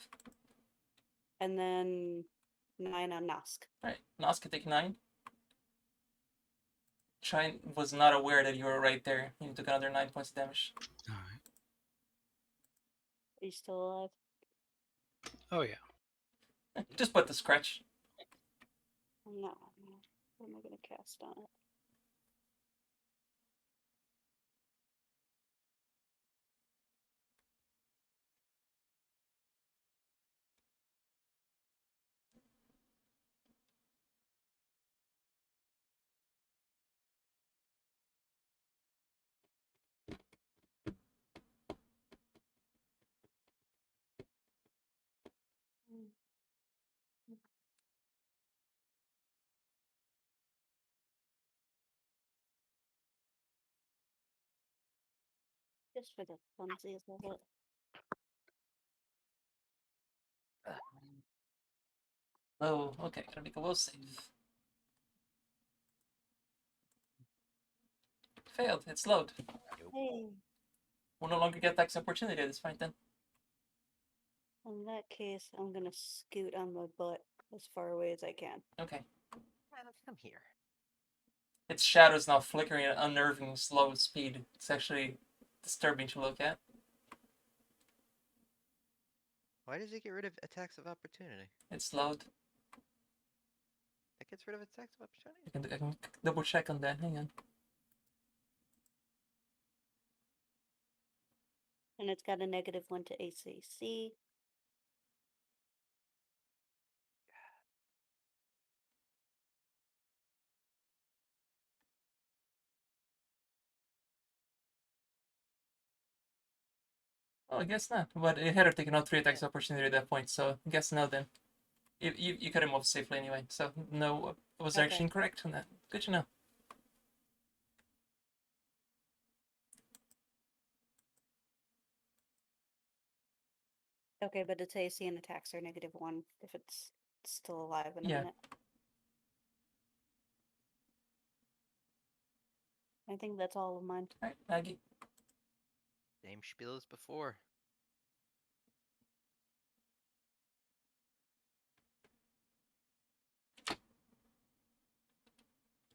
Speaker 5: and then 9 on Nosk.
Speaker 1: All right, Nosk can take 9. Shine was not aware that you were right there. You took another 9 points of damage.
Speaker 3: All right.
Speaker 5: Are you still alive?
Speaker 3: Oh yeah.
Speaker 1: Just put the scratch.
Speaker 5: No. What am I gonna cast on it? Just for the funsies of it.
Speaker 1: Oh, okay. Gotta make a will save. Failed. It's slowed.
Speaker 5: Hey,
Speaker 1: Will no longer get attacks opportunity at this point then.
Speaker 5: in that case, I'm gonna scoot on my butt as far away as I can.
Speaker 1: Okay.
Speaker 2: Come here.
Speaker 1: Its shadows now flickering at an unnerving slow speed. It's actually disturbing to look at.
Speaker 2: Why does it get rid of attacks of opportunity?
Speaker 1: It's slowed.
Speaker 2: That gets rid of attacks of opportunity.
Speaker 1: I can double check on that. Hang on.
Speaker 5: And it's got a -1 to ACC.
Speaker 1: Oh, I guess not. But it had her taken out 3 attacks of opportunity at that point, so I guess no then. You cut him off safely anyway, so no, I was
Speaker 5: Okay.
Speaker 1: actually incorrect on that. Good to know.
Speaker 5: Okay, but its AC and attacks are -1 if it's still alive in a
Speaker 1: Yeah.
Speaker 5: minute. I think that's all of mine.
Speaker 1: Alright, Maggie.
Speaker 2: Same spiel as before.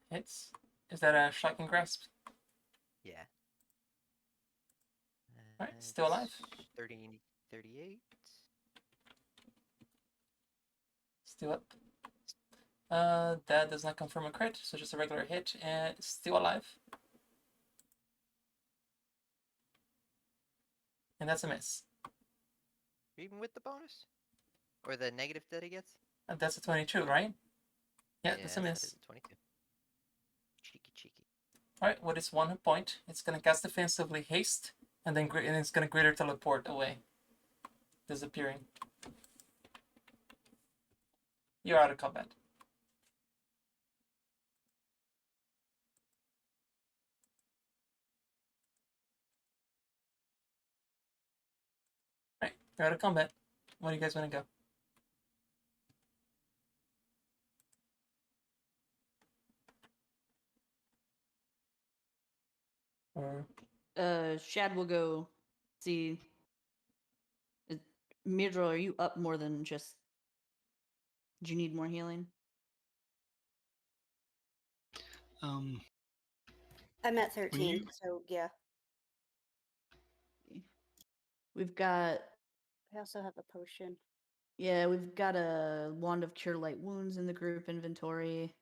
Speaker 1: Hits. Is that a shocking grasp?
Speaker 2: Yeah.
Speaker 1: Alright, still alive.
Speaker 2: 30, 38.
Speaker 1: Still up. That does not confirm a crit, so just a regular hit, and still alive. And that's a miss.
Speaker 2: Even with the bonus? Or the negative that he gets?
Speaker 1: And that's a 22, right? Yeah, that's a
Speaker 2: that
Speaker 1: miss.
Speaker 2: is a 22. Cheeky.
Speaker 1: Alright, with its 1 hit point, it's gonna cast defensively haste, and then it's gonna greater teleport away. Disappearing. You're out of combat. Right, you're out of combat. Where do you guys want to go? Or
Speaker 6: Shad will go see. Midro, are you up more than just? Do you need more healing?
Speaker 3: Um,
Speaker 5: I'm at 13,
Speaker 3: you-
Speaker 5: so yeah.
Speaker 6: We've got.
Speaker 5: I also have a potion.
Speaker 6: Yeah, we've got a Wand of Cure Light Wounds in the group inventory.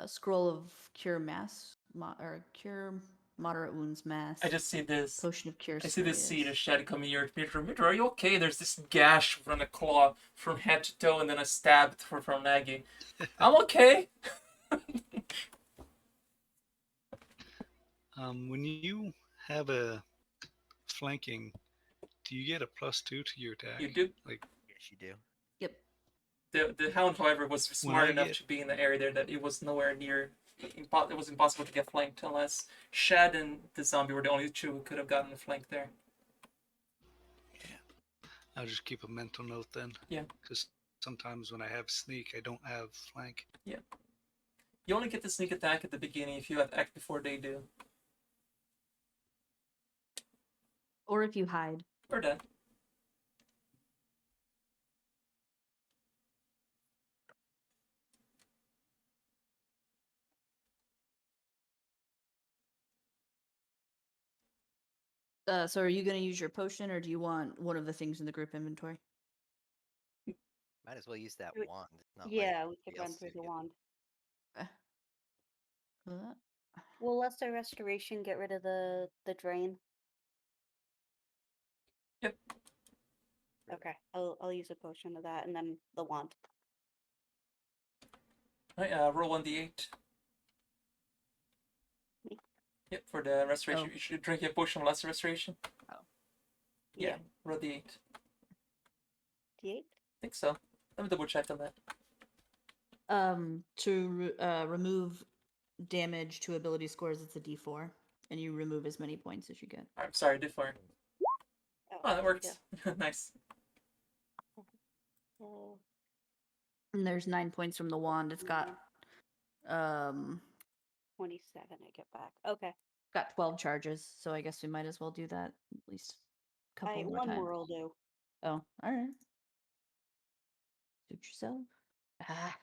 Speaker 6: Scroll of Cure Mass, or Cure Moderate Wounds Mass.
Speaker 1: I just see this.
Speaker 6: Potion of Cure
Speaker 1: I see this
Speaker 6: Serious.
Speaker 1: seed of shed coming here. Midro, are you okay? There's this gash from a claw from head to toe, and then a stab from Nagi. I'm okay.
Speaker 3: when you have a flanking, do you get a +2 to your attack?
Speaker 1: You do.
Speaker 3: Like,
Speaker 2: Yes, you do.
Speaker 6: Yep.
Speaker 1: The hound, however, was smart
Speaker 3: I
Speaker 1: enough
Speaker 3: get-
Speaker 1: to be in the area there that it was nowhere near. It was impossible to get flanked unless Shad and the zombie were the only two who could have gotten the flank there.
Speaker 3: I'll just keep a mental note then.
Speaker 1: Yeah.
Speaker 3: Because sometimes when I have sneak, I don't have flank.
Speaker 1: Yeah. You only get the sneak attack at the beginning if you act before they do.
Speaker 6: Or if you hide.
Speaker 1: Or that.
Speaker 6: So are you going to use your potion, or do you want one of the things in the group inventory?
Speaker 2: Might as well use that
Speaker 5: We-
Speaker 2: wand. It's not
Speaker 5: Yeah,
Speaker 2: like
Speaker 5: we could
Speaker 2: anybody
Speaker 5: run
Speaker 2: else
Speaker 5: through
Speaker 2: is
Speaker 5: the
Speaker 2: gonna
Speaker 5: wand.
Speaker 6: Uh,
Speaker 5: Will Lesser Restoration get rid of the drain?
Speaker 1: Yep.
Speaker 5: Okay, I'll use a potion of that and then the wand.
Speaker 1: Right, roll 1d8.
Speaker 5: Me?
Speaker 1: Yep, for the restoration.
Speaker 6: Oh.
Speaker 1: You should drink a potion of lesser restoration.
Speaker 6: Oh.
Speaker 1: Yeah, roll d8.
Speaker 5: D8?
Speaker 1: I think so. Let me double check on that.
Speaker 6: To remove damage to ability scores, it's a D4, and you remove as many points as you get.
Speaker 1: I'm sorry, D4. Oh, that
Speaker 5: there we
Speaker 1: works. Nice.
Speaker 5: go.
Speaker 6: And there's 9 points from the wand. It's got
Speaker 5: 27 I get back. Okay.
Speaker 6: 12 charges, so I guess we might as well do that at least a couple more
Speaker 5: One
Speaker 6: times.
Speaker 5: more will do.
Speaker 6: Oh, all right. Suit yourself. Ah.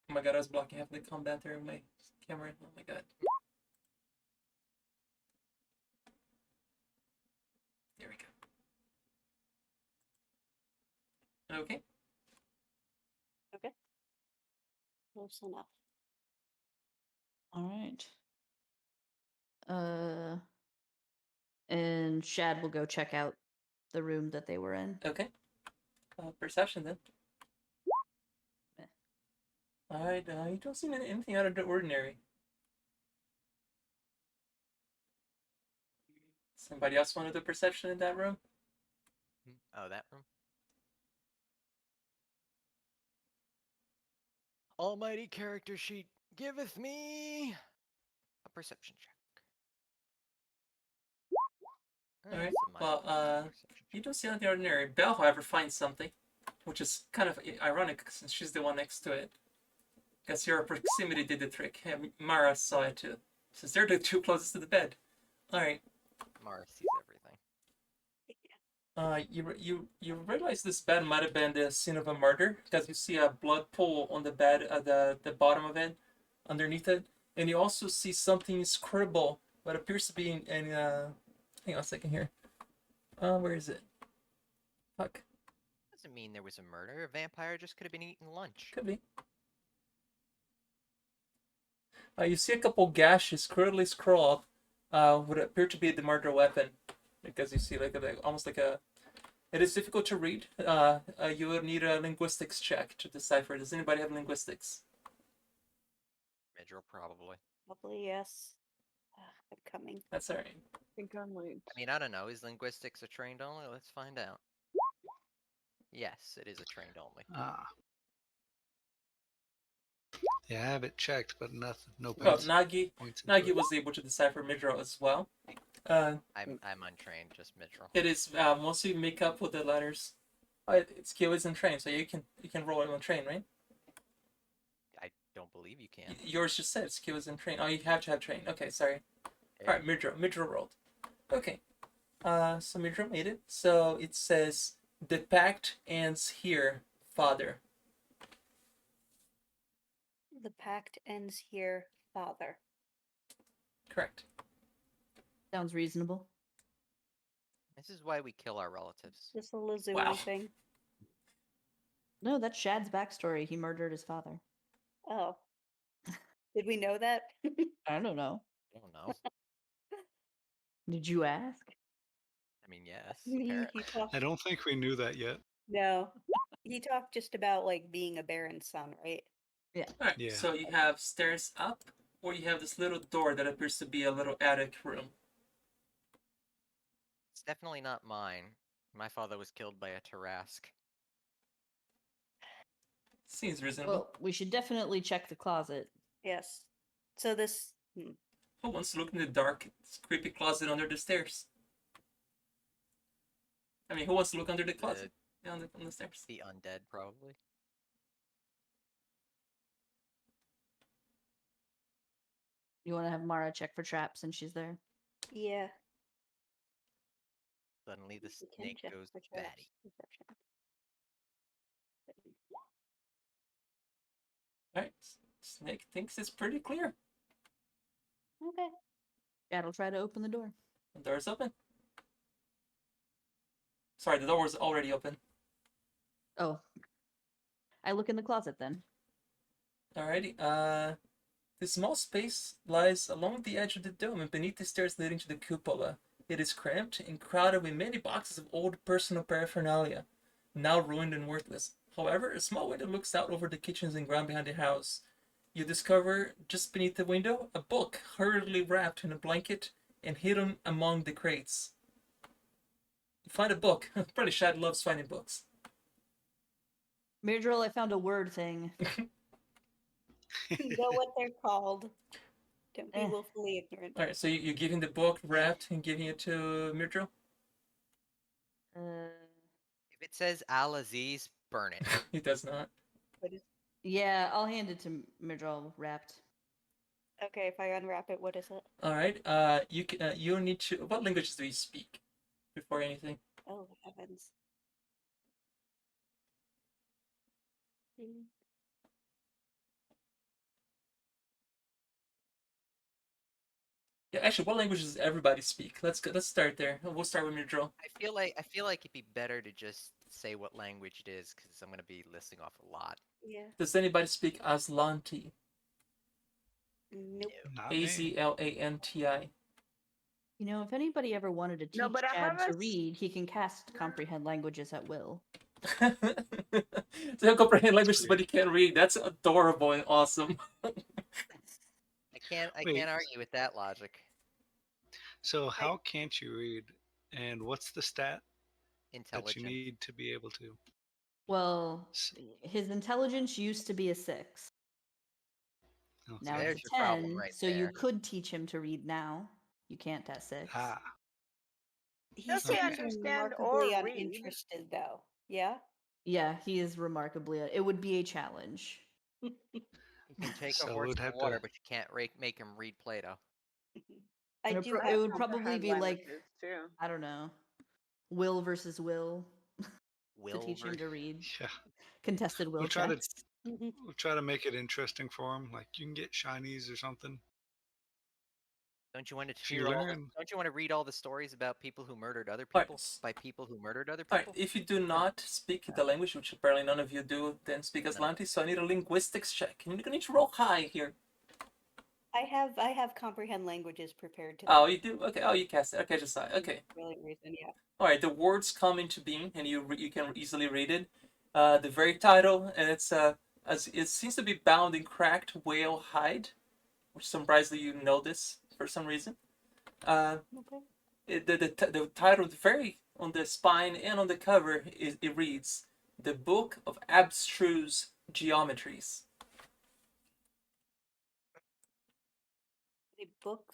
Speaker 1: Oh my god, I was blocking half the combat there in my camera. Oh my god. Okay.
Speaker 5: Close enough.
Speaker 6: All right. And Shad will go check out the room that they were in.
Speaker 1: Okay. Perception then.
Speaker 6: Eh.
Speaker 1: Alright, you don't see anything out of the ordinary. Somebody else want to do perception in that room?
Speaker 2: Oh, that room. Almighty character sheet giveth me a perception check.
Speaker 1: Alright,
Speaker 2: It's a minus
Speaker 1: well,
Speaker 2: one perception
Speaker 1: you
Speaker 2: check.
Speaker 1: don't see anything ordinary. Belle, however, finds something, which is kind of ironic since she's the one next to it. Guess your proximity did the trick. Mara saw it too, since they're the two closest to the bed. Alright.
Speaker 2: Mara sees everything.
Speaker 1: You realize this bed might have been the scene of a murder because you see a blood pool on the bed at the bottom of it, underneath it, and you also see something scribble, what appears to be in hang on a second here. Where is it? Fuck,
Speaker 2: Doesn't mean there was a murder. A vampire just could have been eating lunch.
Speaker 1: could be. You see a couple gashes currently scrawled, what appear to be the murder weapon, because you see almost like a. It is difficult to read. You would need a linguistics check to decipher. Does anybody have linguistics?
Speaker 2: Midro probably.
Speaker 5: Probably yes. I'm coming.
Speaker 1: That's alright.
Speaker 4: I think I'm like.
Speaker 2: I mean, I don't know. Is linguistics a trained only? Let's find out. Yes, it is a trained only.
Speaker 3: Ah. Yeah, I have it checked, but nothing. No
Speaker 1: Well,
Speaker 3: points.
Speaker 1: Nagi
Speaker 3: points into
Speaker 1: Nagi
Speaker 3: it.
Speaker 1: was able to decipher Midro as well.
Speaker 2: I'm untrained, just Midro.
Speaker 1: It is once you make up with the letters, skill isn't trained, so you can roll it on train, right?
Speaker 2: I don't believe you can.
Speaker 1: Yours just said skill isn't trained. Oh, you have to have trained. Okay, sorry.
Speaker 2: Yeah.
Speaker 1: All right, Midro rolled. Okay, so Midro made it. So it says the pact ends here, Father.
Speaker 5: The pact ends here, Father.
Speaker 1: Correct.
Speaker 6: Sounds reasonable.
Speaker 2: This is why we kill our relatives.
Speaker 5: Just a Lazuli
Speaker 1: Wow.
Speaker 5: thing.
Speaker 6: No, that's Shad's backstory. He murdered his father.
Speaker 5: Oh. Did we know that?
Speaker 6: I don't know.
Speaker 2: I don't know.
Speaker 6: Did you ask?
Speaker 2: I mean, yes.
Speaker 5: he
Speaker 2: Apparently.
Speaker 5: talked.
Speaker 3: I don't think we knew that yet.
Speaker 5: No. He talked just about like being a Baron's son, right?
Speaker 1: All right.
Speaker 3: Yeah.
Speaker 1: So you have stairs up, or you have this little door that appears to be a little attic room.
Speaker 2: It's definitely not mine. My father was killed by a Tarask.
Speaker 1: Seems reasonable.
Speaker 6: Well, we should definitely check the closet.
Speaker 5: Yes. So this.
Speaker 1: Who wants to look in the dark, creepy closet under the stairs? I mean, who wants to look under the closet? Yeah, on the stairs.
Speaker 2: The undead, probably.
Speaker 6: You want to have Mara check for traps since she's there?
Speaker 5: Yeah.
Speaker 2: Suddenly the
Speaker 5: we can
Speaker 2: snake
Speaker 5: check
Speaker 2: goes
Speaker 5: for traps.
Speaker 2: batty.
Speaker 5: Perception.
Speaker 1: Alright. Snake thinks it's pretty clear.
Speaker 5: Okay.
Speaker 6: Shad will try to open the door.
Speaker 1: The door's open. Sorry, the door was already open.
Speaker 6: Oh. I look in the closet then.
Speaker 1: Alrighty. The small space lies along the edge of the dome and beneath the stairs leading to the cupola. It is cramped and crowded with many boxes of old personal paraphernalia, now ruined and worthless. However, a small window looks out over the kitchens and ground behind the house. You discover, just beneath the window, a book hurriedly wrapped in a blanket and hidden among the crates. You find a book. Probably Shad loves finding books.
Speaker 6: Myrdril, I found a word thing.
Speaker 5: You know what they're called. Don't be
Speaker 6: Eh.
Speaker 5: willfully ignorant.
Speaker 1: Alright, so you're giving the book wrapped and giving it to Myrdril?
Speaker 2: If it says Al Aziz, burn it.
Speaker 1: He does not.
Speaker 5: What is...
Speaker 6: Yeah, I'll hand it to Myrdril wrapped.
Speaker 5: Okay, if I unwrap it, what is it?
Speaker 1: Alright, you need to. What languages do you speak before anything?
Speaker 5: Oh, heavens.
Speaker 1: Yeah, actually, what languages does everybody speak? Let's start there. We'll start with Myrdril.
Speaker 2: I feel like it'd be better to just say what language it is because I'm going to be listing off a lot.
Speaker 5: Yeah.
Speaker 1: Does anybody speak Aslanti?
Speaker 5: Nope.
Speaker 3: Not me.
Speaker 1: Azlanti.
Speaker 6: You know, if anybody ever wanted to teach
Speaker 4: No, but I
Speaker 6: Chad
Speaker 4: have
Speaker 6: to
Speaker 4: a
Speaker 6: read, he can cast comprehend languages at will.
Speaker 1: To comprehend languages, but you can't read. That's adorable and awesome.
Speaker 2: I can't
Speaker 3: Wait.
Speaker 2: argue with that logic.
Speaker 3: So how can't you read? And what's the stat that
Speaker 2: Intelligence.
Speaker 3: you need to be able to?
Speaker 6: Well,
Speaker 3: S-
Speaker 6: his intelligence used to be a 6. Now
Speaker 3: Okay.
Speaker 2: There's
Speaker 6: it's a
Speaker 2: your problem
Speaker 6: 10,
Speaker 2: right
Speaker 6: so you
Speaker 2: there.
Speaker 6: could teach him to read now. You can't at 6.
Speaker 3: Ah,
Speaker 5: He
Speaker 4: Does he
Speaker 5: seems
Speaker 4: understand
Speaker 5: remarkably
Speaker 4: or read?
Speaker 5: uninterested, though. Yeah.
Speaker 6: Yeah, he is remarkably. It would be a challenge.
Speaker 2: You can take a
Speaker 3: So
Speaker 2: horse
Speaker 3: we'd
Speaker 2: to
Speaker 3: have
Speaker 2: the water,
Speaker 3: to-
Speaker 2: but you can't make him read Plato.
Speaker 5: I
Speaker 6: And
Speaker 5: do
Speaker 6: it
Speaker 5: have
Speaker 6: would probably
Speaker 4: comprehend
Speaker 6: be like,
Speaker 4: languages, too.
Speaker 6: I don't know, will versus will to
Speaker 2: Will
Speaker 6: teach him
Speaker 2: ver-
Speaker 6: to read.
Speaker 3: yeah.
Speaker 6: Contested will
Speaker 3: We'll try to
Speaker 6: checks.
Speaker 3: we'll try to make it interesting for him. Like you can get shinies or something.
Speaker 2: Don't you want to
Speaker 3: If you
Speaker 2: hear all?
Speaker 3: learn,
Speaker 2: Don't you want to read all the stories about people who murdered other
Speaker 1: Alright,
Speaker 2: people by people who murdered other
Speaker 1: Alright,
Speaker 2: people?
Speaker 1: if you do not speak the language, which apparently none of you do, then speak Aslanti, so I need a linguistics check. You're gonna need to roll high here.
Speaker 5: I have comprehend languages prepared to.
Speaker 1: Oh, you do? Okay. Oh, you cast it. Okay, just saw it. Okay.
Speaker 5: Really reason, yeah.
Speaker 1: Alright, the words come into being, and you can easily read it. The very title, and it's as it seems to be bound in cracked whale hide, which surprisingly you know this for some reason.
Speaker 5: Okay.
Speaker 1: The title, very on the spine and on the cover, it reads, "The Book of Abstruse Geometries,"
Speaker 5: A book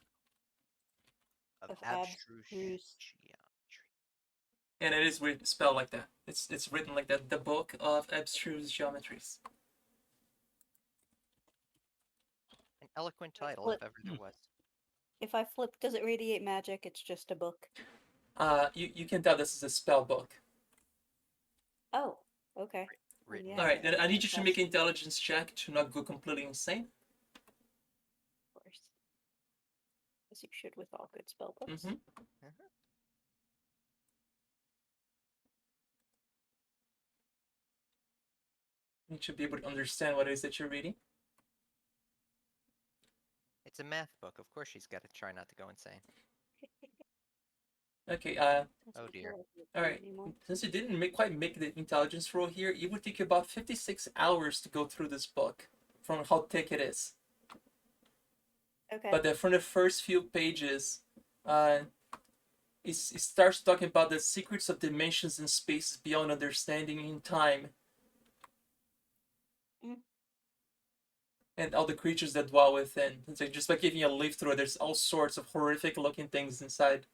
Speaker 2: Of
Speaker 5: of
Speaker 2: abstruse
Speaker 5: abstruse-
Speaker 2: geometry.
Speaker 1: and it is spelled like that. It's written like that. The Book of Abstruse Geometries.
Speaker 2: An eloquent title,
Speaker 5: Flip.
Speaker 2: if ever there was.
Speaker 5: If I flip, does it radiate magic? It's just a book.
Speaker 1: You can tell this is a spell book.
Speaker 5: Oh, okay.
Speaker 2: Written.
Speaker 5: Yeah.
Speaker 1: All right, then I need you to make an
Speaker 5: That's-
Speaker 1: intelligence check to not go completely insane.
Speaker 5: Of course. As you should with all good spell books.
Speaker 1: Mm-hmm. You should be able to understand what it is that you're reading.
Speaker 2: It's a math book. Of course, she's got to try not to go insane.
Speaker 1: Okay.
Speaker 5: Doesn't
Speaker 2: Oh, dear.
Speaker 5: feel like it's
Speaker 1: All right.
Speaker 5: anymore.
Speaker 1: Since you didn't quite make the intelligence roll here, it would take you about 56 hours to go through this book, from how thick it is.
Speaker 5: Okay.
Speaker 1: But then from the first few pages, it starts talking about the secrets of dimensions and spaces beyond understanding in time.
Speaker 5: Mm.
Speaker 1: And all the creatures that dwell within. It's like just by giving you a leaf through it, there's all sorts of horrific looking things inside.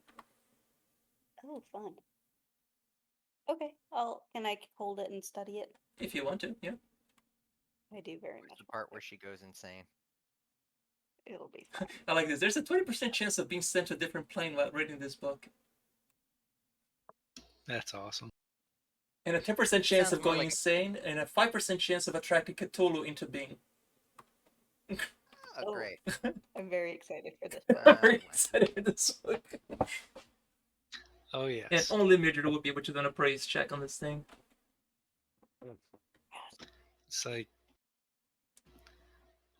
Speaker 5: Oh, fun. Okay. Can I hold it and study it?
Speaker 1: If you want to, yeah.
Speaker 5: I do very
Speaker 2: Where's
Speaker 5: much.
Speaker 2: the part where she goes insane?
Speaker 5: It'll be fun.
Speaker 1: I like this. There's a 20% chance of being sent to a different plane while reading this book.
Speaker 3: that's awesome.
Speaker 1: And a 10% chance
Speaker 2: Sounds
Speaker 1: of
Speaker 2: more
Speaker 1: going
Speaker 2: like
Speaker 1: insane, and a 5% chance of attracting Cthulhu into being.
Speaker 2: Oh,
Speaker 5: Oh.
Speaker 2: great.
Speaker 5: I'm very excited for this.
Speaker 1: I'm
Speaker 2: Oh,
Speaker 1: very
Speaker 2: my.
Speaker 1: excited for this book.
Speaker 3: Oh
Speaker 1: And
Speaker 3: yes.
Speaker 1: only Midget will be able to do an appraise check on this thing.
Speaker 3: It's like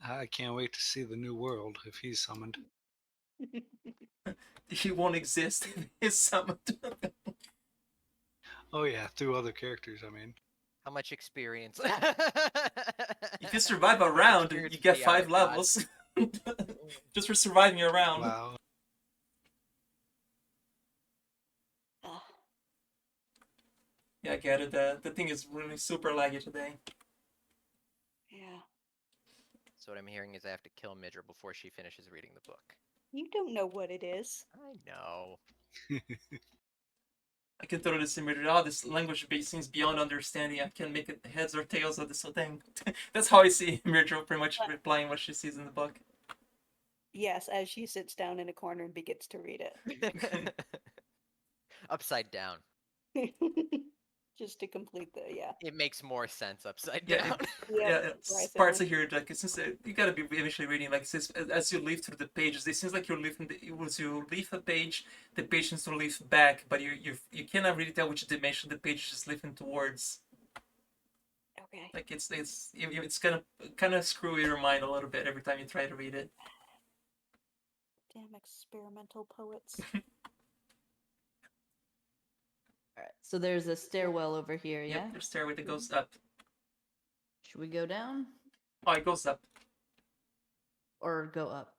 Speaker 3: I can't wait to see the new world if he's summoned.
Speaker 1: He won't exist if he's summoned.
Speaker 3: Oh yeah, through other characters. I mean,
Speaker 2: How much experience?
Speaker 1: If you survive a round, you
Speaker 2: Experience
Speaker 1: get
Speaker 2: with the
Speaker 1: 5
Speaker 2: other gods.
Speaker 1: levels. Just for surviving a round.
Speaker 3: wow.
Speaker 5: Ah,
Speaker 1: Yeah, I get it. The thing is really super laggy today.
Speaker 5: yeah.
Speaker 2: So what I'm hearing is I have to kill Midra before she finishes reading the book.
Speaker 5: You don't know what it is.
Speaker 2: I know.
Speaker 1: I can totally see Midget. Oh, this language base seems beyond understanding. I can make it heads or tails of this whole thing. That's how I see Midget pretty much replying what she sees in the book.
Speaker 5: Yes, as she sits down in a corner and begins to read it.
Speaker 2: Upside down.
Speaker 5: Just to complete the yeah.
Speaker 2: It makes more sense upside
Speaker 1: Yeah,
Speaker 2: down.
Speaker 5: Yeah,
Speaker 1: parts
Speaker 5: surprisingly.
Speaker 1: of here like you gotta be eventually reading like it says as you leaf through the pages. It seems like you're leafing. Once you leaf a page, the page needs to leaf back, but you cannot really tell which dimension the page is leafing towards.
Speaker 5: Okay.
Speaker 1: Like it's gonna kind of screw your mind a little bit every time you try to read it.
Speaker 5: Damn experimental poets.
Speaker 6: Alright, so there's a stairwell over here, yeah?
Speaker 1: Yep, there's a stairway that goes up.
Speaker 6: Should we go down
Speaker 1: Oh, it goes up.
Speaker 6: or go up?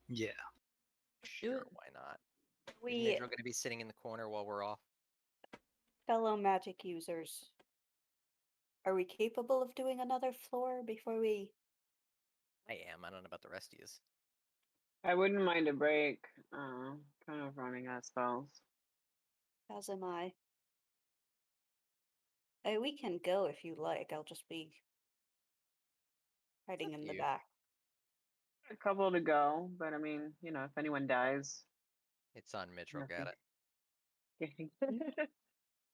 Speaker 3: Yeah.
Speaker 2: Sure,
Speaker 6: it.
Speaker 2: why not? Is
Speaker 5: We
Speaker 2: Midro going to be sitting in the corner while we're off?
Speaker 5: fellow magic users. Are we capable of doing another floor before we?
Speaker 2: I am. I don't know about the rest of you.
Speaker 4: I wouldn't mind a break. Kind of running out of spells.
Speaker 5: As am I. We can go if you like. I'll just be hiding
Speaker 2: up
Speaker 5: in
Speaker 2: to
Speaker 5: the
Speaker 2: you.
Speaker 5: back.
Speaker 4: A couple to go, but I mean, if anyone dies,
Speaker 2: It's on Midro,
Speaker 4: nothing.
Speaker 2: got it.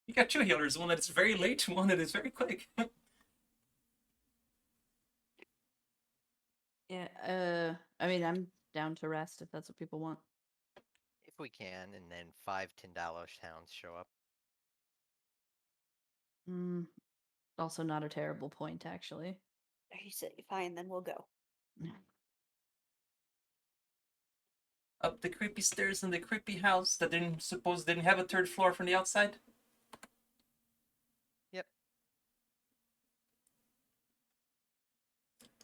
Speaker 1: You got two healers, one that is very late, one that is very quick.
Speaker 6: Yeah, I mean, I'm down to rest if that's what people want.
Speaker 2: If we can, and then 5 Tindalosh hounds show up.
Speaker 6: Mm, also not a terrible point, actually.
Speaker 5: You say fine, then we'll go.
Speaker 1: Up the creepy stairs in the creepy house that didn't have a third floor from the outside.
Speaker 2: Yep.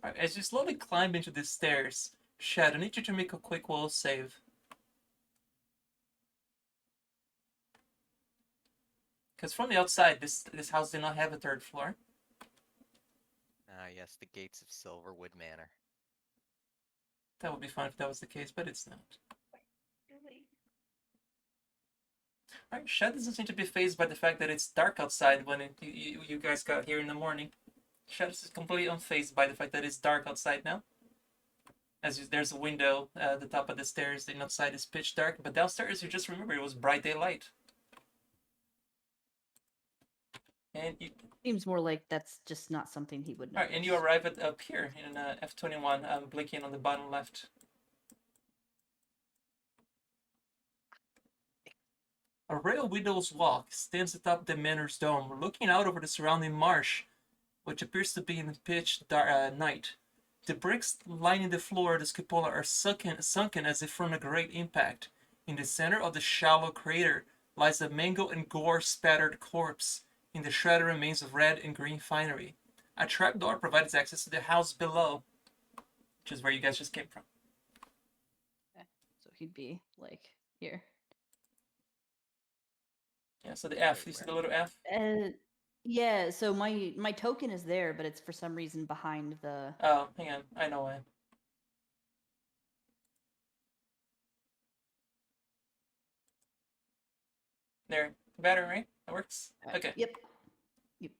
Speaker 1: Alright, as you slowly climb into the stairs, Shad, I need you to make a quick will save. Because from the outside, this house did not have a third floor.
Speaker 2: Ah, yes, the gates of Silverwood Manor.
Speaker 1: That would be fine if that was the case, but it's not. Alright, Shad doesn't seem to be fazed by the fact that it's dark outside when you guys got here in the morning. Shad is completely unfazed by the fact that it's dark outside now. There's a window at the top of the stairs, and outside is pitch dark, but downstairs you just remember it was bright daylight. And you,
Speaker 6: Seems more like that's just not something he would know.
Speaker 1: alright, and you arrive up here in F21, blinking on the bottom left. A rail widow's walk stands atop the manor's dome, looking out over the surrounding marsh, which appears to be in pitch dark night. The bricks lining the floor of this cupola are sunken as if from a great impact. In the center of the shallow crater lies a mango and gore-spattered corpse in the shredded remains of red and green finery. A trapdoor provides access to the house below, which is where you guys just came from.
Speaker 6: So he'd be like here.
Speaker 1: Yeah, so the F,
Speaker 2: Wait,
Speaker 1: you see
Speaker 2: where?
Speaker 1: the little F?
Speaker 6: Yeah, so my token is there, but it's for some reason behind the.
Speaker 1: Oh, hang on, I know why. There, better, right? That works? Okay.
Speaker 6: Yep. Yep.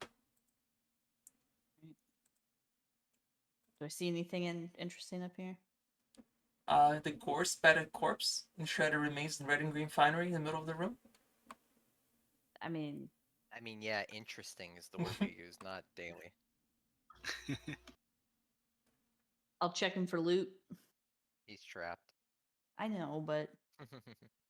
Speaker 6: Do I see anything interesting up here?
Speaker 1: The gore-spattered corpse and shredded remains in red and green finery in the middle of the room.
Speaker 6: I mean,
Speaker 2: Yeah, interesting is the word we use, not daily.
Speaker 6: I'll check him for loot.
Speaker 2: He's trapped.
Speaker 6: I know, but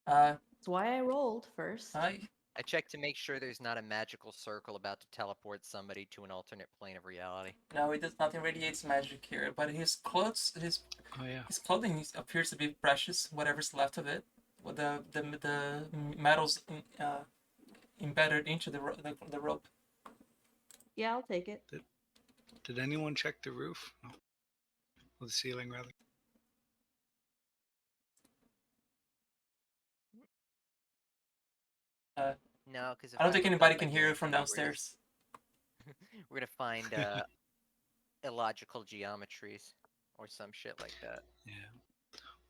Speaker 1: Uh,
Speaker 6: that's why I rolled first.
Speaker 1: I
Speaker 2: I checked to make sure there's not a magical circle about to teleport somebody to an alternate plane of reality.
Speaker 1: no, he does not irradiates magic here, but his clothes, his
Speaker 3: Oh yeah.
Speaker 1: his clothing appears to be precious, whatever's left of it, with the metals embedded into the rope.
Speaker 6: Yeah, I'll take it.
Speaker 3: Did anyone check the roof? No. Or the ceiling, rather.
Speaker 2: No, because
Speaker 1: I don't think anybody can hear it from downstairs.
Speaker 2: We're gonna find illogical geometries or some shit like that.
Speaker 3: Yeah.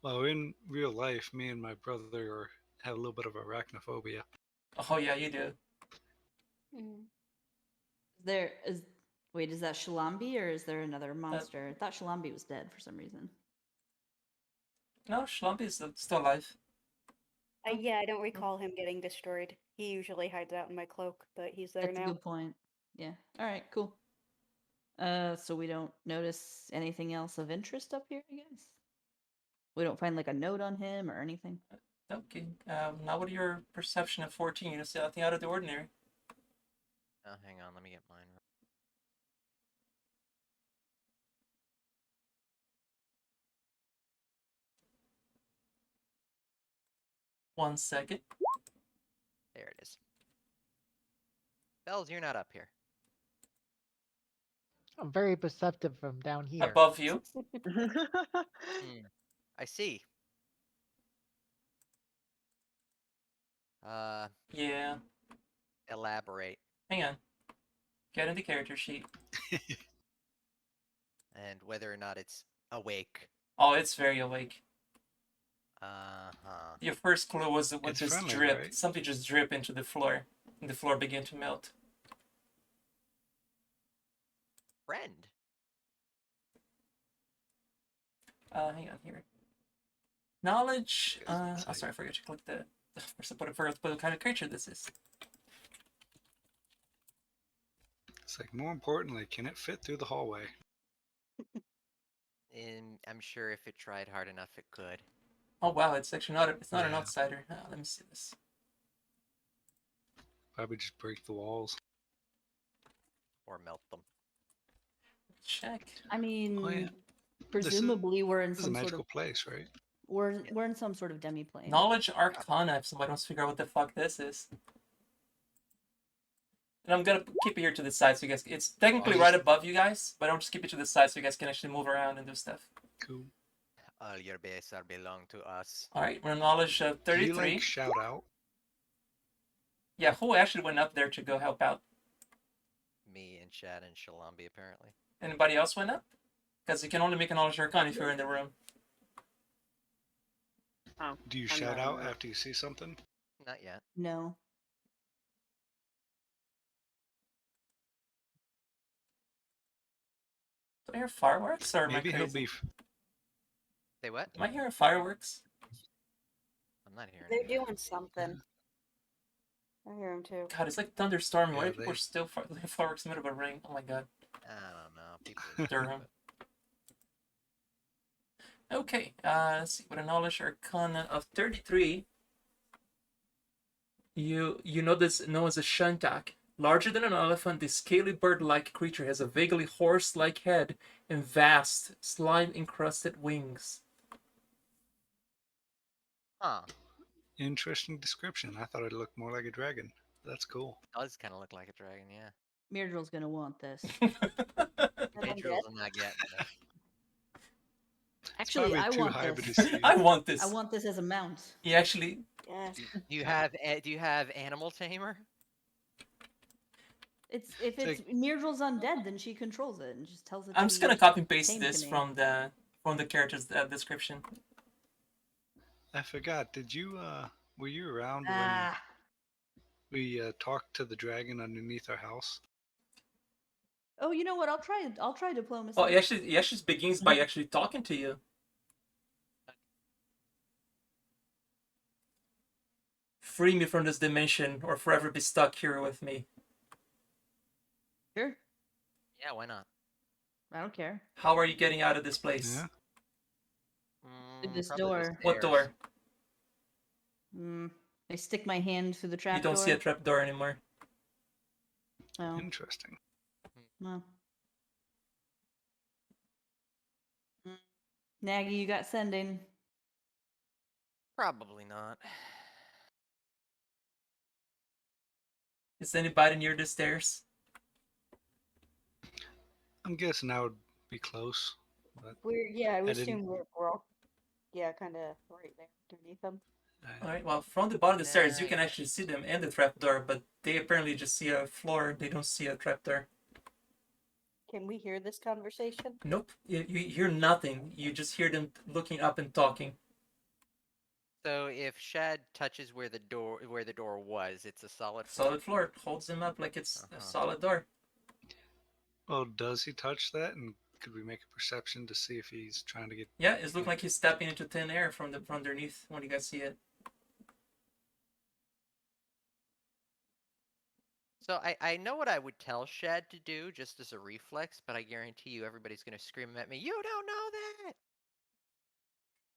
Speaker 3: Well, in real life, me and my brother have a little bit of arachnophobia.
Speaker 1: Oh yeah, you do.
Speaker 6: Wait, is that Shalambi or is there another monster? I thought Shalambi was dead for some reason.
Speaker 1: No, Schlumpy is still alive.
Speaker 5: Yeah, I don't recall him getting destroyed. He usually hides out in my cloak, but he's there
Speaker 6: That's a
Speaker 5: now.
Speaker 6: good point. Yeah. All right. Cool. So we don't notice anything else of interest up here, I guess. We don't find like a note on him or anything.
Speaker 1: Okay. Now, what are your perception of 14? You don't see anything out of the ordinary.
Speaker 2: Oh, hang on, let me get mine.
Speaker 1: 1 second.
Speaker 2: There it is. Bells, you're not up here.
Speaker 7: I'm very perceptive from down here.
Speaker 1: Above you.
Speaker 2: I see.
Speaker 1: Yeah.
Speaker 2: Elaborate.
Speaker 1: Hang on. Get in the character sheet.
Speaker 2: And whether or not it's awake.
Speaker 1: Oh, it's very awake.
Speaker 2: Uh-huh.
Speaker 1: Your first clue was
Speaker 3: It's
Speaker 1: this
Speaker 3: friendly,
Speaker 1: drip.
Speaker 3: right?
Speaker 1: Something just drip into the floor, and the floor began to melt.
Speaker 2: Friend.
Speaker 1: Hang on here. Knowledge.
Speaker 3: It's
Speaker 1: Oh, sorry, I forgot to click the. First, I put it first. But what kind of creature this is?
Speaker 3: It's like, more importantly, can it fit through the hallway?
Speaker 2: And I'm sure if it tried hard enough, it could.
Speaker 1: Oh wow, it's actually not. It's not an
Speaker 3: Yeah.
Speaker 1: outsider. Let me see this.
Speaker 3: Probably just break the walls.
Speaker 2: Or melt them.
Speaker 1: Check.
Speaker 6: I mean,
Speaker 3: Oh, yeah.
Speaker 6: presumably we're in
Speaker 3: This is a
Speaker 6: some sort
Speaker 3: magical
Speaker 6: of
Speaker 3: place, right?
Speaker 6: we're in some sort of demi-plane.
Speaker 1: Knowledge Arcana. If somebody wants to figure out what the fuck this is. And I'm gonna keep it here to the side so you guys. It's technically right above you guys, but I'll just keep it to the side so you guys can actually move around and do stuff.
Speaker 3: Cool.
Speaker 2: All your base are belong to us.
Speaker 1: All right, we're in knowledge
Speaker 3: Do
Speaker 1: 33.
Speaker 3: you like shout out?
Speaker 1: Yeah, who actually went up there to go help out?
Speaker 2: Me and Shad and Shalambi, apparently.
Speaker 1: Anybody else went up? Because you can only make a knowledge arcana if you're in the room.
Speaker 4: Oh,
Speaker 3: Do you
Speaker 4: I'm
Speaker 3: shout
Speaker 4: not
Speaker 3: out
Speaker 4: aware.
Speaker 3: after you see something?
Speaker 2: Not yet.
Speaker 6: No.
Speaker 1: Do I hear fireworks or am
Speaker 3: Maybe
Speaker 1: I
Speaker 3: he'll
Speaker 1: crazy?
Speaker 3: be.
Speaker 2: Say what?
Speaker 1: Am I hearing fireworks?
Speaker 2: I'm not hearing
Speaker 5: They're
Speaker 2: anything.
Speaker 5: doing something. I hear him too.
Speaker 1: God, it's like thunderstorming. Why
Speaker 3: Yeah,
Speaker 1: are people still fireworks in the middle of a ring? Oh my god.
Speaker 2: I don't know. People.
Speaker 1: Durham. Okay, let's see. With a knowledge arcana of 33, you know this known as a Shantak. Larger than an elephant, this scaly bird-like creature has a vaguely horse-like head and vast, slime-encrusted wings.
Speaker 2: Huh.
Speaker 3: Interesting description. I thought it looked more like a dragon. That's cool.
Speaker 2: Does kind of look like a dragon, yeah.
Speaker 6: Myrdrill's gonna want this.
Speaker 2: Pedro's not getting it.
Speaker 6: Actually,
Speaker 3: Probably
Speaker 6: I
Speaker 3: too
Speaker 6: want
Speaker 3: high of a
Speaker 6: this.
Speaker 3: disease.
Speaker 1: I want this.
Speaker 6: I want this as a mount.
Speaker 1: He actually.
Speaker 5: Yes.
Speaker 2: Do you have Animal Tamer?
Speaker 6: If it's Myrdrill's undead, then she controls it and just tells it.
Speaker 1: I'm
Speaker 6: to
Speaker 1: just
Speaker 6: be
Speaker 1: gonna copy and paste
Speaker 6: tamed
Speaker 1: this
Speaker 6: to me.
Speaker 1: from the character's description.
Speaker 3: I forgot. Did you were you around
Speaker 6: Ah,
Speaker 3: when we talked to the dragon underneath our house?
Speaker 6: oh, you know what? I'll try diplomacy.
Speaker 1: Oh, he actually begins by actually talking to you. Free me from this dimension, or forever be stuck here with me.
Speaker 6: Sure,
Speaker 2: Yeah, why not?
Speaker 6: I don't care.
Speaker 1: How are you getting out of this place?
Speaker 3: Yeah.
Speaker 6: Through this
Speaker 2: Probably the
Speaker 6: door.
Speaker 1: What
Speaker 2: stairs.
Speaker 1: door?
Speaker 6: I stick my hand through the trap
Speaker 1: You don't
Speaker 6: door.
Speaker 1: see a trap door anymore.
Speaker 6: Oh,
Speaker 3: Interesting.
Speaker 6: no. Nagy, you got sending.
Speaker 2: Probably not.
Speaker 1: Is anybody near the stairs?
Speaker 3: I'm guessing I would be close. But
Speaker 5: I would
Speaker 3: I didn't-
Speaker 5: assume we're all, kind of right there underneath them.
Speaker 1: All right. Well, from the bottom of the stairs, you
Speaker 2: Nah,
Speaker 1: can
Speaker 2: yeah.
Speaker 1: actually see them and the trapdoor, but they apparently just see a floor. They don't see a trapdoor.
Speaker 5: Can we hear this conversation?
Speaker 1: Nope. You hear nothing. You just hear them looking up and talking.
Speaker 2: So if Shad touches where the door was, it's a solid
Speaker 1: Solid floor. Holds them up like it's a
Speaker 2: Uh-huh.
Speaker 1: solid door.
Speaker 3: well, does he touch that? And could we make a perception to see if he's trying to get?
Speaker 1: Yeah, it looks like he's stepping into thin air from underneath when you guys see it.
Speaker 2: So I know what I would tell Shed to do just as a reflex, but I guarantee you everybody's gonna scream at me, "You don't know that!"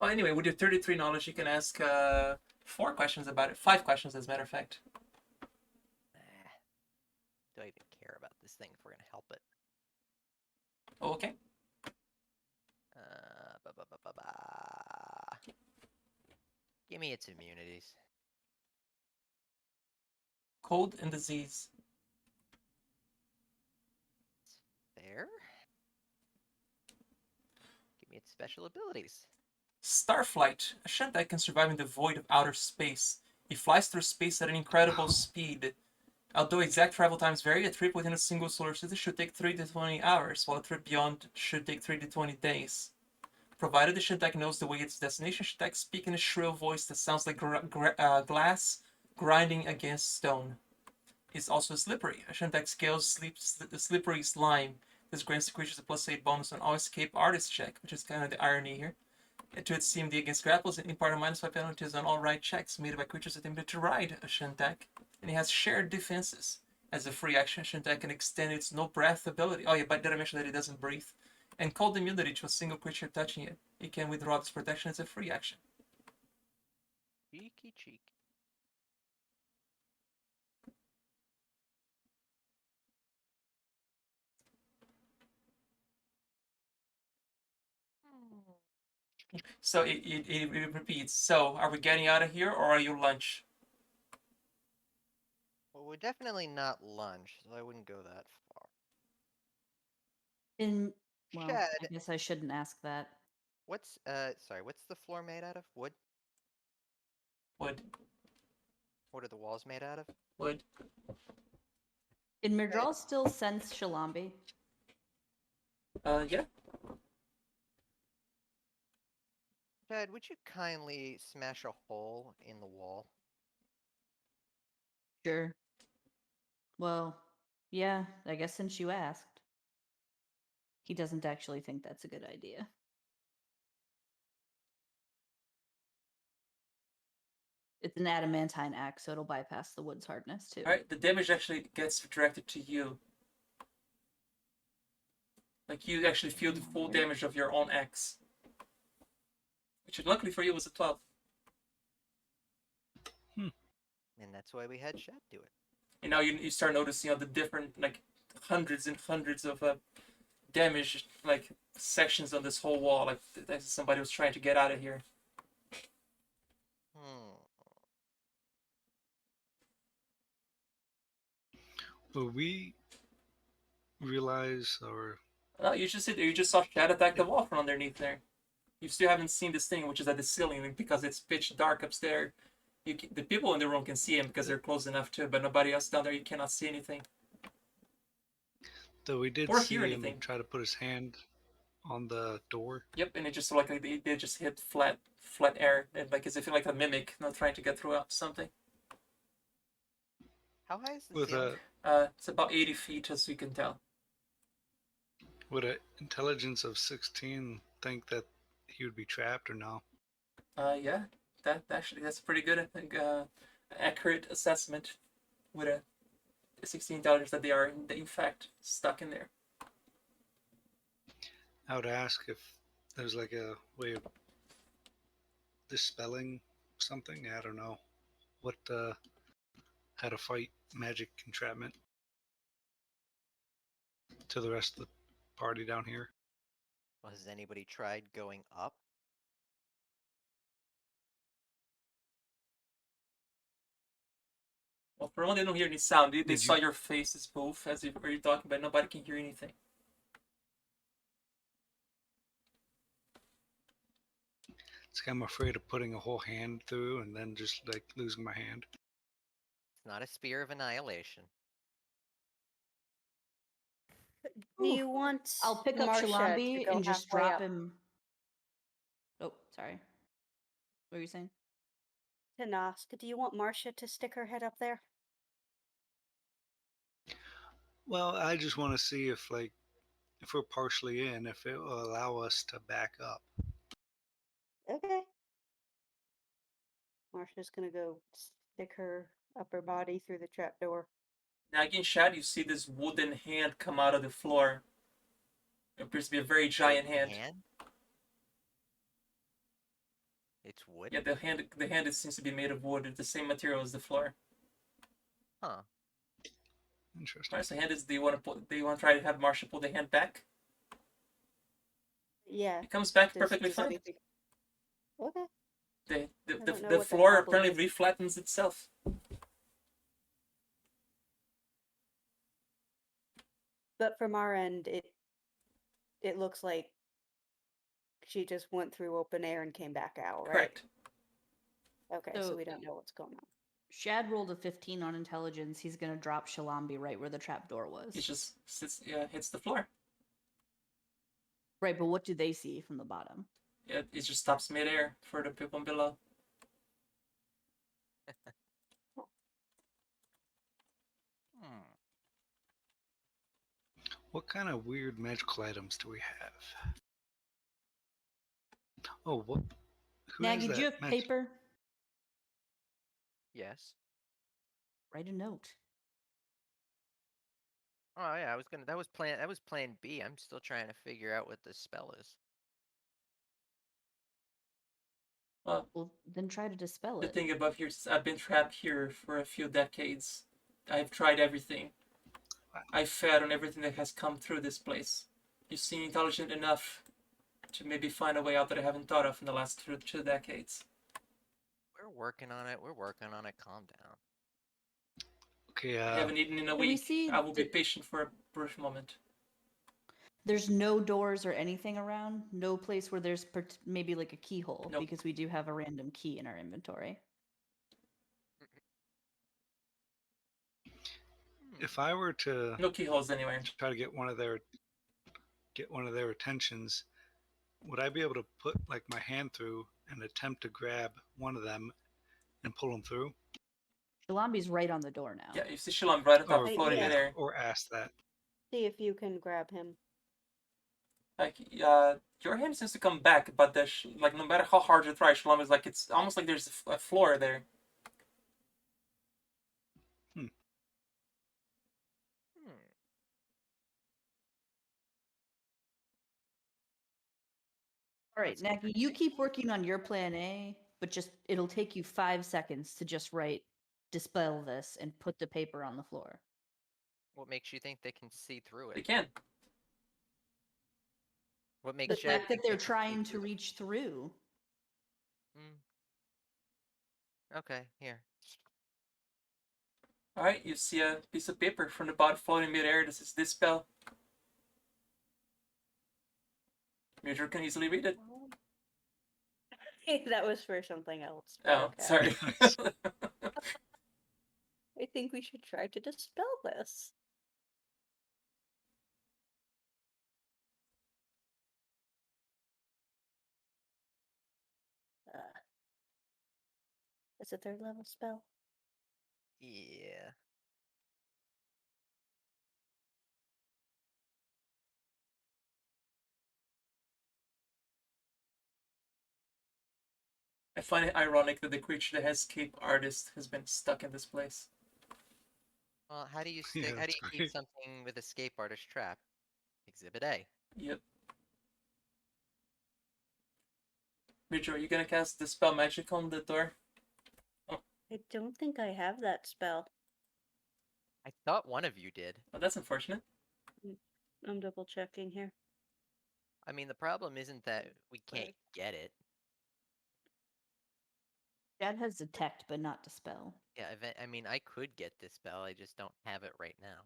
Speaker 1: Well, anyway, with your 33 knowledge, you can ask 4 questions about it. 5 questions, as a matter of fact.
Speaker 2: Do I even care about this thing if we're gonna help it?
Speaker 1: Oh, okay.
Speaker 2: Ba, ba, ba, ba, ba. Give me its immunities.
Speaker 1: Cold and disease.
Speaker 2: There. Give me its special abilities.
Speaker 1: Starflight. A Shantai can survive in the void of outer space. He flies through space at an incredible speed. Although exact travel times vary, a trip within a single solar system should take 3 to 20 hours, while a trip beyond should take 3 to 20 days. Provided the Shintak knows the way its destination, Shintak speak in a shrill voice that sounds like glass grinding against stone. He's also slippery. A Shintak scales slippery slime. This grants the creatures a +8 bonus on all escape artist check, which is kind of the irony here. To its CMD against grapples, and impart a -5 penalties on all ride checks made by creatures attempting to ride a Shintak. And he has shared defenses. As a free action, Shintak can extend its no breath ability. Oh yeah, but did I mention that it doesn't breathe? And cold immunity to a single creature touching it. It can withdraw this protection as a free action.
Speaker 2: Cheeky cheeky.
Speaker 1: So it repeats. So are we getting out of here, or are you lunch?
Speaker 2: Well, we're definitely not lunch, so I wouldn't go that far.
Speaker 6: Well,
Speaker 2: Shed,
Speaker 6: I guess I shouldn't ask that.
Speaker 2: what's what's the floor made out of? Wood?
Speaker 1: Wood.
Speaker 2: What are the walls made out of?
Speaker 1: Wood.
Speaker 6: Can Mirdral still sense Shalambi?
Speaker 1: Yeah.
Speaker 2: Shed, would you kindly smash a hole in the wall?
Speaker 6: Sure. Well, yeah, I guess since you asked. He doesn't actually think that's a good idea. It's an adamantine axe, so it'll bypass the wood's hardness too.
Speaker 1: Alright, the damage actually gets directed to you. Like you actually feel the full damage of your own axe. Which luckily for you was a 12.
Speaker 2: And that's why we had Shed do it.
Speaker 1: And now you start noticing all the different, like, hundreds and hundreds of damage, like, sections on this whole wall. Like, somebody was trying to get out of here.
Speaker 3: Will we realize or
Speaker 1: No, you just sit there. You just saw Shad attack the wall from underneath there. You still haven't seen this thing, which is at the ceiling, because it's pitch dark upstairs. The people in the room can see him because they're close enough too, but nobody else down there, you cannot see anything.
Speaker 3: though we did
Speaker 1: Or
Speaker 3: see
Speaker 1: hear
Speaker 3: him
Speaker 1: anything.
Speaker 3: try to put his hand on the door?
Speaker 1: Yep, and it just like they just hit flat air, and like as if like a mimic, not trying to get through something.
Speaker 2: How high is the
Speaker 3: With
Speaker 2: ceiling?
Speaker 1: It's about 80 feet, as you can tell.
Speaker 3: would an intelligence of 16 think that he would be trapped or no?
Speaker 1: Yeah, that's pretty good. I think accurate assessment with a 16 intelligence that they are in fact stuck in there.
Speaker 3: I would ask if there's like a way of dispelling something. I don't know what how to fight magic entrapment to the rest of the party down here.
Speaker 2: Well, has anybody tried going up?
Speaker 1: Well, for one, they don't hear any sound. They
Speaker 3: Did
Speaker 1: saw
Speaker 3: you-
Speaker 1: your faces move as you were talking, but nobody can hear anything.
Speaker 3: It's like I'm afraid of putting a whole hand through and then just like losing my hand.
Speaker 2: It's not a spear of annihilation.
Speaker 5: Do you want
Speaker 6: I'll pick up
Speaker 5: Marcia to
Speaker 6: Shalambi
Speaker 5: go
Speaker 6: and just
Speaker 5: halfway
Speaker 6: drop
Speaker 5: up?
Speaker 6: him. Oh, sorry. What were you saying?
Speaker 5: To Nosk, do you want Marcia to stick her head up there?
Speaker 3: Well, I just want to see if like if we're partially in, if it will allow us to back up.
Speaker 5: Okay. Marcia's gonna go stick her upper body through the trapdoor.
Speaker 1: Now again, Shad, you see this wooden hand come out of the floor. It appears to be a very giant
Speaker 2: Wait,
Speaker 1: hand.
Speaker 2: It's wood.
Speaker 1: Yeah, the hand seems to be made of wood. It's the same material as the floor.
Speaker 2: Huh.
Speaker 3: Interesting.
Speaker 1: Alright, so hand is. Do you want to try to have Marsha pull the hand back?
Speaker 5: Yeah.
Speaker 1: It comes back
Speaker 5: Does
Speaker 1: perfectly fine.
Speaker 5: anything... Okay.
Speaker 1: The
Speaker 5: don't know
Speaker 1: the
Speaker 5: what the
Speaker 1: floor
Speaker 5: problem
Speaker 1: apparently
Speaker 5: is.
Speaker 1: reflattens itself.
Speaker 5: But from our end, it looks like she just went through open air and came back out, right?
Speaker 1: Correct.
Speaker 5: Okay, so
Speaker 6: So-
Speaker 5: we don't know what's going on.
Speaker 6: Shad rolled a 15 on intelligence. He's gonna drop Shalambi right where the trapdoor was.
Speaker 1: It just hits the floor.
Speaker 6: Right, but what do they see from the bottom?
Speaker 1: Yeah, it just stops midair for the people below.
Speaker 2: Hmm.
Speaker 3: What kind of weird magical items do we have? Oh, what? Who has
Speaker 6: Naggy, do you
Speaker 3: that
Speaker 6: have paper?
Speaker 2: Yes.
Speaker 6: Write a note.
Speaker 2: Oh yeah, I was gonna. That was plan B. I'm still trying to figure out what this spell is.
Speaker 1: Well,
Speaker 6: Well, then try to dispel
Speaker 1: the
Speaker 6: it.
Speaker 1: thing above here is I've been trapped here for a few decades. I've tried everything. I've fed on everything that has come through this place. You seem intelligent enough to maybe find a way out that I haven't thought of in the last two decades.
Speaker 2: We're working on it. We're working on it. Calm down.
Speaker 3: Okay,
Speaker 1: I haven't eaten in a
Speaker 6: Can we
Speaker 1: week.
Speaker 6: see
Speaker 1: I will be
Speaker 6: the-
Speaker 1: patient for a brief moment.
Speaker 6: There's no doors or anything around? No place where there's maybe like a keyhole?
Speaker 1: Nope.
Speaker 6: Because we do have a random key in our inventory.
Speaker 3: if I were to
Speaker 1: No keyholes anywhere.
Speaker 3: try to get one of their attentions, would I be able to put like my hand through and attempt to grab one of them and pull them through?
Speaker 6: Shalambi's right on the door now.
Speaker 1: Yeah, you see Shilam right on top,
Speaker 3: Or,
Speaker 1: floating
Speaker 5: yeah.
Speaker 1: midair.
Speaker 3: or ask that.
Speaker 5: See if you can grab him.
Speaker 1: Like, your hand seems to come back, but like no matter how hard you try, Shalom is like it's almost like there's a floor there.
Speaker 2: Hmm.
Speaker 6: All right,
Speaker 2: That's
Speaker 6: Naggy, you keep working on your plan A, but just it'll take you 5 seconds to just write dispel this and put the paper on the floor.
Speaker 2: What makes you think they can see through
Speaker 1: They
Speaker 2: it?
Speaker 1: can.
Speaker 2: What
Speaker 6: The
Speaker 2: makes Shad
Speaker 6: fact that
Speaker 2: think
Speaker 6: they're
Speaker 2: they can see
Speaker 6: trying to
Speaker 2: through it?
Speaker 6: reach through.
Speaker 2: Okay, here.
Speaker 1: All right, you see a piece of paper from the bottom floating midair. This is dispel. Major can easily read it.
Speaker 5: That was for something else. but
Speaker 1: Oh,
Speaker 5: okay.
Speaker 1: sorry.
Speaker 5: I think we should try to dispel this. It's a 3rd level spell.
Speaker 2: Yeah.
Speaker 1: I find it ironic that the creature that has escape artist has been stuck in this place.
Speaker 2: Well, how do you
Speaker 3: Yeah,
Speaker 2: how do
Speaker 3: that's
Speaker 2: you keep
Speaker 3: great.
Speaker 2: something with escape artist trap? Exhibit A.
Speaker 1: Yep. Major, are you gonna cast dispel magic on the door?
Speaker 5: I don't think I have that spell.
Speaker 2: I thought one of you did.
Speaker 1: Oh, that's unfortunate.
Speaker 5: I'm double checking here.
Speaker 2: I mean, the problem isn't that we can't get it.
Speaker 6: Shad has detect, but not dispel.
Speaker 2: Yeah, I mean, I could get this spell. I just don't have it right now.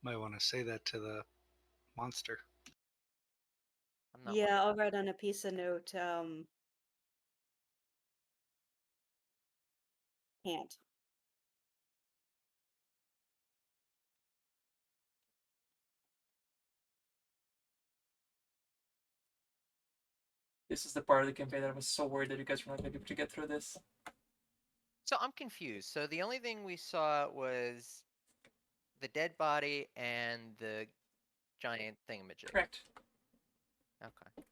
Speaker 3: Might want to say that to the monster.
Speaker 2: I'm not.
Speaker 5: Yeah, I'll write on a piece of note. Can't.
Speaker 1: This is the part of the campaign that I was so worried that you guys were not gonna be able to get through this.
Speaker 2: So I'm confused. So the only thing we saw was the dead body and the giant thingamajig.
Speaker 1: Correct.
Speaker 2: Okay.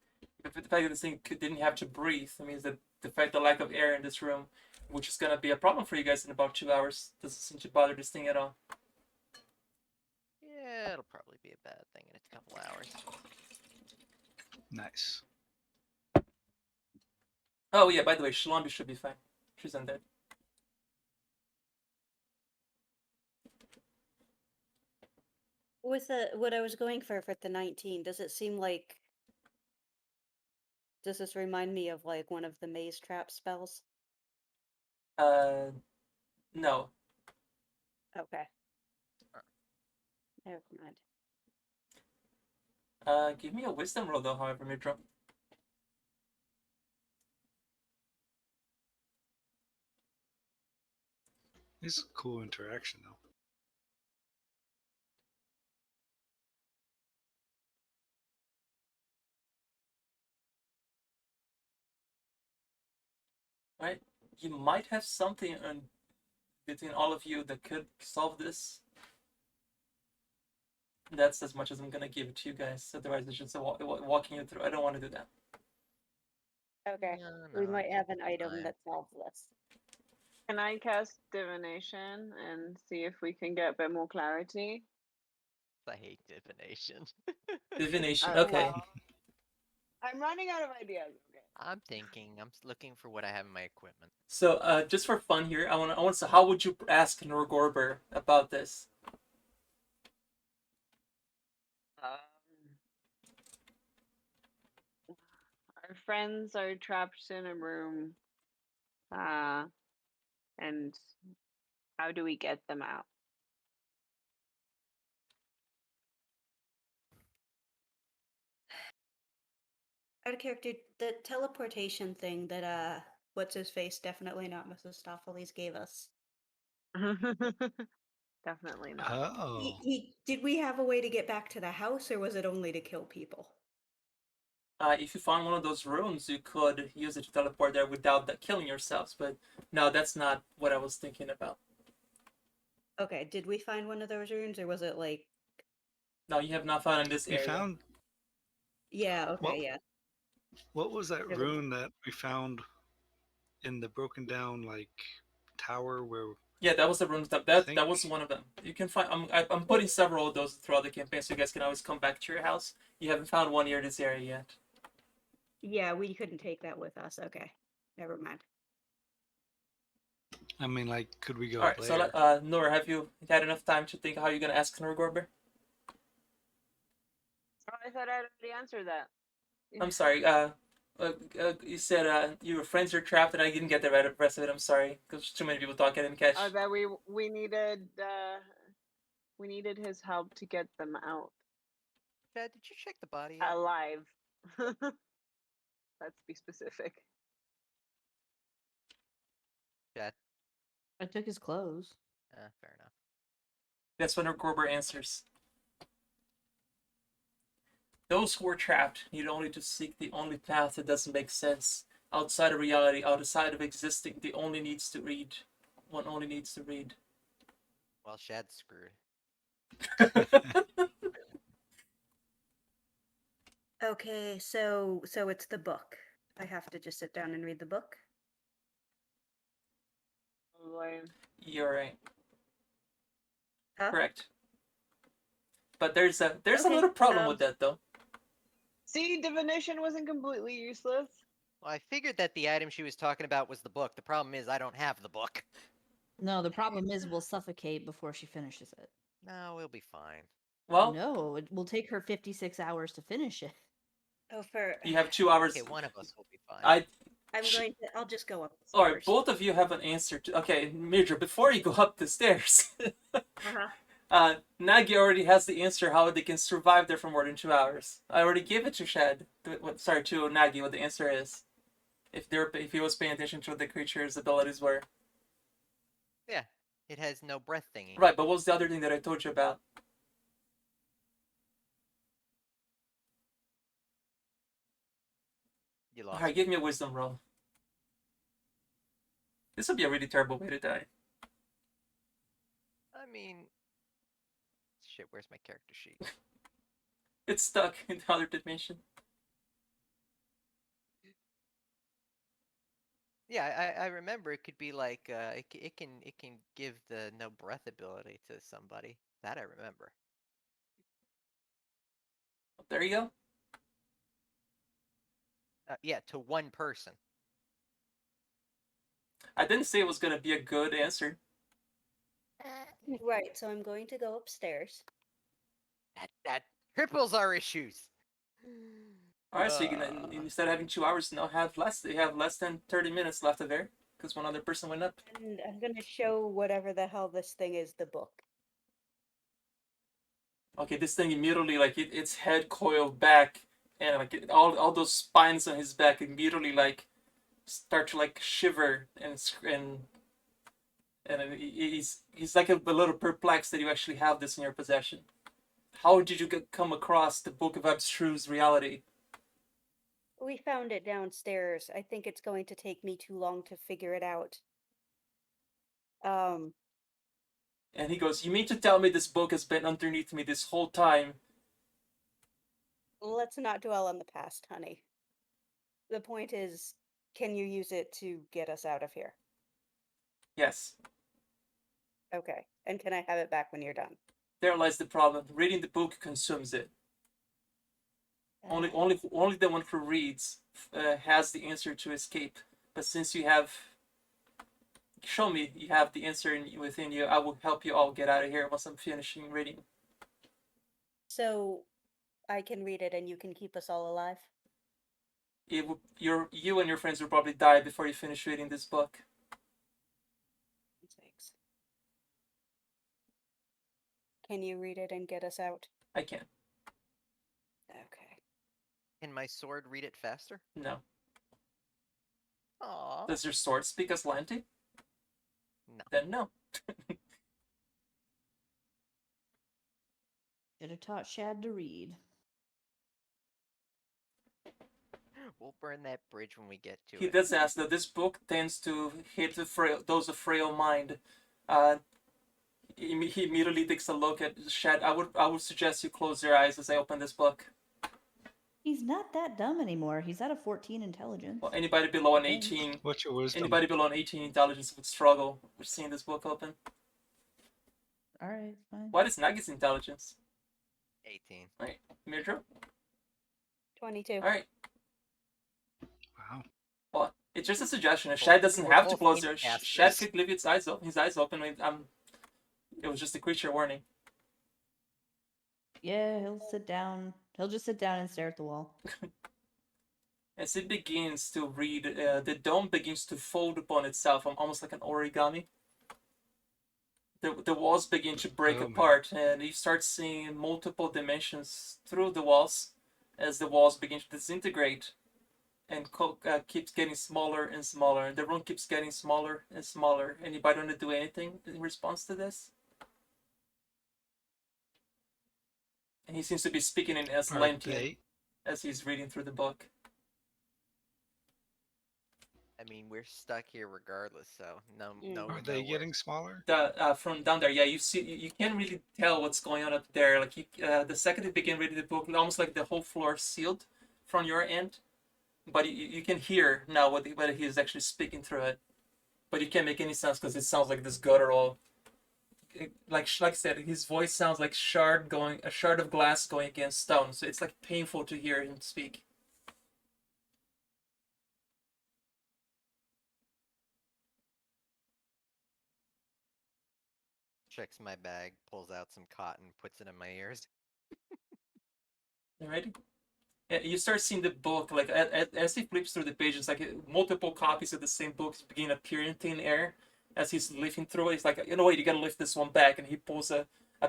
Speaker 1: But the fact that this thing didn't have to breathe means that the lack of air in this room which is gonna be a problem for you guys in about 2 hours. Doesn't seem to bother this thing at all.
Speaker 2: Yeah, it'll probably be a bad thing in a couple hours.
Speaker 3: Nice.
Speaker 1: Oh yeah, by the way, Shalombi should be fine. She's undead.
Speaker 5: With what I was going for the 19, does it seem like? Does this remind me of like one of the maze trap spells?
Speaker 1: No.
Speaker 5: Okay. Never mind.
Speaker 1: Give me a wisdom roll though, however, Midra.
Speaker 3: It's a cool interaction though.
Speaker 1: Right? You might have something between all of you that could solve this. That's as much as I'm gonna give it to you guys. Otherwise, it's just walking you through. I don't want to do that.
Speaker 5: Okay.
Speaker 2: No,
Speaker 5: We
Speaker 2: no,
Speaker 5: might have an
Speaker 2: it's
Speaker 5: item
Speaker 2: fine.
Speaker 5: that solves this.
Speaker 4: Can I cast divination and see if we can get a bit more clarity?
Speaker 2: I hate divination.
Speaker 1: Divination.
Speaker 4: Oh,
Speaker 1: Okay.
Speaker 4: well, I'm running out of ideas. Okay.
Speaker 2: I'm thinking. I'm looking for what I have in my equipment.
Speaker 1: So, just for fun here, I want to. How would you ask Norgorber about this?
Speaker 4: Our friends are trapped in a room. And how do we get them out?
Speaker 5: Out of character, the teleportation thing that what's his face, definitely not Mephistopheles, gave us.
Speaker 4: Definitely not.
Speaker 3: Oh.
Speaker 5: Did we have a way to get back to the house, or was it only to kill people?
Speaker 1: If you found one of those rooms, you could use it to teleport there without killing yourselves. But no, that's not what I was thinking about.
Speaker 5: Okay, did we find one of those rooms, or was it like?
Speaker 1: No, you have not found in this
Speaker 3: We
Speaker 1: area.
Speaker 3: found
Speaker 5: Yeah. Okay.
Speaker 3: What-
Speaker 5: Yeah.
Speaker 3: what was that
Speaker 5: There was-
Speaker 3: rune that we found in the broken down like tower where
Speaker 1: Yeah, that was the room. That
Speaker 3: think-
Speaker 1: was one of them. You can find. I'm putting several of those throughout the campaign, so you guys can always come back to your house. You haven't found one near this area yet.
Speaker 5: Yeah, we couldn't take that with us. Okay, never mind.
Speaker 3: I mean like could we go
Speaker 1: All right.
Speaker 3: there?
Speaker 1: So, Nora, have you had enough time to think how you're gonna ask Norgorber?
Speaker 4: Oh, I thought I'd already answered that.
Speaker 1: I'm sorry. You said your friends are trapped, and I didn't get the rest of it. I'm sorry, because too many people talking. I didn't catch.
Speaker 4: That we needed his help to get them out
Speaker 2: Chad, did you check the body yet?
Speaker 4: alive. Let's be specific.
Speaker 2: Chad?
Speaker 6: I took his clothes.
Speaker 2: Fair enough.
Speaker 1: That's when Norgorber answers. Those who are trapped need only to seek the only path that doesn't make sense. Outside of reality, outside of existing, the only needs to read. One only needs to read.
Speaker 2: Well, Shad's screwed.
Speaker 5: Okay, so it's the book. I have to just sit down and read the book.
Speaker 4: Probably.
Speaker 1: You're right.
Speaker 5: Huh?
Speaker 1: Correct. But there's a
Speaker 5: Okay,
Speaker 1: little problem with that though.
Speaker 4: See, divination wasn't completely useless.
Speaker 2: Well, I figured that the item she was talking about was the book. The problem is I don't have the book.
Speaker 6: No, the problem is we'll suffocate before she finishes it.
Speaker 2: No, we'll be fine.
Speaker 1: Well,
Speaker 6: No, it will take her 56 hours to finish it.
Speaker 5: Oh, for
Speaker 1: you have 2 hours.
Speaker 2: Okay, one of us will be fine.
Speaker 5: I'll just go up.
Speaker 1: All right, both of you have an answer to. Okay, Major, before you go up the stairs, Nagi already has the answer how they can survive there for more than 2 hours. I already gave it to Shad. Sorry, to Nagi. What the answer is, if he was paying attention to what the creature's abilities were.
Speaker 2: Yeah, it has no breath thingy.
Speaker 1: Right, but what was the other thing that I told you about?
Speaker 2: You lost.
Speaker 1: Alright, give me a wisdom roll. This would be a really terrible way to die.
Speaker 2: I mean, shit. Where's my character sheet?
Speaker 1: It's stuck in the other dimension.
Speaker 2: Yeah, I remember it could be like it can give the no breath ability to somebody. That I remember.
Speaker 1: There you go.
Speaker 2: Yeah, to one person.
Speaker 1: I didn't say it was gonna be a good answer.
Speaker 5: Right, so I'm going to go upstairs.
Speaker 2: That triples our issues.
Speaker 1: All right, so you can instead of having 2 hours, now have less. You have less than 30 minutes left of there because one other person went up.
Speaker 5: And I'm gonna show whatever the hell this thing is the book.
Speaker 1: Okay, this thing immediately like its head coiled back and like all those spines on his back immediately like start to like shiver and he's like a little perplexed that you actually have this in your possession. How did you come across the Book of Abstruse Reality?
Speaker 5: We found it downstairs. I think it's going to take me too long to figure it out.
Speaker 1: And he goes, "You mean to tell me this book has been underneath me this whole time?"
Speaker 5: Let's not dwell on the past, honey. The point is, can you use it to get us out of here?
Speaker 1: Yes.
Speaker 5: Okay. And can I have it back when you're done?
Speaker 1: There lies the problem. Reading the book consumes it. Only the one who reads has the answer to escape. But since you have shown me you have the answer within you, I will help you all get out of here once I'm finishing reading.
Speaker 5: So, I can read it and you can keep us all alive?
Speaker 1: You and your friends will probably die before you finish reading this book.
Speaker 5: Thanks. Can you read it and get us out?
Speaker 1: I can.
Speaker 5: Okay.
Speaker 2: Can my sword read it faster?
Speaker 1: No.
Speaker 2: Aww.
Speaker 1: Does your sword speak Aslanti?
Speaker 2: No.
Speaker 1: Then no.
Speaker 6: Should have taught Shad to read.
Speaker 2: We'll burn that bridge when we get to
Speaker 1: He
Speaker 2: it.
Speaker 1: does ask that this book tends to hit those of frail mind. He immediately takes a look at Shad. I would suggest you close your eyes as I open this book.
Speaker 6: He's not that dumb anymore. He's at a 14 intelligence.
Speaker 1: Well, anybody below an
Speaker 6: Okay.
Speaker 1: 18,
Speaker 3: What's your wisdom?
Speaker 1: anybody below an 18 intelligence would struggle with seeing this book open.
Speaker 6: All right, fine.
Speaker 1: What is Nagi's intelligence?
Speaker 2: 18.
Speaker 1: Right, Mirdro?
Speaker 5: 22.
Speaker 1: All right.
Speaker 3: Wow.
Speaker 1: Well, it's just a suggestion. If
Speaker 2: Both-
Speaker 1: Shad doesn't
Speaker 2: we're
Speaker 1: have to
Speaker 2: both
Speaker 1: close their
Speaker 2: incasters.
Speaker 1: Shad could leave his eyes open. It was just a creature warning.
Speaker 6: Yeah, he'll sit down. He'll just sit down and stare at the wall.
Speaker 1: As it begins to read, the dome begins to fold upon itself, almost like an origami. The walls begin to break
Speaker 3: Oh, man.
Speaker 1: apart, and you start seeing multiple dimensions through the walls as the walls begin to disintegrate and keeps getting smaller and smaller. The room keeps getting smaller and smaller. Anybody want to do anything in response to this? And he seems to be speaking in
Speaker 3: Are
Speaker 1: Aslantian
Speaker 3: they?
Speaker 1: as he's reading through the book.
Speaker 2: I mean, we're stuck here regardless, so no.
Speaker 3: Are they getting smaller?
Speaker 1: From down there, yeah, you can't really tell what's going on up there. Like the second you begin reading the book, almost like the whole floor sealed from your end, but you can hear now what he is actually speaking through it, but you can't make any sense because it sounds like this guttural. Like I said, his voice sounds like a shard of glass going against stone. So it's like painful to hear him speak.
Speaker 2: Checks my bag, pulls out some cotton, puts it in my ears.
Speaker 1: Alrighty. You start seeing the book like as he flips through the pages, like multiple copies of the same book begin appearing in thin air as he's lifting through it. He's like, you know what, you gotta lift this one back, and he pulls a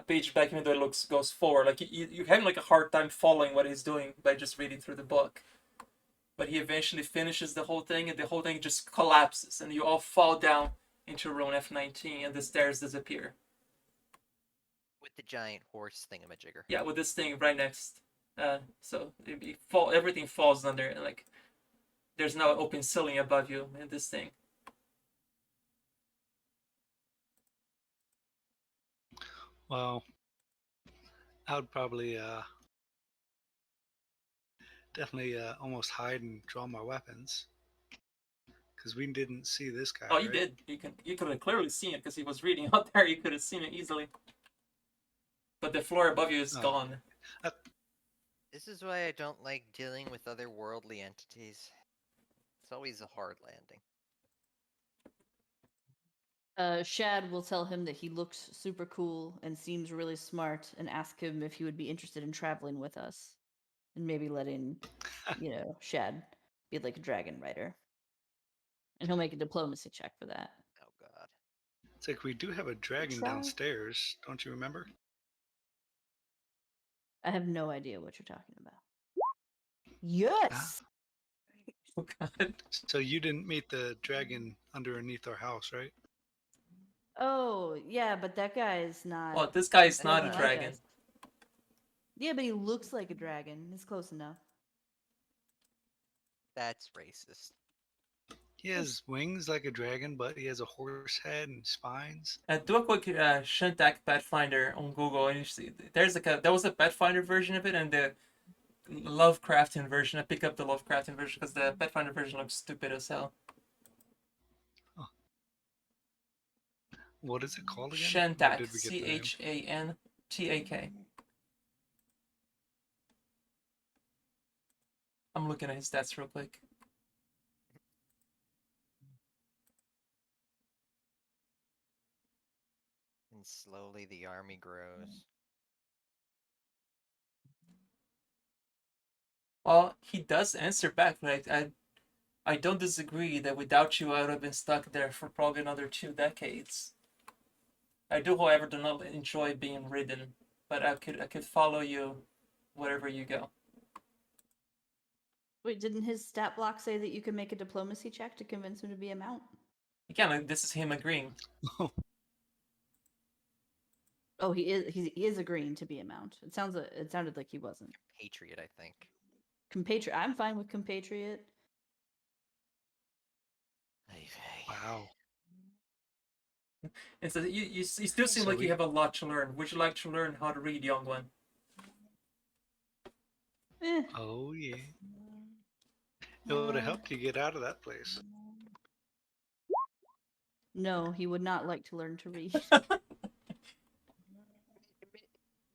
Speaker 1: page back even though it goes forward. Like you're having like a hard time following what he's doing by just reading through the book. But he eventually finishes the whole thing, and the whole thing just collapses, and you all fall down into room F19, and the stairs disappear.
Speaker 2: With the giant horse thingamajigger.
Speaker 1: Yeah, with this thing right next. So everything falls under, and like there's now an open ceiling above you in this thing.
Speaker 3: Well, I would probably definitely almost hide and draw my weapons, Because we didn't see this guy.
Speaker 1: Oh, you
Speaker 3: right?
Speaker 1: did. You could have clearly seen it because he was reading out there. You could have seen it easily. But the floor above you is
Speaker 3: Oh.
Speaker 1: gone.
Speaker 2: This is why I don't like dealing with otherworldly entities. It's always a hard landing.
Speaker 6: Shad will tell him that he looks super cool and seems really smart and ask him if he would be interested in traveling with us. And maybe letting, Shad be like a dragon rider. And he'll make a diplomacy check for that.
Speaker 2: Oh god.
Speaker 3: It's like we do have a dragon
Speaker 5: Try.
Speaker 3: downstairs. Don't you remember?
Speaker 6: I have no idea what you're talking about. Yes!
Speaker 1: Oh, God.
Speaker 3: So you didn't meet the dragon underneath our house, right?
Speaker 6: Oh, yeah, but that guy's not.
Speaker 1: Well, this guy's
Speaker 6: I
Speaker 1: not
Speaker 6: don't
Speaker 1: a
Speaker 6: like
Speaker 1: dragon.
Speaker 6: us. Yeah, but he looks like a dragon. It's close enough.
Speaker 2: That's racist.
Speaker 3: He has wings like a dragon, but he has a horse head and spines.
Speaker 1: Do a quick Shintak Pathfinder on Google, and you see there was a Pathfinder version of it and the Lovecraftian version. I pick up the Lovecraftian version because the Pathfinder version looks stupid as hell.
Speaker 3: What is it called again? Where
Speaker 1: Shintak,
Speaker 3: did we get the name?
Speaker 1: Chantak. I'm looking at his stats real quick.
Speaker 2: And slowly the army grows.
Speaker 1: Well, he does answer back. Like I don't disagree that without you, I would have been stuck there for probably another 2 decades. I do, however, do not enjoy being ridden, but I could follow you wherever you go.
Speaker 6: Wait, didn't his stat block say that you could make a diplomacy check to convince him to be a mount?
Speaker 1: Again, like, this is him agreeing.
Speaker 6: Oh, he is agreeing to be a mount. It sounded like he wasn't.
Speaker 2: Patriot, I think.
Speaker 6: Compatriot. I'm fine with compatriot.
Speaker 3: Wow.
Speaker 1: And so you still seem
Speaker 3: So
Speaker 1: like
Speaker 3: we-
Speaker 1: you have a lot to learn. Would you like to learn how to read, young one?
Speaker 6: Eh.
Speaker 3: Oh yeah. It would have helped you get out of that place.
Speaker 6: No, he would not like to learn to read.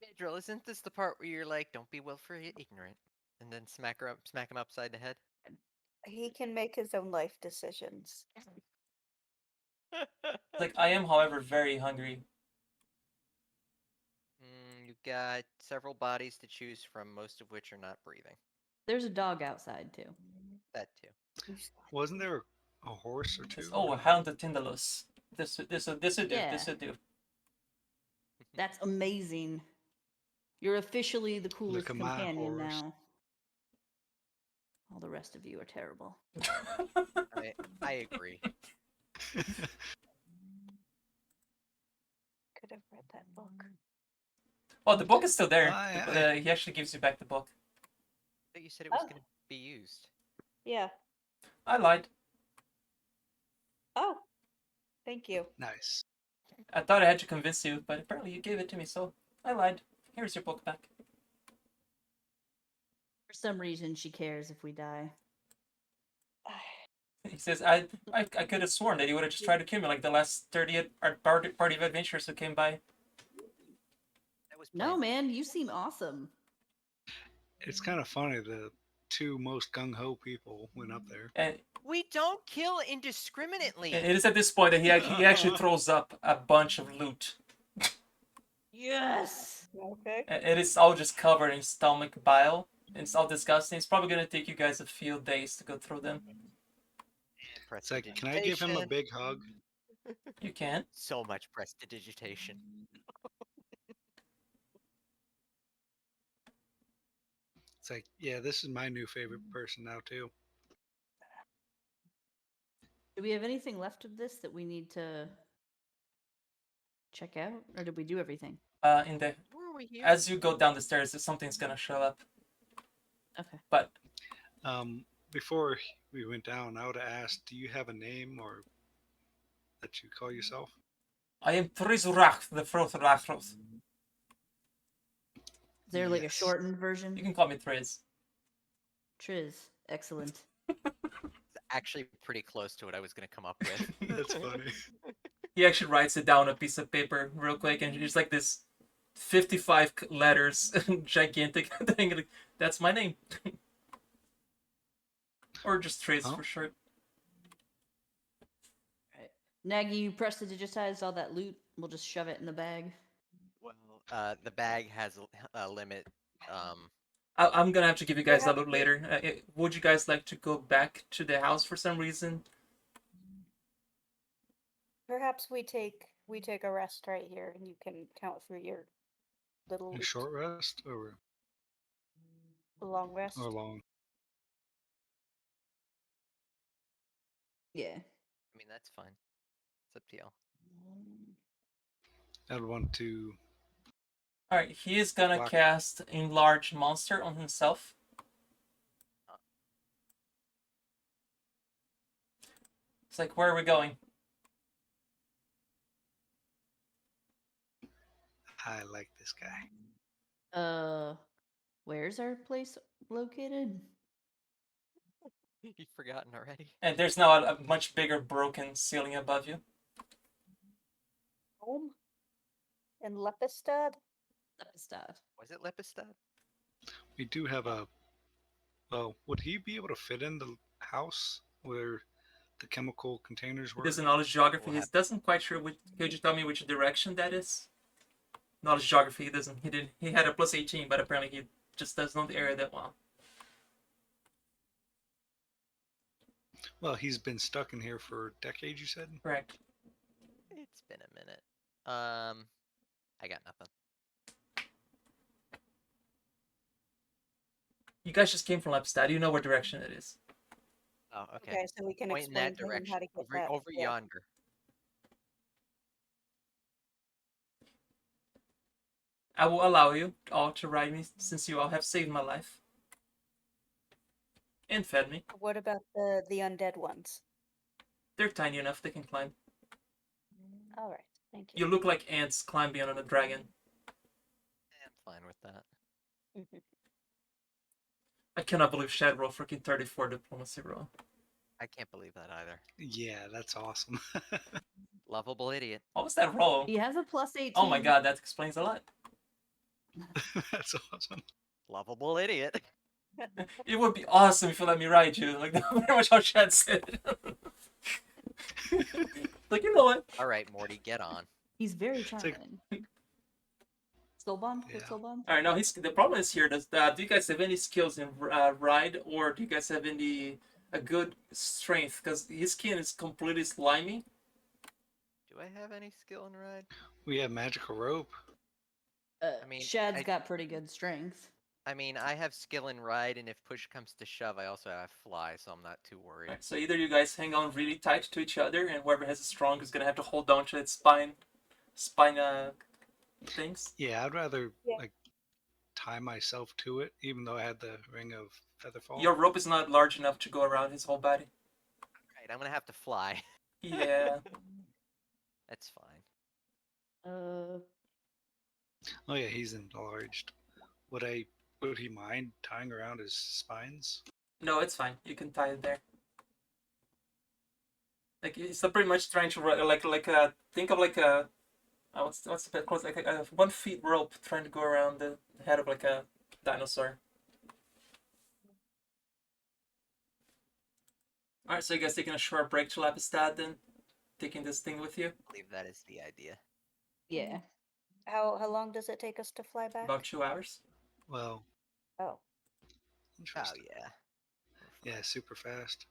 Speaker 2: Midrill, isn't this the part where you're like, don't be willfully ignorant? And then smack him upside the head?
Speaker 5: He can make his own life decisions.
Speaker 1: Like, I am, however, very hungry.
Speaker 2: You've got several bodies to choose from, most of which are not breathing.
Speaker 6: There's a dog outside too.
Speaker 2: That too.
Speaker 3: Wasn't there a horse or two?
Speaker 1: Oh, a hound of Tindalus. This would do.
Speaker 6: Yeah.
Speaker 1: This would do.
Speaker 6: That's amazing. You're officially the coolest
Speaker 3: at my
Speaker 6: companion
Speaker 3: horse.
Speaker 6: now. All the rest of you are terrible.
Speaker 2: I agree.
Speaker 5: Could have read that book.
Speaker 1: Oh, the book is still there.
Speaker 3: Aye,
Speaker 1: He actually gives you back the book.
Speaker 2: I thought you said it was
Speaker 5: Oh.
Speaker 2: going to be used.
Speaker 5: Yeah.
Speaker 1: I lied.
Speaker 5: Oh. Thank you.
Speaker 3: Nice.
Speaker 1: I thought I had to convince you, but apparently you gave it to me, so I lied. Here's your book back.
Speaker 6: For some reason, she cares if we die.
Speaker 1: He says, I could have sworn that he would have just tried to kill me like the last 30th party of adventurers who came by.
Speaker 2: That was
Speaker 6: No,
Speaker 2: planned.
Speaker 6: man, you seem awesome.
Speaker 3: It's kind of funny. The two most gung ho people went up there.
Speaker 1: And
Speaker 2: We don't kill indiscriminately.
Speaker 1: it is at this point that he actually throws up a bunch of loot.
Speaker 6: Yes.
Speaker 5: Okay.
Speaker 1: And it is all just covered in stomach bile. It's all disgusting. It's probably going to take you guys a few days to go through them.
Speaker 3: It's like, can I give him a
Speaker 2: Prestidigitation.
Speaker 3: big hug?
Speaker 1: You can.
Speaker 2: So much prestidigitation.
Speaker 3: It's like, yeah, this is my new favorite person now too.
Speaker 6: Do we have anything left of this that we need to check out, or did we do everything?
Speaker 1: In the
Speaker 2: Where are we here?
Speaker 1: As you go down the stairs, something's going to show up.
Speaker 6: Okay.
Speaker 1: But
Speaker 3: Before we went down, I would have asked, do you have a name or that you call yourself?
Speaker 1: I am Trizurach, the Frothrathroth.
Speaker 6: Is there like a
Speaker 3: Yes.
Speaker 6: shortened version?
Speaker 1: You can call me Triz.
Speaker 6: Triz. Excellent.
Speaker 2: actually pretty close to what I was gonna come up with.
Speaker 3: That's funny.
Speaker 1: He actually writes it down on a piece of paper real quick, and it's like this 55 letters, gigantic thing. Like, that's my name. Or just Trace
Speaker 3: Oh.
Speaker 1: for short.
Speaker 6: Right. Nagy, you press to digitize all that loot. We'll just shove it in the bag.
Speaker 2: Well, the bag has a limit.
Speaker 1: I'm gonna have to give you guys that loot later. Would you guys like to go back to the house for some reason?
Speaker 5: Perhaps we take a rest right here, and you can count through your little
Speaker 3: A
Speaker 5: loot.
Speaker 3: short rest or
Speaker 5: Long rest.
Speaker 3: long?
Speaker 6: Yeah.
Speaker 2: I mean, that's fine. It's up to y'all.
Speaker 3: I'd want to.
Speaker 1: Alright, he is gonna
Speaker 3: Block.
Speaker 1: cast Enlarge Monster on himself. It's like, where are we going?
Speaker 3: I like this guy.
Speaker 6: Where's our place located?
Speaker 2: You've forgotten already.
Speaker 1: And there's now a much bigger broken ceiling above you.
Speaker 5: Home. In Lepistad.
Speaker 6: Lepistad.
Speaker 2: Was it Lepistad?
Speaker 3: We do have a. Well, would he be able to fit in the house where the chemical containers
Speaker 1: He
Speaker 3: were?
Speaker 1: doesn't knowledge geography.
Speaker 2: We'll
Speaker 1: He doesn't quite sure which. Could you tell me which direction that is? Knowledge geography. He doesn't. He did. He had a plus 18, but apparently he just doesn't know the area that well.
Speaker 3: Well, he's been stuck in here for decades. You said.
Speaker 1: Correct.
Speaker 2: It's been a minute. I got nothing.
Speaker 1: You guys just came from Lepstad. You know what direction it is.
Speaker 2: Oh, okay.
Speaker 5: Okay, so we can
Speaker 2: Point in
Speaker 5: explain
Speaker 2: that
Speaker 5: to him
Speaker 2: direction.
Speaker 5: how to get that.
Speaker 2: Over
Speaker 5: yeah.
Speaker 2: yonder.
Speaker 1: I will allow you all to ride me since you all have saved my life. And fed me.
Speaker 5: What about the undead ones?
Speaker 1: They're tiny enough they can climb.
Speaker 5: All right, thank you.
Speaker 1: You look like ants climbing on a dragon.
Speaker 2: I'm fine with that.
Speaker 1: I cannot believe Shad rolled freaking 34 diplomacy roll.
Speaker 2: I can't believe that either.
Speaker 3: Yeah, that's awesome.
Speaker 2: Lovable idiot.
Speaker 1: What was that roll?
Speaker 6: He has a plus 18.
Speaker 1: Oh my god, that explains a lot.
Speaker 3: That's awesome.
Speaker 2: Lovable idiot.
Speaker 1: It would be awesome if you let me ride you. Like, that's pretty much how Shad said. Like, you know what?
Speaker 2: All right, Morty, get on.
Speaker 6: He's very
Speaker 3: like-
Speaker 6: charming. Soul bond? Quick
Speaker 3: Yeah.
Speaker 6: soul bond?
Speaker 1: Alright, now the problem is here. Do you guys have any skills in ride, or do you guys have any a good strength? Because his skin is completely slimy.
Speaker 2: Do I have any skill in ride?
Speaker 3: We have magical rope.
Speaker 2: I mean,
Speaker 6: Shad's
Speaker 2: I-
Speaker 6: got pretty good strength.
Speaker 2: I mean, I have skill in ride, and if push comes to shove, I also have fly, so I'm not too worried.
Speaker 1: Alright, so either you guys hang on really tight to each other, and whoever has the strong is gonna have to hold on to its spine things.
Speaker 3: Yeah, I'd rather
Speaker 5: Yeah.
Speaker 3: like tie myself to it, even though I had the ring of featherfall.
Speaker 1: Your rope is not large enough to go around his whole body.
Speaker 2: Right, I'm gonna have to fly.
Speaker 1: Yeah.
Speaker 2: That's fine.
Speaker 3: Oh yeah, he's enlarged. Would he mind tying around his spines?
Speaker 1: No, it's fine. You can tie it there. Like he's pretty much trying to think of like a what's the best close like a 1 feet rope trying to go around the head of like a dinosaur. All right, so you guys taking a short break to Lapistad then, taking this thing with you.
Speaker 2: I believe that is the idea.
Speaker 6: Yeah.
Speaker 5: How long does it take us to fly back?
Speaker 1: About 2 hours.
Speaker 3: Well,
Speaker 5: Oh,
Speaker 2: Oh
Speaker 3: interesting.
Speaker 2: yeah.
Speaker 3: Yeah, super fast.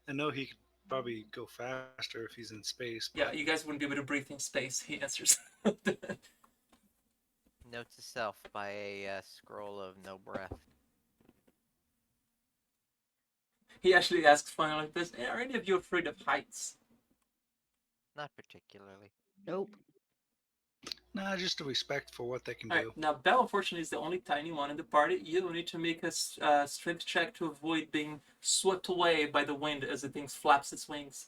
Speaker 3: I know he could probably go faster if he's in space.
Speaker 1: Yeah, you guys wouldn't be able to breathe in space. He answers.
Speaker 2: Note to self: by a scroll of no breath.
Speaker 1: He actually asks finally like this. Are any of you afraid of heights?
Speaker 2: Not particularly.
Speaker 6: Nope.
Speaker 3: Nah, just a respect for what they can
Speaker 1: Alright,
Speaker 3: do.
Speaker 1: now Belle unfortunately is the only tiny one in the party. You will need to make a strength check to avoid being swept away by the wind as the thing flaps its wings.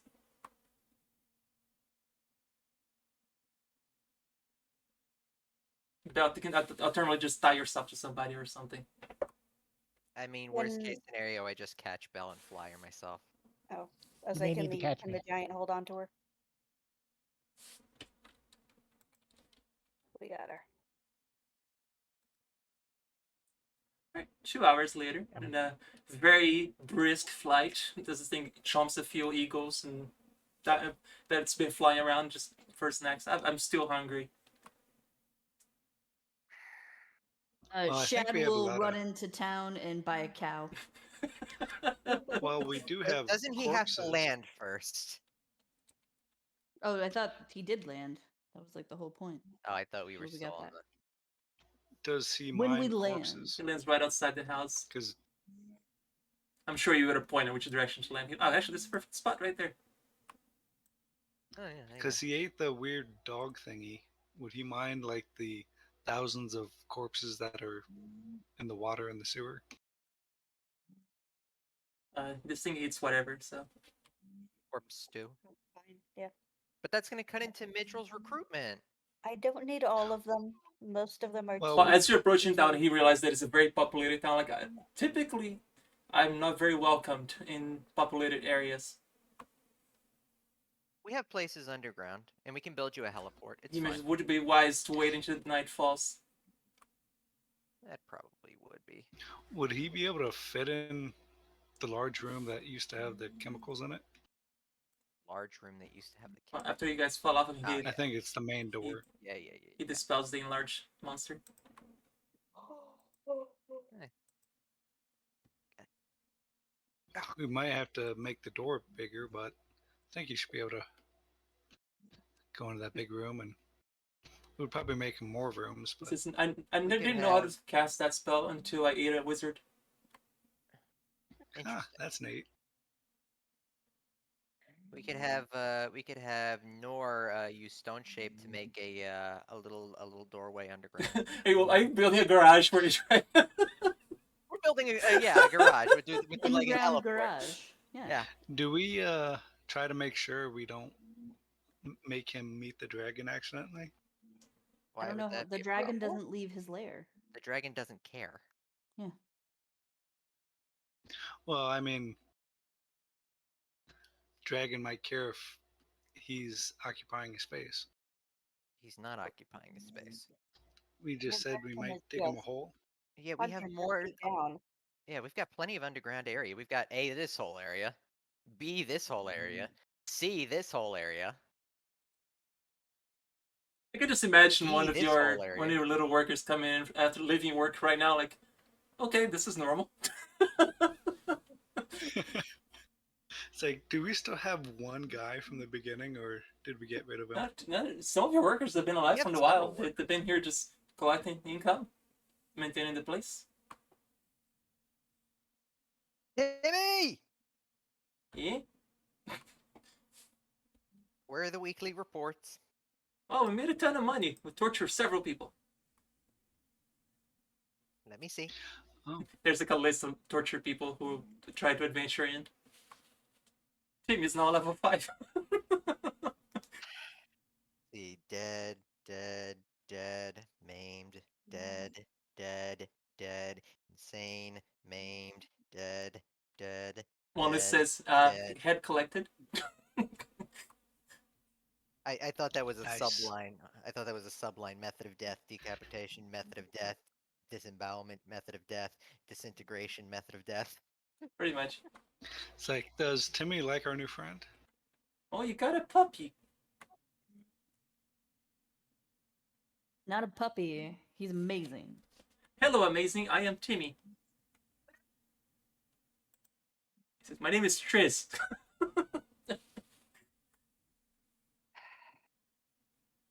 Speaker 1: Belle, you can alternatively just tie yourself to somebody or something.
Speaker 2: I mean, worst
Speaker 5: When-
Speaker 2: case scenario, I just catch Bell and flyer myself.
Speaker 5: Oh, I was
Speaker 7: You may
Speaker 5: like,
Speaker 7: need to catch
Speaker 5: can
Speaker 7: me.
Speaker 5: the giant hold on to her? We got her.
Speaker 1: Right, 2 hours later, in a very brisk flight, this thing chomps a few eagles and that's been flying around just for snacks. I'm still hungry.
Speaker 3: Well, I think
Speaker 6: Shad
Speaker 3: we have a
Speaker 6: will
Speaker 3: lot
Speaker 6: run
Speaker 3: of.
Speaker 6: into town and buy a cow.
Speaker 3: Well, we do have
Speaker 2: Doesn't he have to
Speaker 3: corpses.
Speaker 2: land first?
Speaker 6: Oh, I thought he did land. That was like the whole point.
Speaker 2: Oh, I thought we were
Speaker 6: Where we
Speaker 2: still
Speaker 6: got
Speaker 2: on
Speaker 6: that.
Speaker 2: the.
Speaker 3: Does he
Speaker 6: When we
Speaker 3: mine
Speaker 6: land.
Speaker 3: corpses?
Speaker 1: He lands right outside the house.
Speaker 3: Because
Speaker 1: I'm sure you would have pointed which direction to land. Oh, actually, this is a perfect spot right there.
Speaker 2: Oh yeah. There you go.
Speaker 3: he ate the weird dog thingy. Would he mind like the thousands of corpses that are in the water in the sewer?
Speaker 1: This thing eats whatever, so.
Speaker 2: Corpse stew.
Speaker 5: Fine. Yeah.
Speaker 2: But that's gonna cut into Mitchell's recruitment.
Speaker 5: I don't need all of them. Most of them are
Speaker 3: Well,
Speaker 1: Well,
Speaker 5: too.
Speaker 1: as you're approaching town, he realized that it's a very populated town. Like, typically, I'm not very welcomed in populated areas.
Speaker 2: We have places underground, and we can build you a heliport. It's
Speaker 1: You
Speaker 2: fine.
Speaker 1: mentioned, would it be wise to wait until the night falls?
Speaker 2: That probably would be.
Speaker 3: would he be able to fit in the large room that used to have the chemicals in it?
Speaker 2: Large room that used to have the
Speaker 1: Well,
Speaker 2: camera.
Speaker 1: after you guys fall off, and
Speaker 2: Oh,
Speaker 1: he,
Speaker 2: yeah.
Speaker 3: I think it's the main door.
Speaker 2: Yeah.
Speaker 1: he dispels the enlarged monster.
Speaker 3: We might have to make the door bigger, but I think you should be able to go into that big room, and it would probably make more rooms. But
Speaker 1: This is, I
Speaker 2: We
Speaker 1: didn't
Speaker 2: can
Speaker 1: know how to
Speaker 2: have-
Speaker 1: cast that spell until I ate a wizard.
Speaker 2: Interesting.
Speaker 3: that's neat.
Speaker 2: We could have Nor use stone shape to make a little doorway underground.
Speaker 1: Hey, well, I'm building a garage for you, right?
Speaker 2: We're building a garage with like an
Speaker 6: In-ground
Speaker 2: heliport.
Speaker 6: garage.
Speaker 2: Yeah.
Speaker 3: Do we try to make sure we don't make him meet the dragon accidentally?
Speaker 2: Why
Speaker 6: I don't
Speaker 2: would
Speaker 6: know.
Speaker 2: that
Speaker 6: The
Speaker 2: be a
Speaker 6: dragon
Speaker 2: problem?
Speaker 6: doesn't leave his lair.
Speaker 2: The dragon doesn't care.
Speaker 3: Well, I mean, dragon might care if he's occupying a space.
Speaker 2: He's not occupying a space.
Speaker 3: We just said we
Speaker 5: dragon
Speaker 3: might
Speaker 5: is
Speaker 3: dig him a
Speaker 5: just
Speaker 3: hole.
Speaker 2: Yeah, we have more.
Speaker 5: Down.
Speaker 2: Yeah, we've got plenty of underground area. We've got A, this whole area. B, this whole area. C, this whole area.
Speaker 1: I could just imagine
Speaker 2: See
Speaker 1: one of
Speaker 2: this
Speaker 1: your
Speaker 2: whole area.
Speaker 1: little workers coming in after leaving work right now, like, okay, this is normal.
Speaker 3: It's like, do we still have one guy from the beginning, or did we get rid of him?
Speaker 1: Some of your workers have been alive
Speaker 2: We have
Speaker 1: for a
Speaker 2: several
Speaker 1: while.
Speaker 2: workers.
Speaker 1: They've been here just collecting income, maintaining the place.
Speaker 2: Timmy!
Speaker 1: Yeah.
Speaker 2: Where are the weekly reports?
Speaker 1: Oh, we made a ton of money. We tortured several people.
Speaker 2: Let me see.
Speaker 1: There's like a list of tortured people who tried to adventure in. Tim is now level 5.
Speaker 2: See, dead, maimed, dead, insane, maimed, dead.
Speaker 1: One that
Speaker 2: dead,
Speaker 1: says
Speaker 2: dead.
Speaker 1: head collected.
Speaker 2: I thought that was a
Speaker 3: Nice.
Speaker 2: subline. I thought that was a subline. Method of death, decapitation, method of death, disembowelment, method of death, disintegration, method of death.
Speaker 1: Pretty much.
Speaker 3: It's like, does Timmy like our new friend?
Speaker 1: Oh, you got a puppy.
Speaker 6: Not a puppy. He's amazing.
Speaker 1: Hello, amazing. I am Timmy. He says, my name is Triz.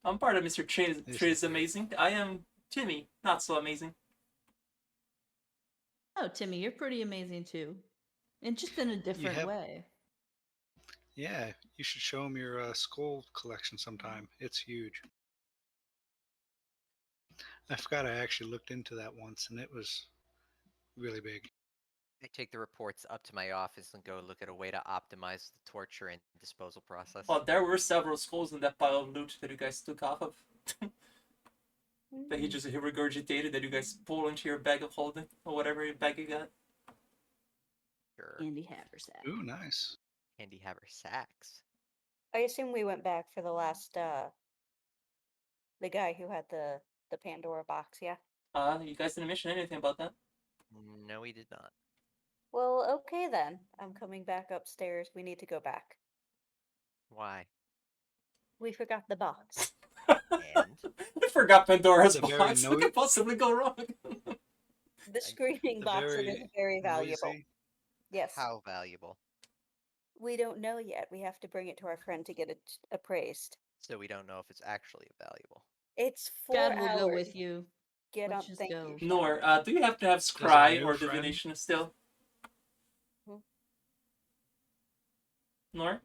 Speaker 1: I'm part of Mr. Triz,
Speaker 3: This
Speaker 1: Triz
Speaker 3: is great.
Speaker 1: Amazing. I am Timmy, not so amazing.
Speaker 6: Oh, Timmy, you're pretty amazing too. And just in a different
Speaker 3: have-
Speaker 6: way.
Speaker 3: Yeah, you should show him your skull collection sometime. It's huge. I forgot I actually looked into that once, and it was really big.
Speaker 2: I take the reports up to my office and go look at a way to optimize the torture and disposal process.
Speaker 1: Well, there were several skulls in that pile of loot that you guys took off of. That he just regurgitated, that you guys pull into your bag of holding, or whatever bag you got.
Speaker 2: Sure.
Speaker 6: Andy Haversack.
Speaker 3: Ooh, nice.
Speaker 2: Candy Haver Sacks.
Speaker 5: I assume we went back for the last the guy who had the Pandora box, yeah.
Speaker 1: You guys didn't mention anything about that.
Speaker 2: No, we did not.
Speaker 5: Well, okay then. I'm coming back upstairs. We need to go back.
Speaker 2: Why?
Speaker 5: We forgot the box.
Speaker 2: And
Speaker 1: I forgot Pandora's
Speaker 3: The very
Speaker 1: box. What
Speaker 3: noi-
Speaker 1: could possibly go wrong?
Speaker 5: The screening
Speaker 3: The
Speaker 5: box it is
Speaker 3: very
Speaker 5: very valuable.
Speaker 3: noisy.
Speaker 5: Yes.
Speaker 2: how valuable?
Speaker 5: We don't know yet. We have to bring it to our friend to get it appraised.
Speaker 2: So we don't know if it's actually valuable.
Speaker 5: It's 4
Speaker 6: Chad will
Speaker 5: hours.
Speaker 6: go with you.
Speaker 5: Get
Speaker 6: Let's
Speaker 5: on.
Speaker 6: just
Speaker 5: Thank
Speaker 6: go.
Speaker 5: you. Chad.
Speaker 1: Nor, do you have to have
Speaker 3: our
Speaker 1: scry
Speaker 3: new
Speaker 1: or
Speaker 3: friend-
Speaker 1: divination still?
Speaker 5: Hmm?
Speaker 1: Nor?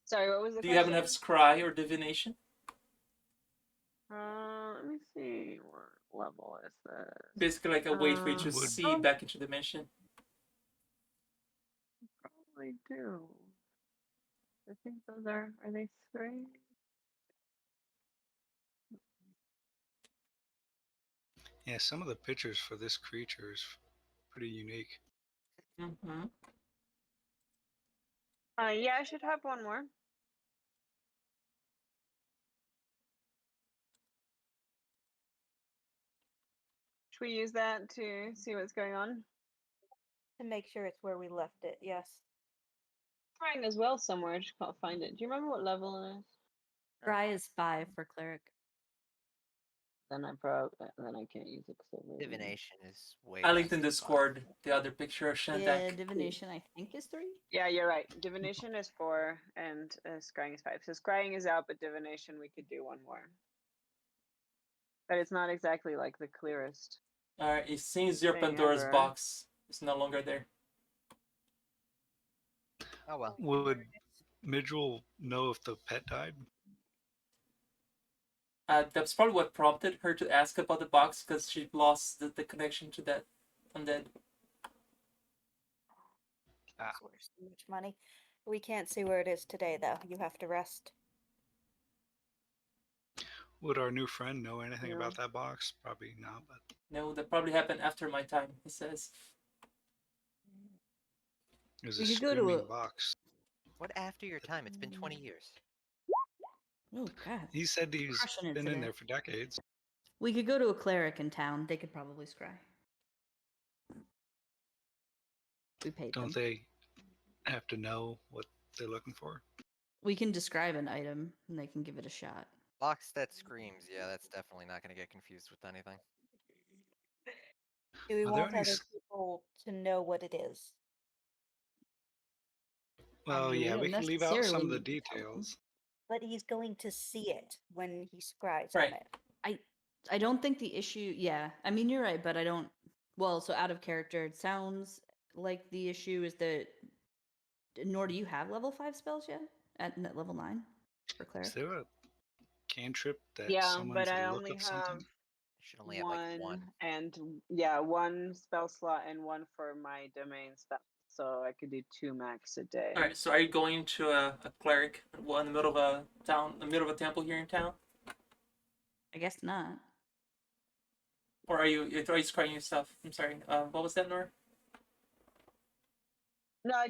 Speaker 4: Sorry, what was the
Speaker 1: Do you happen to have
Speaker 4: question?
Speaker 1: scry or divination?
Speaker 4: Let me see. What level is this?
Speaker 1: Basically like a way for you to
Speaker 3: Would-
Speaker 1: see back into dimension.
Speaker 4: Probably do. I think those are they 3?
Speaker 3: Yeah, some of the pictures for this creature is pretty unique.
Speaker 1: Mm-hmm.
Speaker 4: Yeah, I should have one more. Should we use that to see what's going on?
Speaker 5: To make sure it's where we left it. Yes.
Speaker 4: Trying as well somewhere. I just can't find it. Do you remember what level it is?
Speaker 6: Scry is 5 for cleric.
Speaker 4: Then I can't use it. 'Cause I really-
Speaker 2: Divination is way.
Speaker 1: I linked
Speaker 2: less
Speaker 1: in
Speaker 2: than
Speaker 1: Discord the other picture of
Speaker 6: Yeah,
Speaker 1: Shandak.
Speaker 6: divination I think is 3.
Speaker 4: Yeah, you're right. Divination is 4 and scrying is 5. So scrying is out, but divination we could do one more. But it's not exactly like the clearest.
Speaker 1: Alright, it seems your
Speaker 4: Thing
Speaker 1: Pandora's
Speaker 4: ever.
Speaker 1: box is no longer there.
Speaker 2: Oh well.
Speaker 3: Would Midgel know if the pet died?
Speaker 1: That's probably what prompted her to ask about the box, because she lost the connection to that undead.
Speaker 3: Ah.
Speaker 5: It's worth so much money. We can't see where it is today, though. You have to rest.
Speaker 3: Would our new friend know anything
Speaker 4: No.
Speaker 3: about that box? Probably not, but
Speaker 1: No, that probably happened after my time, he says.
Speaker 3: it was
Speaker 6: We
Speaker 3: a
Speaker 6: could go to
Speaker 3: screaming
Speaker 6: a-
Speaker 3: box.
Speaker 2: What after your time? It's been 20 years.
Speaker 6: Oh god.
Speaker 3: He said he's
Speaker 6: Crushing it
Speaker 3: been in
Speaker 6: today.
Speaker 3: there for decades.
Speaker 6: We could go to a cleric in town. They could probably scry. We paid
Speaker 3: Don't
Speaker 6: them.
Speaker 3: they have to know what they're looking for?
Speaker 6: We can describe an item and they can give it a shot.
Speaker 2: Box that screams. Yeah, that's definitely not going to get confused with anything.
Speaker 5: Do we
Speaker 3: Are there
Speaker 5: want
Speaker 3: any
Speaker 5: other
Speaker 3: s-
Speaker 5: people to know what it is?
Speaker 3: Well,
Speaker 6: mean, we
Speaker 3: yeah,
Speaker 6: don't
Speaker 3: we can leave out some of the
Speaker 6: necessarily need to tell them.
Speaker 3: details.
Speaker 5: But he's going to see it when he scries
Speaker 1: Right.
Speaker 5: on it.
Speaker 6: I don't think the issue. Yeah, I mean you're right, but I don't. Well, so out of character, it sounds like the issue is that. Nor do you have level 5 spells yet at level 9 for cleric?
Speaker 3: Is there a cantrip that
Speaker 4: Yeah,
Speaker 3: summons
Speaker 4: but I
Speaker 3: a look
Speaker 4: only
Speaker 3: of
Speaker 4: have
Speaker 3: something?
Speaker 2: You should only have like one.
Speaker 4: and one spell slot and one for my domain spell. So I could do 2 max a day.
Speaker 1: Alright, so are you going to a cleric in the middle of a town, in the middle of a temple here in town?
Speaker 6: I guess not.
Speaker 1: Or are you scrying your stuff? I'm sorry, what was that, Nora?
Speaker 4: No, I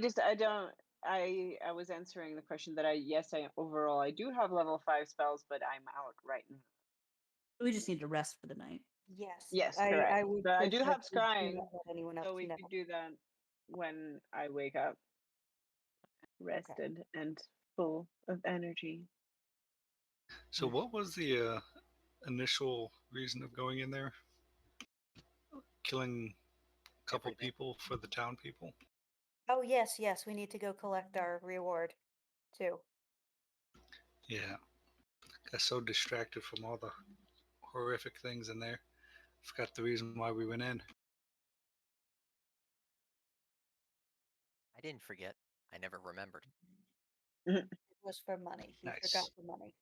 Speaker 4: was answering the question that I overall I do have level 5 spells, but I'm out right now.
Speaker 6: We just need to rest for the night.
Speaker 5: Yes.
Speaker 4: Yes,
Speaker 5: I
Speaker 4: correct.
Speaker 5: would
Speaker 4: But I do
Speaker 5: prefer
Speaker 4: have
Speaker 5: to do
Speaker 4: scrying,
Speaker 5: not let anyone else
Speaker 4: so we
Speaker 5: know.
Speaker 4: could do that when I wake up, rested and full of energy.
Speaker 3: So, what was the initial reason of going in there? Killing a couple
Speaker 2: Everything.
Speaker 3: people for the town people?
Speaker 5: Oh yes, yes. We need to go collect our reward, too.
Speaker 3: Yeah. Got so distracted from all the horrific things in there. Forgot the reason why we went in.
Speaker 2: I didn't forget. I never remembered.
Speaker 5: It was for money. He
Speaker 3: Nice.
Speaker 5: forgot the money.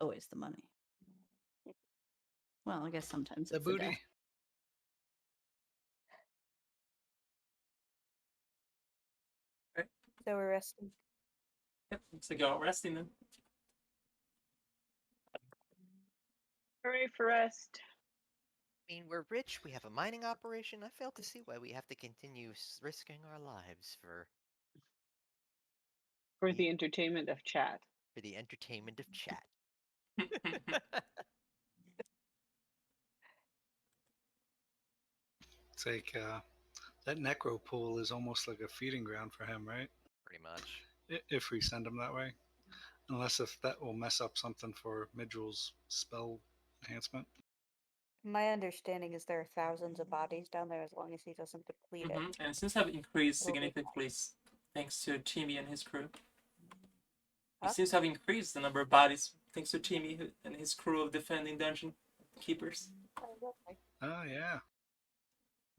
Speaker 6: Always the money. Well, I guess sometimes
Speaker 3: The
Speaker 6: it's the
Speaker 3: booty.
Speaker 6: death.
Speaker 5: So we're resting.
Speaker 1: Yep, looks like you're all resting then.
Speaker 4: Hooray for rest.
Speaker 2: I mean, we're rich. We have a mining operation. I fail to see why we have to continue risking our lives
Speaker 4: For
Speaker 2: Ye-
Speaker 4: the entertainment of chat.
Speaker 2: for the entertainment of chat.
Speaker 3: It's like that necro pool is almost like a feeding ground for him, right?
Speaker 2: Pretty much.
Speaker 3: If we send him that way, unless if that will mess up something for Midrill's spell enhancement.
Speaker 5: My understanding is there are thousands of bodies down there as long as he doesn't deplete it.
Speaker 1: And it seems to have increased
Speaker 5: It'll be
Speaker 1: significantly thanks to Timmy and his crew. He
Speaker 5: Huh?
Speaker 1: seems to have increased the number of bodies thanks to Timmy and his crew of defending dungeon keepers.
Speaker 3: Oh yeah.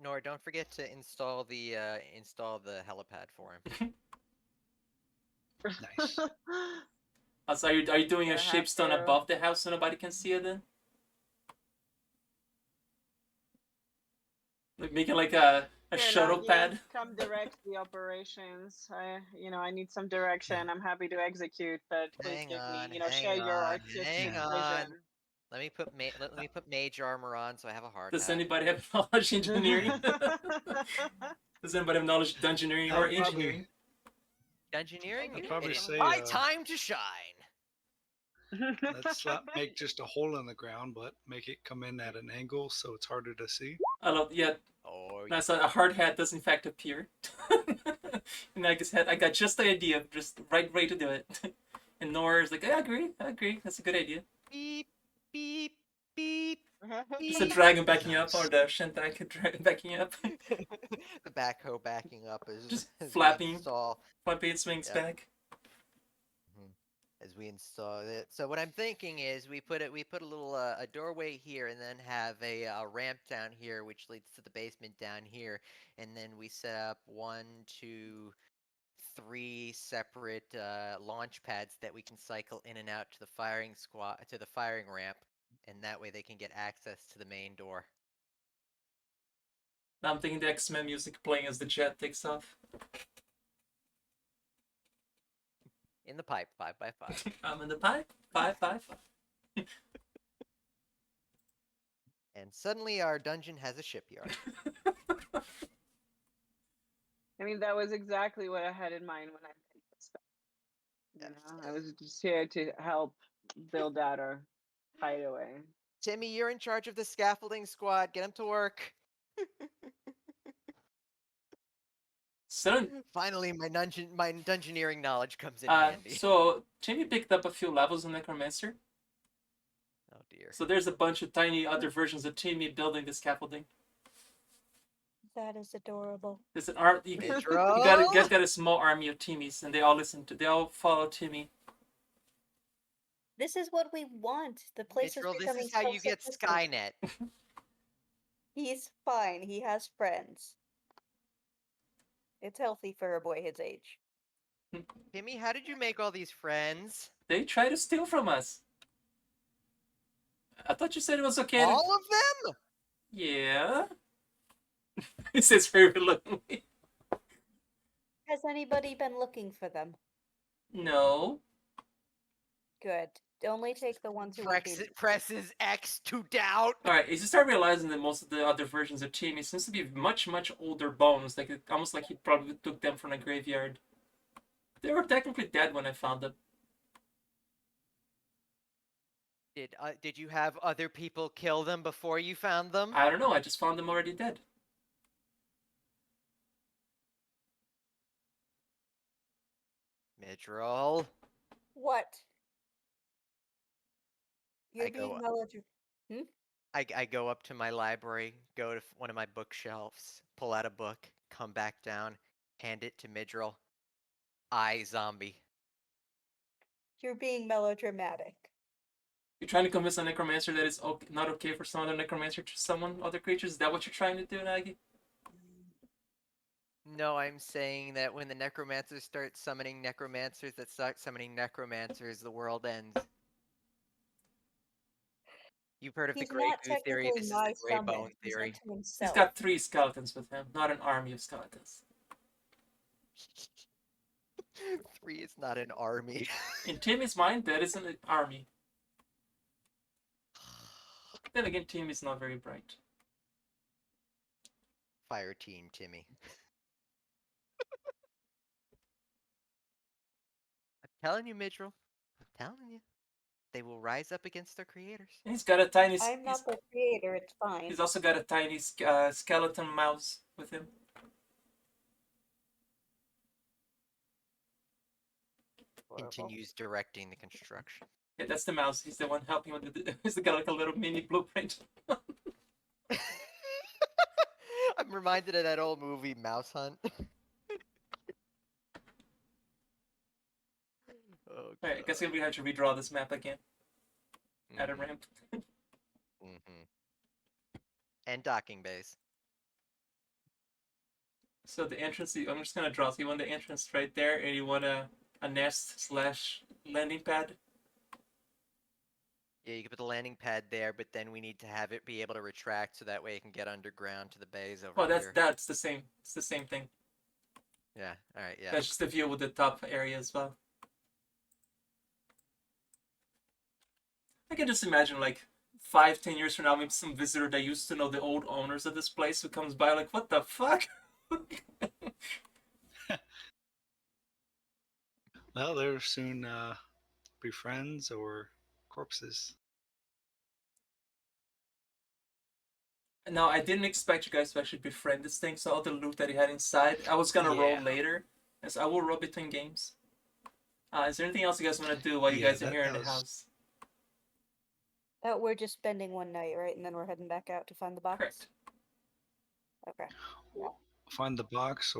Speaker 2: Nor don't forget to install the helipad for him.
Speaker 3: Nice.
Speaker 1: Also, are you doing a
Speaker 4: Gonna have
Speaker 1: shapestone
Speaker 4: to.
Speaker 1: above the house so nobody can see it then? Like making like a
Speaker 4: Here,
Speaker 1: shuttle
Speaker 4: Nagi,
Speaker 1: pad?
Speaker 4: come direct the operations. I need some direction. I'm happy to execute, but please
Speaker 2: Hang
Speaker 4: give
Speaker 2: on,
Speaker 4: me,
Speaker 2: hang
Speaker 4: share your
Speaker 2: on,
Speaker 4: artistic
Speaker 2: hang
Speaker 4: vision.
Speaker 2: on. Let me put mage armor on so I have a heart.
Speaker 1: Does anybody have knowledge engineering? Does anybody have knowledge dungeoneering or
Speaker 3: I'll probably-
Speaker 1: engineering?
Speaker 2: Engineering?
Speaker 3: I'd probably
Speaker 2: It is
Speaker 3: say,
Speaker 2: my time to shine.
Speaker 3: Let's not make just a hole in the ground, but make it come in at an angle so it's harder to see.
Speaker 1: I love, yeah,
Speaker 2: Oh,
Speaker 1: that's a hard hat does in fact appear. And I just I got just the idea, just right way to do it. And Nora's like, I agree, that's a good idea.
Speaker 2: beep, beep, beep.
Speaker 1: Just a dragon backing up, or the Shentai dragon backing up.
Speaker 2: The backhoe backing up
Speaker 1: Just
Speaker 2: as
Speaker 1: flapping.
Speaker 2: we install.
Speaker 1: Flappy it swings
Speaker 2: Yeah.
Speaker 1: back.
Speaker 2: As we install it. So what I'm thinking is we put a little a doorway here, and then have a ramp down here, which leads to the basement down here, and then we set up 1, 2, 3 separate launch pads that we can cycle in and out to the firing ramp, and that way they can get access to the main door.
Speaker 1: Now I'm thinking the X-Men music playing as the jet takes off.
Speaker 2: In the pipe, 5x5.
Speaker 1: I'm in the pipe, 5x5.
Speaker 2: And suddenly our dungeon has a shipyard.
Speaker 4: I mean, that was exactly what I had in mind when I made this.
Speaker 2: Yes,
Speaker 4: I was just here to help build out our hideaway.
Speaker 2: Timmy, you're in charge of the scaffolding squad. Get them to work.
Speaker 1: So,
Speaker 2: Finally, my dungeoneering knowledge comes in handy.
Speaker 1: so Timmy picked up a few levels in Necromancer.
Speaker 2: Oh dear.
Speaker 1: So there's a bunch of tiny other versions of Timmy building the scaffolding.
Speaker 5: That is adorable.
Speaker 1: There's an art you guys got a small army of Timmys, and they all follow Timmy.
Speaker 5: This is what we want. The place is
Speaker 2: Mitchell, this
Speaker 5: becoming
Speaker 2: is how you get
Speaker 5: self-sufficient.
Speaker 2: Skynet.
Speaker 5: He's fine. He has friends. It's healthy for a boy his age.
Speaker 2: Timmy, how did you make all these friends?
Speaker 1: They try to steal from us. I thought you said it was okay.
Speaker 2: All of them?
Speaker 1: Yeah. It says very reluctantly.
Speaker 5: Has anybody been looking for them?
Speaker 1: No.
Speaker 5: Good. Only take the ones who would be.
Speaker 2: Presses X to doubt.
Speaker 1: Alright, you start realizing that most of the other versions of Timmy seems to be much, much older bones. Like almost like he probably took them from a graveyard. They were technically dead when I found them.
Speaker 2: Did you have other people kill them before you found them?
Speaker 1: I don't know, I just found them already dead.
Speaker 2: Midroll.
Speaker 5: What? You're
Speaker 2: I go
Speaker 5: being
Speaker 2: up.
Speaker 5: melodramatic.
Speaker 2: I go up to my library, go to one of my bookshelves, pull out a book, come back down, hand it to Midroll. I zombie.
Speaker 5: You're being melodramatic.
Speaker 1: You're trying to convince a necromancer that it's not okay for some other necromancer to summon other creatures? Is that what you're trying to do, Nagi?
Speaker 2: No, I'm saying that when the necromancers start summoning necromancers that start summoning necromancers, the world ends. You've heard of
Speaker 5: He's
Speaker 2: the Grey
Speaker 5: not
Speaker 2: Goo theory.
Speaker 5: technically
Speaker 2: This is
Speaker 5: my
Speaker 2: the Grey
Speaker 5: summon.
Speaker 2: Bone
Speaker 5: He's
Speaker 2: theory.
Speaker 5: into
Speaker 1: He's
Speaker 5: himself.
Speaker 1: got 3 skeletons with him, not an army of skeletons.
Speaker 2: 3 is not an army.
Speaker 1: In Timmy's mind, that isn't an army. Then again, Timmy's not very bright.
Speaker 2: Fire Team Timmy. I'm telling you, Midril. I'm telling you. They will rise up against their creators.
Speaker 1: He's got a tiny.
Speaker 5: I'm not the creator, it's fine.
Speaker 1: He's also got a tiny skeleton mouse with him.
Speaker 5: Horrible.
Speaker 2: Continues directing the construction.
Speaker 1: Yeah, that's the mouse. He's the one helping with the. He's got like a little mini blueprint.
Speaker 2: I'm reminded of that old movie Mouse Hunt. Oh,
Speaker 1: Alright, I guess we have to redraw this map again. Add a ramp.
Speaker 2: Mm-hmm. And docking bays.
Speaker 1: So the entrance, I'm just gonna draw. So you want the entrance right there, and you want a nest / landing pad.
Speaker 2: Yeah, you can put the landing pad there, but then we need to have it be able to retract so that way it can get underground to the bays over
Speaker 1: Oh,
Speaker 2: here.
Speaker 1: that's the same. It's the same thing.
Speaker 2: Yeah. All right. Yeah.
Speaker 1: That's just the view with the top area as well. I can just imagine like 5-10 years from now, maybe some visitor that used to know the old owners of this place who comes by like, what the fuck?
Speaker 3: Well, they'll soon be friends or corpses.
Speaker 1: No, I didn't expect you guys to actually befriend this thing. So all the loot that he had inside, I was gonna roll
Speaker 3: Yeah.
Speaker 1: later, as I will roll between games. Is there anything else you guys want to do while you
Speaker 3: Yeah,
Speaker 1: guys are
Speaker 3: that-
Speaker 1: here in
Speaker 3: that
Speaker 1: the
Speaker 3: was-
Speaker 1: house?
Speaker 5: We're just spending one night, right? And then we're heading back out to find the box?
Speaker 1: Correct.
Speaker 5: Okay.
Speaker 3: Find the box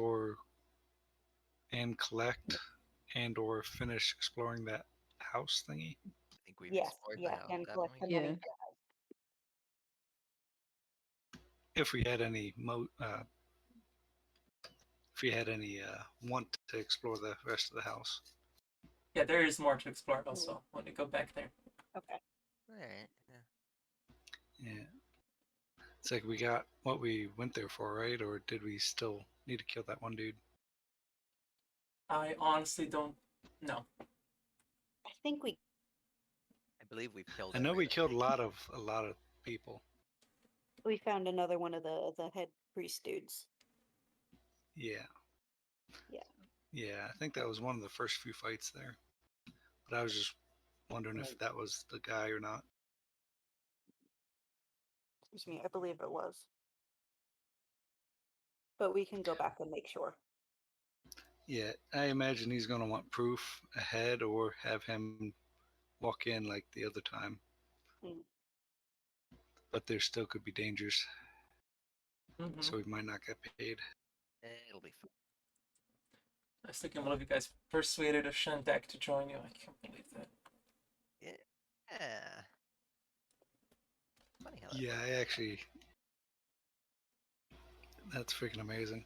Speaker 3: and collect and or finish exploring that house thingy.
Speaker 2: I think we've
Speaker 5: Yes,
Speaker 2: explored the
Speaker 5: yeah,
Speaker 2: house,
Speaker 5: and
Speaker 2: haven't
Speaker 5: collect
Speaker 2: we?
Speaker 5: the money.
Speaker 3: If we had any want to explore the rest of the house.
Speaker 1: Yeah, there is more to explore also when we go back there.
Speaker 5: Okay.
Speaker 2: All right. Yeah.
Speaker 3: Yeah. It's like we got what we went there for, right? Or did we still need to kill that one dude?
Speaker 1: I honestly don't know.
Speaker 5: I think we
Speaker 2: I believe we've killed.
Speaker 3: I know we
Speaker 2: everything.
Speaker 3: killed a lot of people.
Speaker 5: found another one of the head priest dudes.
Speaker 3: Yeah.
Speaker 5: Yeah.
Speaker 3: Yeah, I think that was one of the first few fights there. But I was just wondering if that was the guy or not.
Speaker 5: Excuse me, I believe it was. But we can go back and make sure.
Speaker 3: Yeah, I imagine he's going to want proof ahead or have him walk in like the other time.
Speaker 5: Mm.
Speaker 3: But there still could be dangers,
Speaker 1: Mm-hmm.
Speaker 3: so we might not get paid.
Speaker 2: It'll be fun.
Speaker 1: I was thinking one of you guys persuaded a Shandak to join you. I can't believe that.
Speaker 2: Yeah. Funny how that
Speaker 3: Yeah, I actually. That's freaking amazing.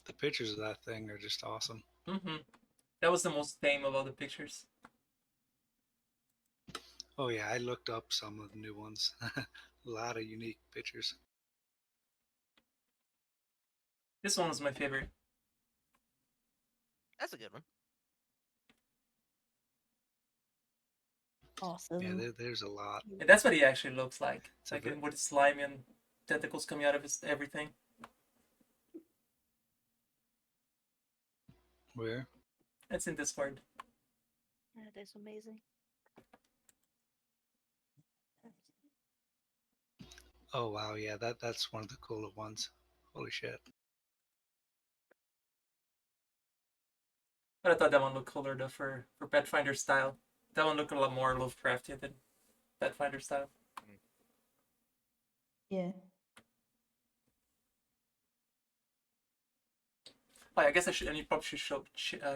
Speaker 3: The pictures of that thing are just awesome.
Speaker 1: Mm-hmm. That was the most tame of all the pictures.
Speaker 3: Oh yeah, I looked up some of the new ones. A lot of unique pictures.
Speaker 1: This one was my favorite.
Speaker 2: That's a good one.
Speaker 6: Awesome.
Speaker 3: Yeah, there's a lot.
Speaker 1: And that's what he actually looks like.
Speaker 3: It's a
Speaker 1: Like
Speaker 3: bit-
Speaker 1: with slimy and tentacles coming out of his everything.
Speaker 3: Where?
Speaker 1: That's in Discord.
Speaker 5: That is amazing.
Speaker 3: Oh wow, yeah, that's one of the cooler ones. Holy shit.
Speaker 1: But I thought that one looked cooler though for Pathfinder style. That one looked a lot more Lovecraftian than Pathfinder style.
Speaker 6: Yeah.
Speaker 1: Oh, I guess I should. And you probably should show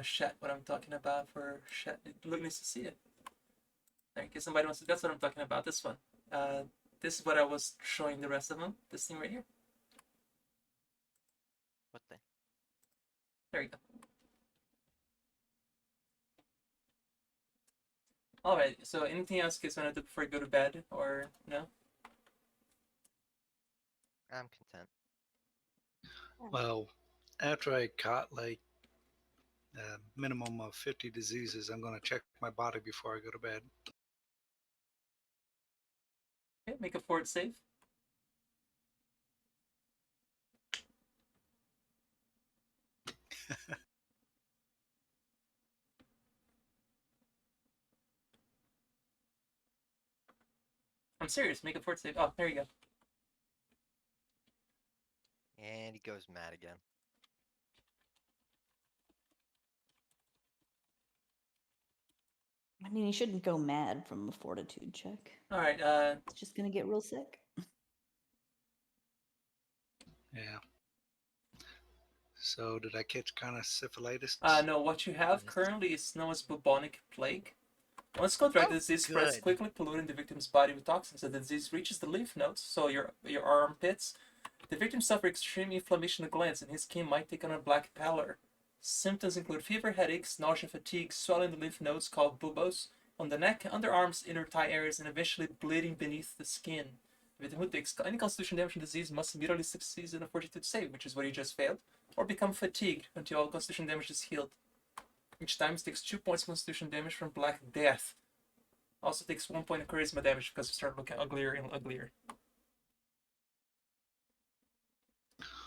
Speaker 1: Shat what I'm talking about for Shat. Look, needs to see it. I guess somebody wants to. That's what I'm talking about. This one. This is what I was showing the rest of them. This thing right here.
Speaker 2: What the?
Speaker 1: There you go. All right. So, anything else you guys want to do before you go to bed, or no?
Speaker 2: I'm content.
Speaker 3: Well, after I caught like a minimum of 50 diseases, I'm gonna check my body before I go to bed.
Speaker 1: Okay, make a fort save. I'm serious. Make a fort save. Oh, there you go.
Speaker 2: And he goes mad again.
Speaker 6: I mean, he shouldn't go mad from a fortitude check.
Speaker 1: All right.
Speaker 6: It's just gonna get real sick.
Speaker 3: Yeah. So did I catch kind of syphilitis?
Speaker 1: No. What you have
Speaker 2: Yes.
Speaker 1: currently is known as bubonic plague. Once contracted, the disease spreads
Speaker 2: good.
Speaker 1: quickly, polluting the victim's body with toxins. As the disease reaches the lymph nodes, so your armpits, the victim suffers extreme inflammation of the glands, and his skin might take on a black pallor. Symptoms include fever, headaches, nausea, fatigue, swelling the lymph nodes called buboes on the neck, underarms, inner thigh areas, and eventually bleeding beneath the skin. The victim who takes any constitution damage from the disease must immediately succeed in a fortitude save, which is what you just failed, or become fatigued until all constitution damage is healed. Each time it takes 2 points of constitution damage from Black Death. Also takes 1 point of charisma damage because you start looking uglier and uglier.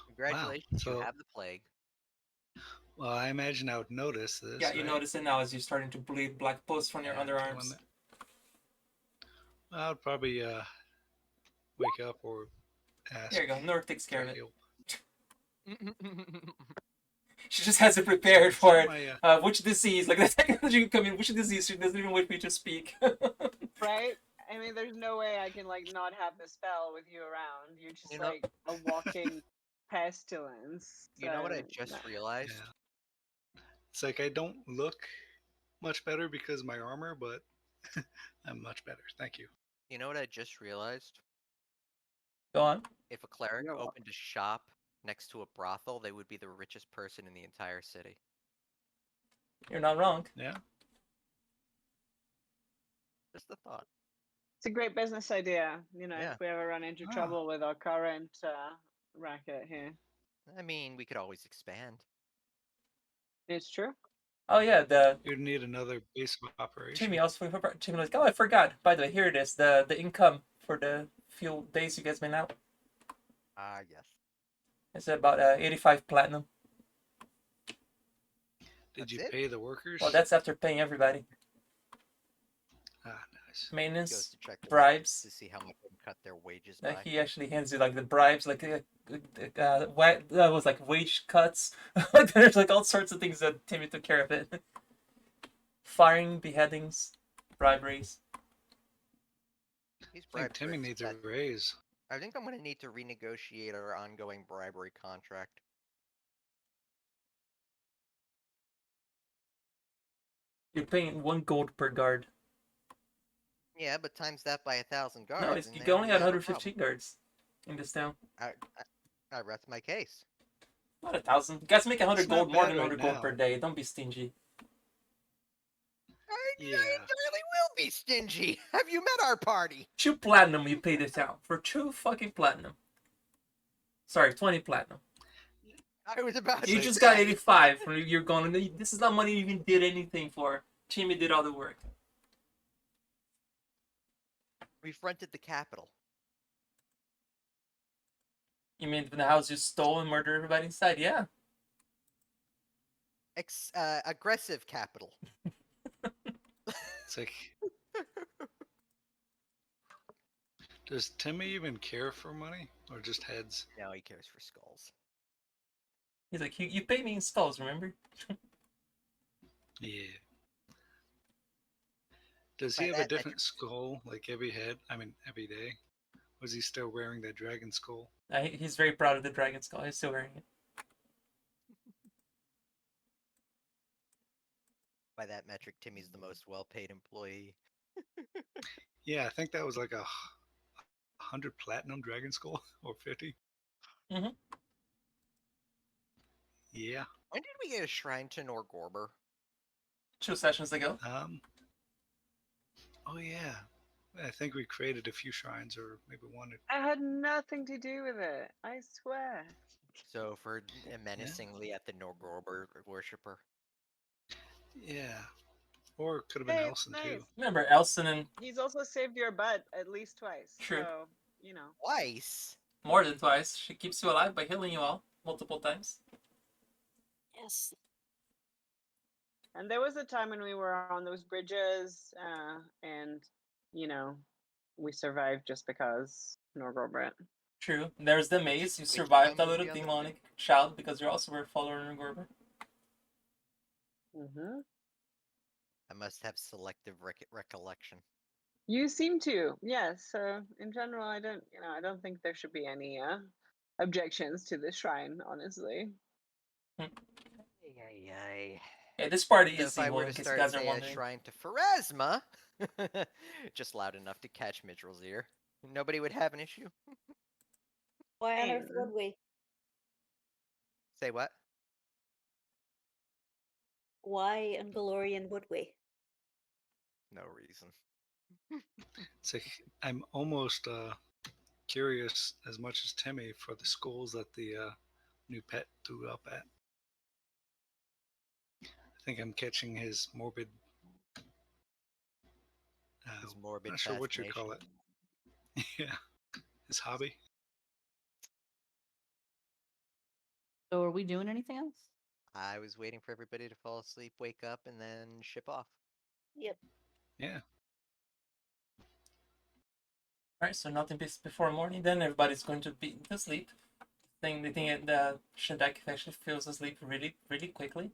Speaker 2: Congratulations,
Speaker 3: so-
Speaker 2: you have the plague.
Speaker 3: Well, I imagine I would notice this.
Speaker 1: Yeah, you
Speaker 3: right?
Speaker 1: notice it now as you're starting to bleed black pus from your
Speaker 3: Yeah,
Speaker 1: underarms.
Speaker 3: I would probably wake up or ask.
Speaker 1: There you go. Nord takes care
Speaker 3: for
Speaker 1: of it.
Speaker 3: help.
Speaker 1: She just has it prepared for it.
Speaker 3: My,
Speaker 1: Which disease? Like the second you come in, which disease? She doesn't even wait for you to speak.
Speaker 4: Right? I mean, there's no way I can like not have the spell with you around. You're just
Speaker 2: You know-
Speaker 4: like a walking pestilence.
Speaker 2: You know what I
Speaker 4: so,
Speaker 2: just
Speaker 4: no.
Speaker 2: realized?
Speaker 3: yeah. It's like I don't look much better because of my armor, but I'm much better. Thank you.
Speaker 2: You know what I just realized?
Speaker 1: Go on.
Speaker 2: If a cleric
Speaker 4: You're welcome.
Speaker 2: opened a shop next to a brothel, they would be the richest person in the entire city.
Speaker 1: You're not wrong.
Speaker 3: Yeah.
Speaker 2: Just a thought.
Speaker 4: It's a great business idea. You know,
Speaker 2: Yeah.
Speaker 4: if we ever run into
Speaker 3: Ah.
Speaker 4: trouble with our current racket here.
Speaker 2: I mean, we could always expand.
Speaker 4: It's true.
Speaker 1: Oh yeah, the
Speaker 3: You'd need another base of operation.
Speaker 1: Timmy also Timmy like, oh, I forgot. By the way, here it is. The income for the few days you guys been out.
Speaker 2: Ah, yes.
Speaker 1: It's about 85 platinum.
Speaker 3: Did
Speaker 2: That's
Speaker 3: you
Speaker 2: it?
Speaker 3: pay the workers?
Speaker 1: Well, that's after paying everybody.
Speaker 3: Ah, nice.
Speaker 2: Goes
Speaker 1: Maintenance,
Speaker 2: to check the
Speaker 1: bribes.
Speaker 2: to see how much they can cut their wages by.
Speaker 1: He actually hands you like the bribes, like that was like wage cuts. Like there's like all sorts of things that Timmy took care of it. Firing, beheadings, briberies.
Speaker 2: These
Speaker 3: I think
Speaker 2: bribes
Speaker 3: Timmy
Speaker 2: are
Speaker 3: needs a
Speaker 2: expensive.
Speaker 3: raise.
Speaker 2: I think I'm going to need to renegotiate our ongoing bribery contract.
Speaker 1: You're paying 1 gold per guard.
Speaker 2: Yeah, but times that by 1,000 guards.
Speaker 1: No,
Speaker 2: and
Speaker 1: you
Speaker 2: then
Speaker 1: can only
Speaker 2: we
Speaker 1: have
Speaker 2: have a
Speaker 1: 115 guards in this town.
Speaker 2: problem. I rest my case.
Speaker 1: Not 1,000. You guys make 100
Speaker 3: It's not
Speaker 1: gold more
Speaker 3: bad
Speaker 1: than 100
Speaker 3: right
Speaker 1: gold
Speaker 3: now.
Speaker 1: per day. Don't be stingy.
Speaker 2: I
Speaker 3: Yeah.
Speaker 2: entirely will be stingy. Have you met our party?
Speaker 1: 2 platinum you pay this town. For 2 fucking platinum. Sorry, 20 platinum.
Speaker 2: I was about
Speaker 1: You
Speaker 2: to
Speaker 1: just
Speaker 2: say.
Speaker 1: got 85. You're going, this is not money you even did anything for. Timmy did all the work.
Speaker 2: We fronted the capital.
Speaker 1: You mean the house you stole and murdered everybody inside? Yeah.
Speaker 2: Aggressive capital.
Speaker 3: It's like, does Timmy even care for money or just heads?
Speaker 2: No, he cares for skulls.
Speaker 1: He's like, you pay me in skulls, remember?
Speaker 3: Yeah. Does
Speaker 2: By
Speaker 3: he have a
Speaker 2: that metric-
Speaker 3: different skull like every day? Was he still wearing that dragon skull?
Speaker 1: He's very proud of the dragon skull. He's still wearing it.
Speaker 2: By that metric, Timmy's the most well-paid employee.
Speaker 3: Yeah, I think that was like 100 platinum dragon skull or 50.
Speaker 1: Mhm.
Speaker 3: Yeah.
Speaker 2: When did we get a shrine to Norgorber?
Speaker 1: 2 sessions ago.
Speaker 3: Oh yeah. I think we created a few shrines, or maybe one.
Speaker 4: I had nothing to do with it. I swear.
Speaker 2: So for menacingly at the Norgorber worshipper.
Speaker 3: Yeah. Or it could have been
Speaker 4: Hey,
Speaker 3: Elson
Speaker 4: nice.
Speaker 3: too.
Speaker 1: Remember, Elson and
Speaker 4: He's also saved your butt at least twice.
Speaker 1: True.
Speaker 4: So, you know.
Speaker 2: Twice.
Speaker 1: more than twice. She keeps you alive by healing you all multiple times.
Speaker 5: Yes.
Speaker 4: And there was a time when we were on those bridges, and we survived just because Norgobret.
Speaker 1: True. There's the maze. You
Speaker 2: Which
Speaker 1: survived
Speaker 2: one
Speaker 1: the
Speaker 2: was
Speaker 1: little
Speaker 2: the other
Speaker 1: demonic child because you also were following Gorber.
Speaker 4: Mm-hmm.
Speaker 2: I must have selective recollection.
Speaker 4: You seem to, yes. So in general, I don't think there should be any objections to the shrine, honestly.
Speaker 2: Yay.
Speaker 1: Yeah, this part
Speaker 2: So
Speaker 1: is
Speaker 2: if I
Speaker 1: easy,
Speaker 2: were
Speaker 1: in
Speaker 2: to
Speaker 1: case you
Speaker 2: start,
Speaker 1: guys are
Speaker 2: say, a
Speaker 1: wondering.
Speaker 2: shrine to Pharasma, just loud enough to catch Midrill's ear, nobody would have an issue.
Speaker 5: Why on earth
Speaker 4: Same.
Speaker 5: would we?
Speaker 2: Say what?
Speaker 5: Why in Galorian would we?
Speaker 2: No reason.
Speaker 3: It's like I'm almost curious as much as Timmy for the schools that the new pet threw up at. I think I'm catching his morbid.
Speaker 2: His morbid
Speaker 3: Not sure what you call
Speaker 2: fascination.
Speaker 3: it. Yeah, his hobby.
Speaker 6: So are we doing anything else?
Speaker 2: I was waiting for everybody to fall asleep, wake up, and then ship off.
Speaker 5: Yep.
Speaker 3: Yeah.
Speaker 1: Alright, so nothing before morning, then everybody's going to be to sleep. They think the Shindak actually feels asleep really, really quickly.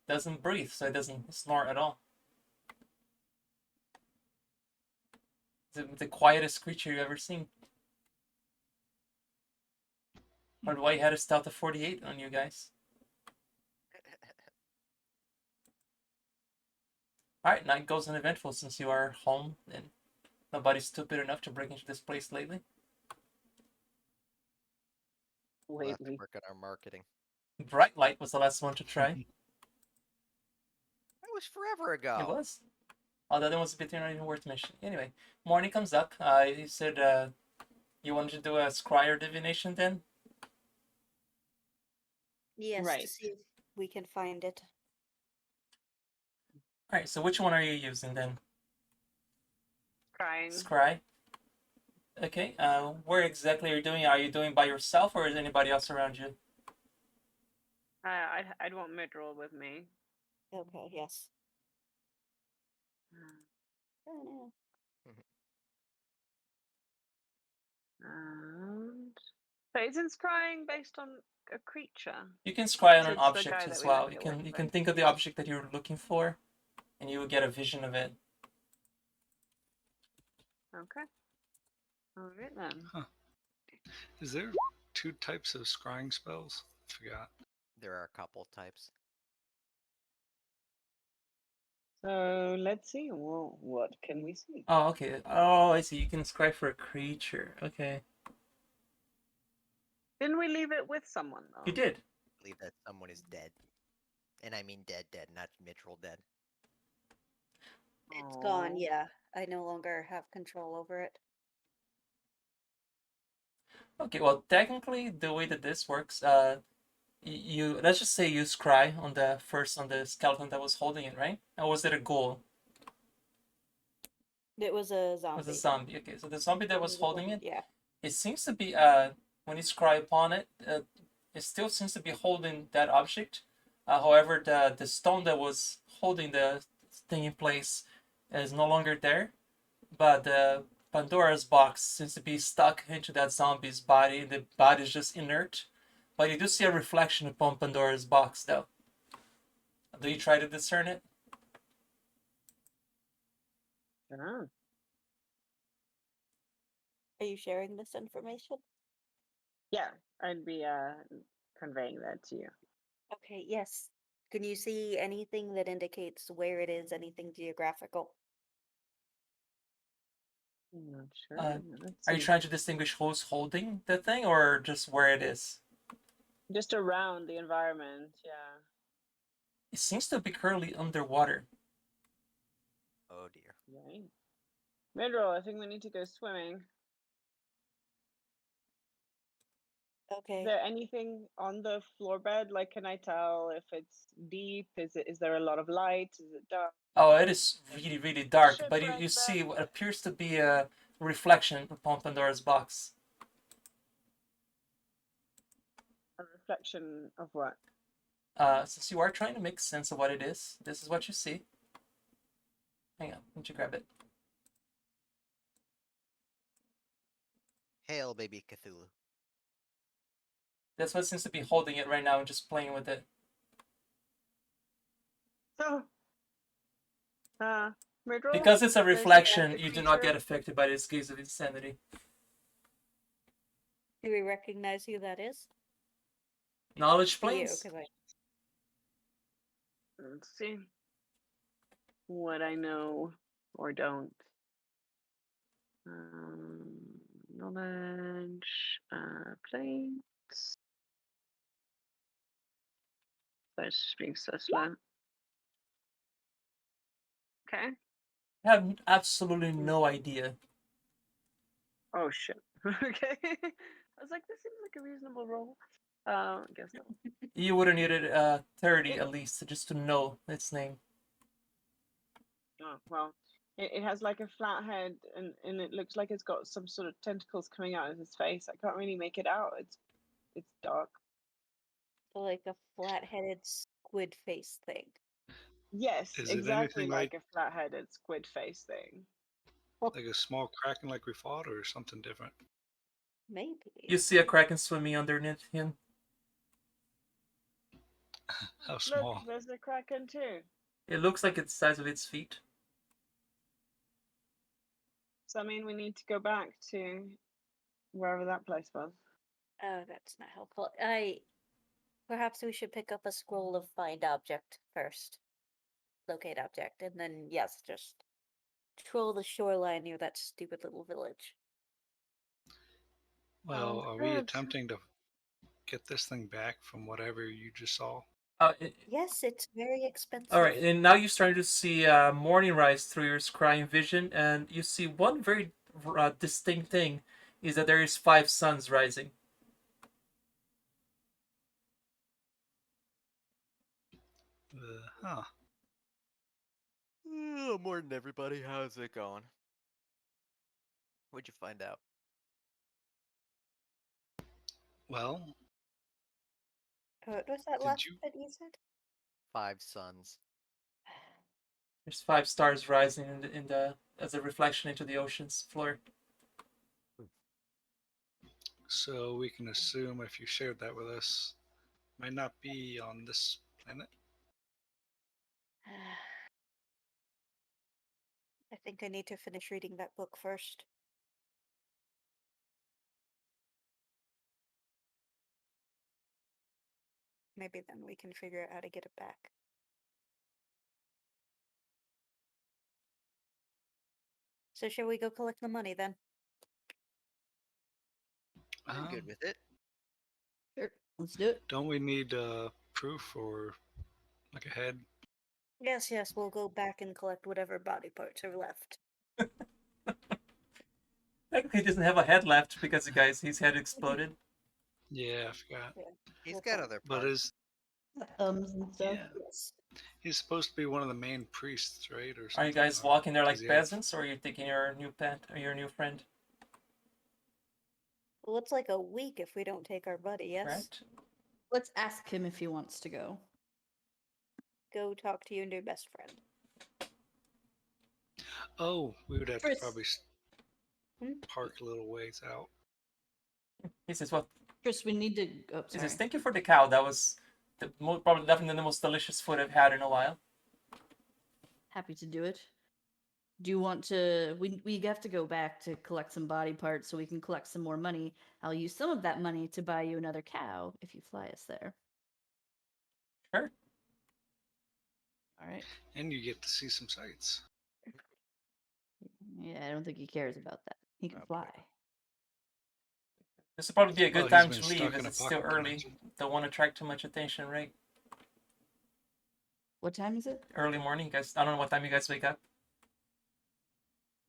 Speaker 1: Doesn't breathe, so it doesn't snore at all. The quietest creature you've ever seen. Or why you had a stealth of 48 on you guys. Alright, night goes uneventful since you are home and nobody's stupid enough to break into this place lately.
Speaker 2: We'll have to
Speaker 4: Lately.
Speaker 2: work on our marketing.
Speaker 1: Bright light was the last one to try.
Speaker 2: That was forever ago.
Speaker 1: It was. Oh, the other one's a bit not even worth mentioning. Anyway, morning comes up. You said you wanted to do a scryer divination then?
Speaker 5: Yes, to
Speaker 4: Right.
Speaker 5: see if we can find it.
Speaker 1: Alright, so which one are you using then?
Speaker 4: Crying.
Speaker 1: Scry? Okay, where exactly are you doing it? Are you doing by yourself or is anybody else around you?
Speaker 4: I'd want Midroll with me.
Speaker 5: Okay, yes.
Speaker 4: Uh,
Speaker 5: Oh,
Speaker 4: And so isn't scrying based on a creature?
Speaker 1: You can scry on
Speaker 4: So
Speaker 1: an
Speaker 4: it's the
Speaker 1: object
Speaker 4: guy that
Speaker 1: as
Speaker 4: we
Speaker 1: well.
Speaker 4: left
Speaker 1: You
Speaker 4: it
Speaker 1: can
Speaker 4: with,
Speaker 1: you can
Speaker 4: right?
Speaker 1: think of the object that you're looking for and you will get a vision of it.
Speaker 4: Okay. All right then.
Speaker 3: Is there two types of scrying spells? I forgot.
Speaker 2: There are a couple types.
Speaker 4: So let's see. Well, what can we see?
Speaker 1: Oh, okay. Oh, I see. You can scry for a creature. Okay.
Speaker 4: Didn't we leave it with someone though?
Speaker 1: You did.
Speaker 2: I believe that someone is dead. And I mean dead, not Midrill dead.
Speaker 5: it's gone,
Speaker 4: Oh.
Speaker 5: yeah. I no longer have control over it.
Speaker 1: Okay, well, technically, the way that this works, you let's just say you scry on the skeleton that was holding it, right? Or was it a ghoul?
Speaker 5: It was a
Speaker 1: It
Speaker 5: zombie.
Speaker 1: was a zombie. Okay, so the zombie that was holding it,
Speaker 5: Yeah.
Speaker 1: it seems to be when you scry upon it, it still seems to be holding that object. However, the stone that was holding the thing in place is no longer there, but the Pandora's box seems to be stuck into that zombie's body. The body is just inert, but you do see a reflection upon Pandora's box, though. Do you try to discern it?
Speaker 4: Ah.
Speaker 5: Are you sharing this information?
Speaker 4: Yeah, I'd be conveying that to you.
Speaker 5: Okay, yes. Can you see anything that indicates where it is, anything geographical?
Speaker 4: I'm not sure. Let's
Speaker 1: Are you
Speaker 4: see.
Speaker 1: trying to distinguish who's holding the thing or just where it is?
Speaker 4: Just around the environment, yeah.
Speaker 1: It seems to be currently underwater.
Speaker 2: Oh dear.
Speaker 4: Right. Midroll, I think we need to go swimming. Is
Speaker 5: Okay.
Speaker 4: there anything on the floor bed? Like, can I tell if it's deep? Is there a lot of light? Is it dark?
Speaker 1: Oh, it is really, really dark, but you
Speaker 4: Shipwreck
Speaker 1: see
Speaker 4: there.
Speaker 1: what appears to be a reflection upon Pandora's box.
Speaker 4: A reflection of what?
Speaker 1: Since you are trying to make sense of what it is, this is what you see. Hang on, let me grab it.
Speaker 2: Hail, baby Cthulhu.
Speaker 1: That's what seems to be holding it right now and just playing with it.
Speaker 4: So, Myrtle,
Speaker 1: Because it's a
Speaker 4: there's
Speaker 1: reflection,
Speaker 4: a
Speaker 1: you do not
Speaker 4: creature-
Speaker 1: get affected by this gaze of insanity.
Speaker 5: Do we recognize who that is?
Speaker 1: Knowledge
Speaker 5: To you,
Speaker 1: planes.
Speaker 5: 'cause I
Speaker 4: Let's see what I know or don't. Knowledge, planes. That's just being so slow. Okay.
Speaker 1: I have absolutely no idea.
Speaker 4: Oh shit. Okay. I was like, this seems like a reasonable roll. Guess not.
Speaker 1: You would have needed 30 at least just to know its name.
Speaker 4: Oh well. It has like a flat head and it looks like it's got some sort of tentacles coming out of his face. I can't really make it out. It's dark.
Speaker 5: like a flat-headed squid face thing.
Speaker 4: Yes,
Speaker 3: Is it
Speaker 4: exactly
Speaker 3: anything
Speaker 4: like a flat-headed squid face thing.
Speaker 3: like a small kraken like we fought, or something different?
Speaker 5: Maybe.
Speaker 1: You see a kraken swimming underneath him.
Speaker 3: How
Speaker 4: Look,
Speaker 3: small?
Speaker 4: there's a kraken too.
Speaker 1: It looks like it's the size of its feet.
Speaker 4: So I mean, we need to go back to wherever that place was.
Speaker 5: Oh, that's not helpful. Perhaps we should pick up a scroll of find object first. Locate object, and then yes, just troll the shoreline near that stupid little village.
Speaker 3: Well,
Speaker 4: Sounds
Speaker 3: are we
Speaker 4: good.
Speaker 3: attempting to get this thing back from whatever you just saw?
Speaker 5: Yes, it's very expensive.
Speaker 1: All right, and now you're starting to see morning rise through your scrying vision, and you see one very distinct thing is that there is 5 suns rising.
Speaker 3: Huh.
Speaker 2: Morning, everybody. How's it going? What'd you find out?
Speaker 3: Well,
Speaker 5: What was that
Speaker 3: Did
Speaker 5: last
Speaker 3: you-
Speaker 5: bit you said?
Speaker 2: 5 suns.
Speaker 1: There's 5 stars rising in the as a reflection into the ocean's floor.
Speaker 3: so we can assume if you shared that with us, might not be on this planet.
Speaker 5: I think I need to finish reading that book first. Maybe then we can figure out how to get it back. So shall we go collect the money then?
Speaker 2: I'm good
Speaker 3: Um,
Speaker 2: with it.
Speaker 6: Sure, let's do it.
Speaker 3: Don't we need proof or like a head?
Speaker 5: Yes, we'll go back and collect whatever body parts are left.
Speaker 1: Technically, he doesn't have a head left because his head exploded.
Speaker 3: Yeah, I forgot.
Speaker 2: He's
Speaker 5: We'll
Speaker 2: got
Speaker 5: find-
Speaker 2: other
Speaker 3: But
Speaker 2: parts.
Speaker 3: is
Speaker 6: Thumbs and stuff.
Speaker 3: yeah,
Speaker 5: Yes.
Speaker 3: he's supposed to be one of the main priests, right? Or
Speaker 1: Are
Speaker 3: something?
Speaker 1: you guys
Speaker 3: or
Speaker 1: walking there like
Speaker 3: does he have-
Speaker 1: peasants, or are you taking your new pet or your new friend?
Speaker 5: Well, it's like a week if we don't take our buddy, yes?
Speaker 1: Right?
Speaker 6: Let's ask him if he wants to go.
Speaker 5: Go talk to your new best friend.
Speaker 3: Oh, we would have
Speaker 6: Chris.
Speaker 3: to probably
Speaker 5: Hmm?
Speaker 3: park a little ways out.
Speaker 1: He says, "Well,
Speaker 6: Chris, we need to. Oh,
Speaker 1: he
Speaker 6: sorry.
Speaker 1: says, thank you for the cow. That was probably definitely the most delicious food I've had in a while."
Speaker 6: Happy to do it. Do you want to? We have to go back to collect some body parts so we can collect some more money. I'll use some of that money to buy you another cow if you fly us there.
Speaker 1: Sure.
Speaker 6: All right.
Speaker 3: And you get to see some sights.
Speaker 6: Yeah, I don't think he cares about that. He can
Speaker 2: Okay.
Speaker 6: fly.
Speaker 1: This would probably be a good
Speaker 3: Well, he's
Speaker 1: time
Speaker 3: been
Speaker 1: to
Speaker 3: stuck
Speaker 1: leave,
Speaker 3: in
Speaker 1: as
Speaker 3: a
Speaker 1: it's still
Speaker 3: pocket
Speaker 1: early.
Speaker 3: dimension.
Speaker 1: Don't want to attract too much attention, right?
Speaker 6: What time is it?
Speaker 1: Early morning, guys. I don't know what time you guys wake up.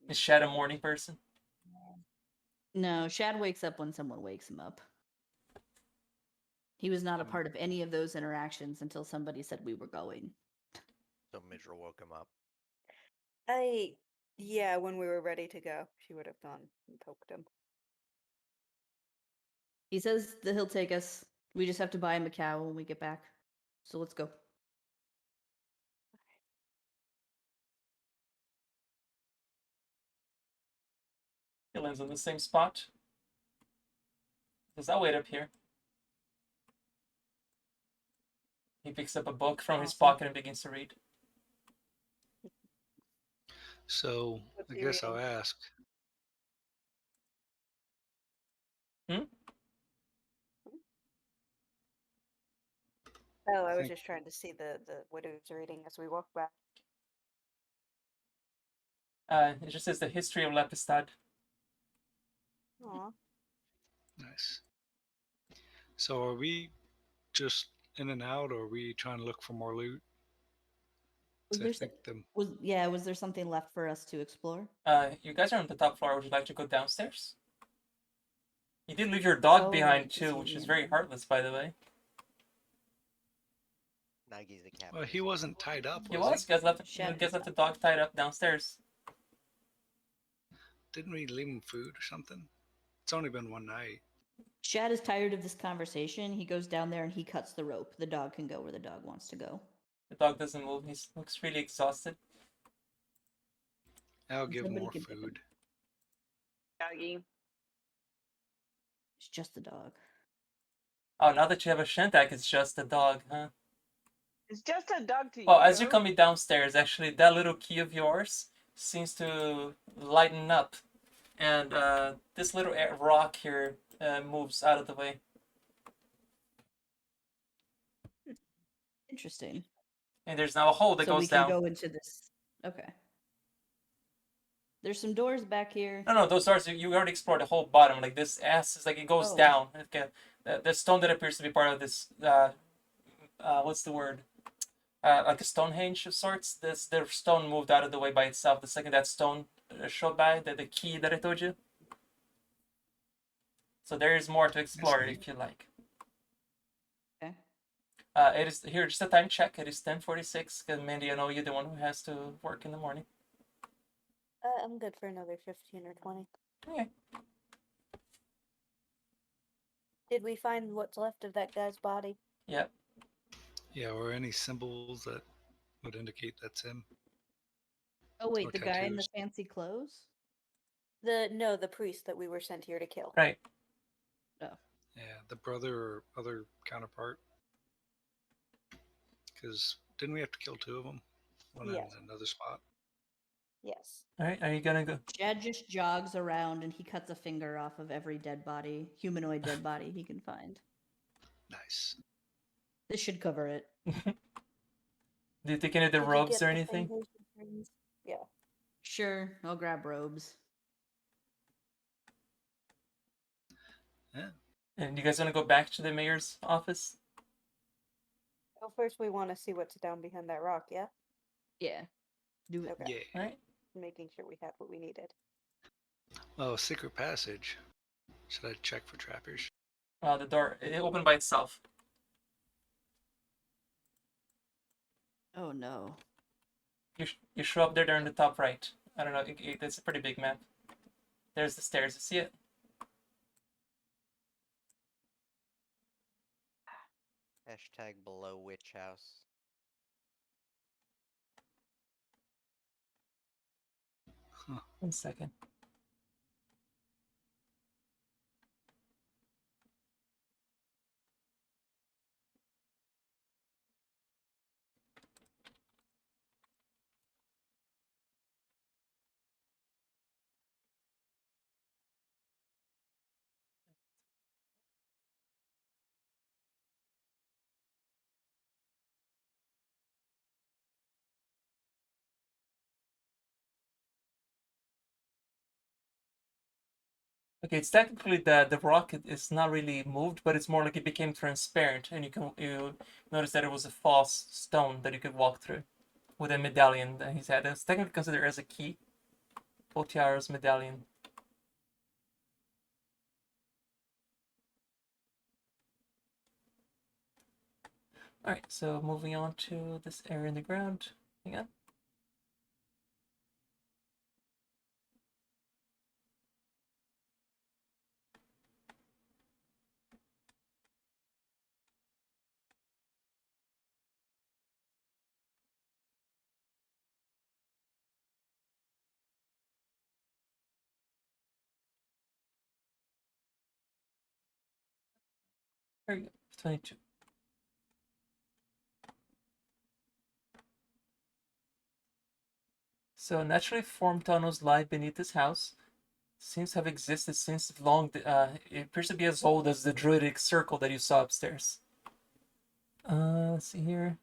Speaker 1: Is Shad a morning person?
Speaker 6: No, Shad wakes up when someone wakes him up. He was not a part of any of those interactions until somebody said we were going.
Speaker 2: So Midra woke him up.
Speaker 5: Yeah, when we were ready to go, she would have gone and poked him.
Speaker 6: He says that he'll take us. We just have to buy him a cow when we get back. So let's go.
Speaker 1: He lands on the same spot. Says, I'll wait up here. He picks up a book from his
Speaker 6: Awesome.
Speaker 1: pocket and begins to read.
Speaker 3: So
Speaker 4: What's
Speaker 3: I
Speaker 4: he
Speaker 3: guess I'll
Speaker 4: reading?
Speaker 3: ask.
Speaker 5: Oh, I was
Speaker 3: Think-
Speaker 5: just trying to see the what he was reading as we walk back.
Speaker 1: It just says the history of Lepistad.
Speaker 5: Aw.
Speaker 3: Nice. So are we just in and out, or are we trying to look for more loot?
Speaker 6: Was
Speaker 3: 'Cause
Speaker 6: there
Speaker 3: I think them.
Speaker 6: was there something left for us to explore?
Speaker 1: You guys are on the top floor. Would you like to go downstairs? You did leave your dog
Speaker 6: Oh,
Speaker 1: behind
Speaker 6: right, 'cause
Speaker 1: too,
Speaker 6: he
Speaker 1: which is
Speaker 6: ran
Speaker 1: very
Speaker 6: away.
Speaker 1: heartless, by the way.
Speaker 2: Nagy's the captain.
Speaker 3: Well, he wasn't tied up,
Speaker 1: He
Speaker 3: was
Speaker 1: was.
Speaker 3: he?
Speaker 1: You guys
Speaker 6: Shad
Speaker 1: left
Speaker 6: was
Speaker 1: the dog tied up downstairs.
Speaker 3: Didn't we leave him food or something? It's only been one night.
Speaker 6: Shad is tired of this conversation. He goes down there and he cuts the rope. The dog can go where the dog wants to go.
Speaker 1: The dog doesn't move. He looks really exhausted.
Speaker 3: I'll give
Speaker 6: Somebody
Speaker 3: more
Speaker 6: can pick him.
Speaker 3: food.
Speaker 4: Doggy.
Speaker 6: It's just the dog.
Speaker 1: Oh, now that you have a Shantak, it's just a dog, huh?
Speaker 4: It's just a dog to
Speaker 1: Well,
Speaker 4: you.
Speaker 1: as you're coming downstairs, actually, that little key of yours seems to lighten up, and this little rock here moves out of the way.
Speaker 6: Interesting.
Speaker 1: And there's now a hole that
Speaker 6: So we
Speaker 1: goes
Speaker 6: can
Speaker 1: down.
Speaker 6: go into this. Okay. There's some doors back here.
Speaker 1: No, those doors, you already explored the whole bottom. Like, this ass is like, it goes
Speaker 6: Oh.
Speaker 1: down. The stone that appears to be part of this, what's the word? Like a Stonehenge of sorts. The stone moved out of the way by itself. The second that stone showed by, the key that I told you. So there is more to explore
Speaker 3: neat.
Speaker 1: if you like.
Speaker 6: Okay.
Speaker 1: It is here. Just a time check. It is 10:46. Because Mandy, I know you're the one who has to work in the morning.
Speaker 5: I'm good for another 15 or 20.
Speaker 1: Okay.
Speaker 5: Did we find what's left of that guy's body?
Speaker 1: Yep.
Speaker 3: Yeah, or any symbols that would indicate that's him.
Speaker 6: Oh wait,
Speaker 3: Or
Speaker 6: the guy in the
Speaker 3: tattoos.
Speaker 6: fancy clothes?
Speaker 5: The priest that we were sent here to kill.
Speaker 1: Right.
Speaker 3: Yeah, the brother or other counterpart. Because didn't we have to kill two of them? One
Speaker 5: Yeah.
Speaker 3: in another spot.
Speaker 5: Yes.
Speaker 1: All right. Are you gonna go?
Speaker 6: Shad just jogs around and he cuts a finger off of every dead body, humanoid dead body he can find.
Speaker 3: Nice.
Speaker 6: This should cover it.
Speaker 1: Do you take any of the
Speaker 5: Did you
Speaker 1: robes
Speaker 5: get
Speaker 1: or
Speaker 5: the
Speaker 1: anything?
Speaker 5: fingers and rings? Yeah.
Speaker 6: Sure, I'll grab robes.
Speaker 3: Yeah.
Speaker 1: And you guys want to go back to the mayor's office?
Speaker 5: Well, first we want to see what's down behind that rock, yeah?
Speaker 6: Yeah. Do it.
Speaker 5: Okay.
Speaker 3: Yeah.
Speaker 1: All right.
Speaker 5: Making sure we had what we needed.
Speaker 3: Oh, secret passage. Should I check for trappers?
Speaker 1: The door it opened by itself.
Speaker 6: Oh no.
Speaker 1: You show up there. They're in the top right. I don't know. It's a pretty big map. There's the stairs. You see it?
Speaker 2: Hashtag below witch house.
Speaker 1: 1 second. Okay, it's technically the rock is not really moved, but it's more like it became transparent, and you notice that it was a false stone that you could walk through with a medallion that he's had. It's technically considered as a key. Otiara's medallion. Alright, so moving on to this area in the ground. Hang on. There you go. 22. So naturally formed tunnels lie beneath this house. Seems to have existed since long. It appears to be as old as the druidic circle that you saw upstairs. Let's see here.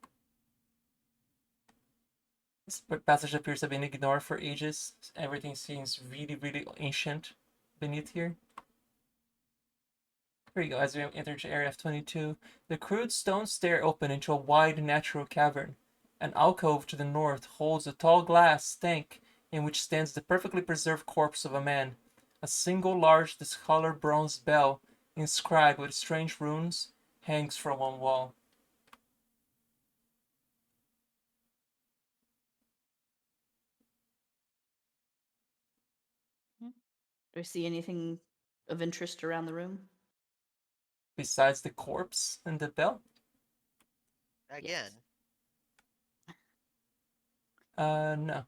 Speaker 1: This passage appears to have been ignored for ages. Everything seems really, really ancient beneath here. Here you go. As we enter area F22, the crude stone stair open into a wide natural cavern. An alcove to the north holds a tall glass tank in which stands the perfectly preserved corpse of a man. A single large discolored bronze bell, inscribed with strange runes, hangs from one wall.
Speaker 6: Do I see anything of interest around the room?
Speaker 1: Besides the corpse and the bell?
Speaker 2: Again,
Speaker 1: No.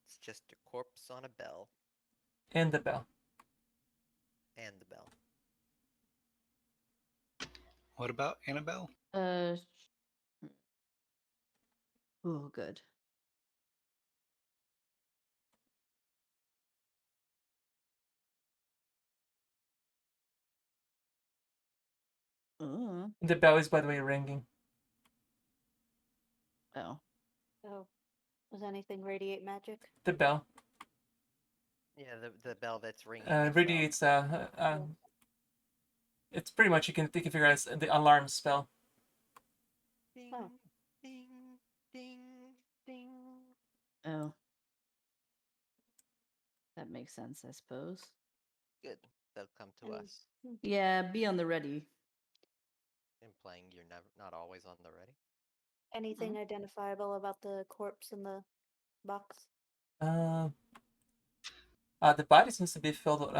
Speaker 2: it's just a corpse on a bell
Speaker 1: And the bell.
Speaker 2: and the bell.
Speaker 3: What about Annabelle?
Speaker 6: Oh, good. Oh.
Speaker 1: The bell is, by the way, ringing.
Speaker 6: Oh.
Speaker 5: Oh, does anything radiate magic?
Speaker 1: The bell
Speaker 2: Yeah, the bell that's ringing. itself.
Speaker 1: radiates. It's pretty much, you can think of it as the alarm spell.
Speaker 2: Ding,
Speaker 5: Oh.
Speaker 2: ding, ding, ding.
Speaker 6: Oh. That makes sense, I suppose.
Speaker 2: Good. They'll come to
Speaker 5: And-
Speaker 2: us.
Speaker 6: Yeah, be on the ready.
Speaker 2: Implying you're never not always on the ready.
Speaker 5: Anything identifiable about the corpse in the box?
Speaker 1: The body seems to be filled.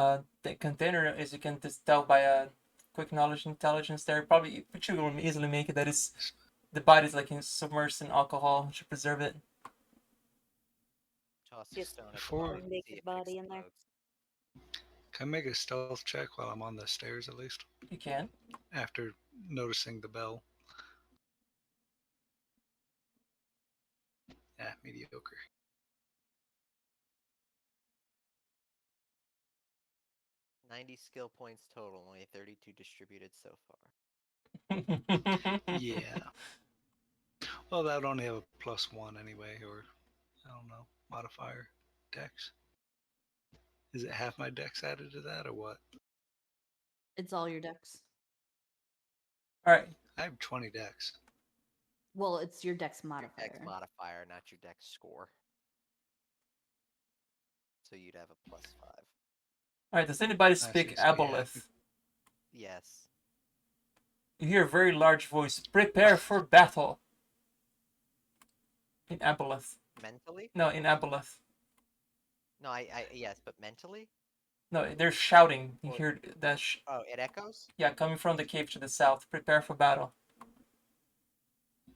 Speaker 1: The container, as you can just tell by a quick knowledge intelligence there, probably, but you will easily make it that is the body's like submersed in alcohol to preserve it.
Speaker 2: Toss a
Speaker 5: Just
Speaker 2: stone at the
Speaker 3: before-
Speaker 2: bottom,
Speaker 5: naked
Speaker 2: see if it
Speaker 5: body in there.
Speaker 2: explodes.
Speaker 3: Can I make a stealth check while I'm on the stairs at least?
Speaker 1: You can.
Speaker 3: After noticing the bell. Mediocre.
Speaker 2: 90 skill points total, only 32 distributed so far.
Speaker 3: Yeah. Well, that would only have a +1 anyway, or I don't know, modifier, dex. Is it half my dex added to that, or what?
Speaker 6: It's all your decks.
Speaker 1: All right.
Speaker 3: I have 20 dex.
Speaker 6: Well, it's your dex
Speaker 2: Your
Speaker 6: modifier.
Speaker 2: dex modifier, not your dex score. So you'd have a +5.
Speaker 1: All right. Does anybody
Speaker 3: see,
Speaker 1: speak
Speaker 3: so yeah.
Speaker 1: Aboleth?
Speaker 2: Yes.
Speaker 1: You hear a very large voice. Prepare for battle. In Aboleth.
Speaker 2: Mentally?
Speaker 1: No, in Aboleth.
Speaker 2: No, yes, but mentally?
Speaker 1: No, they're shouting. You
Speaker 2: Or-
Speaker 1: hear that?
Speaker 2: Oh, it echoes?
Speaker 1: Yeah, coming from the cave to the south. Prepare for battle.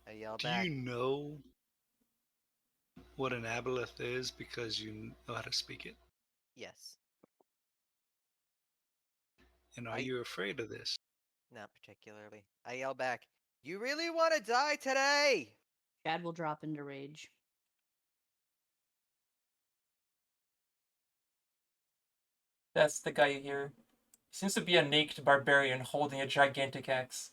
Speaker 2: I yell
Speaker 3: Do
Speaker 2: back.
Speaker 3: you know what an aboleth is because you know how to speak it?
Speaker 2: Yes.
Speaker 3: And are
Speaker 2: I-
Speaker 3: you afraid of this?
Speaker 2: Not particularly. I yell back. You really want to die today?
Speaker 6: Chad will drop into rage.
Speaker 1: That's the guy you hear. Seems to be a naked barbarian holding a gigantic axe.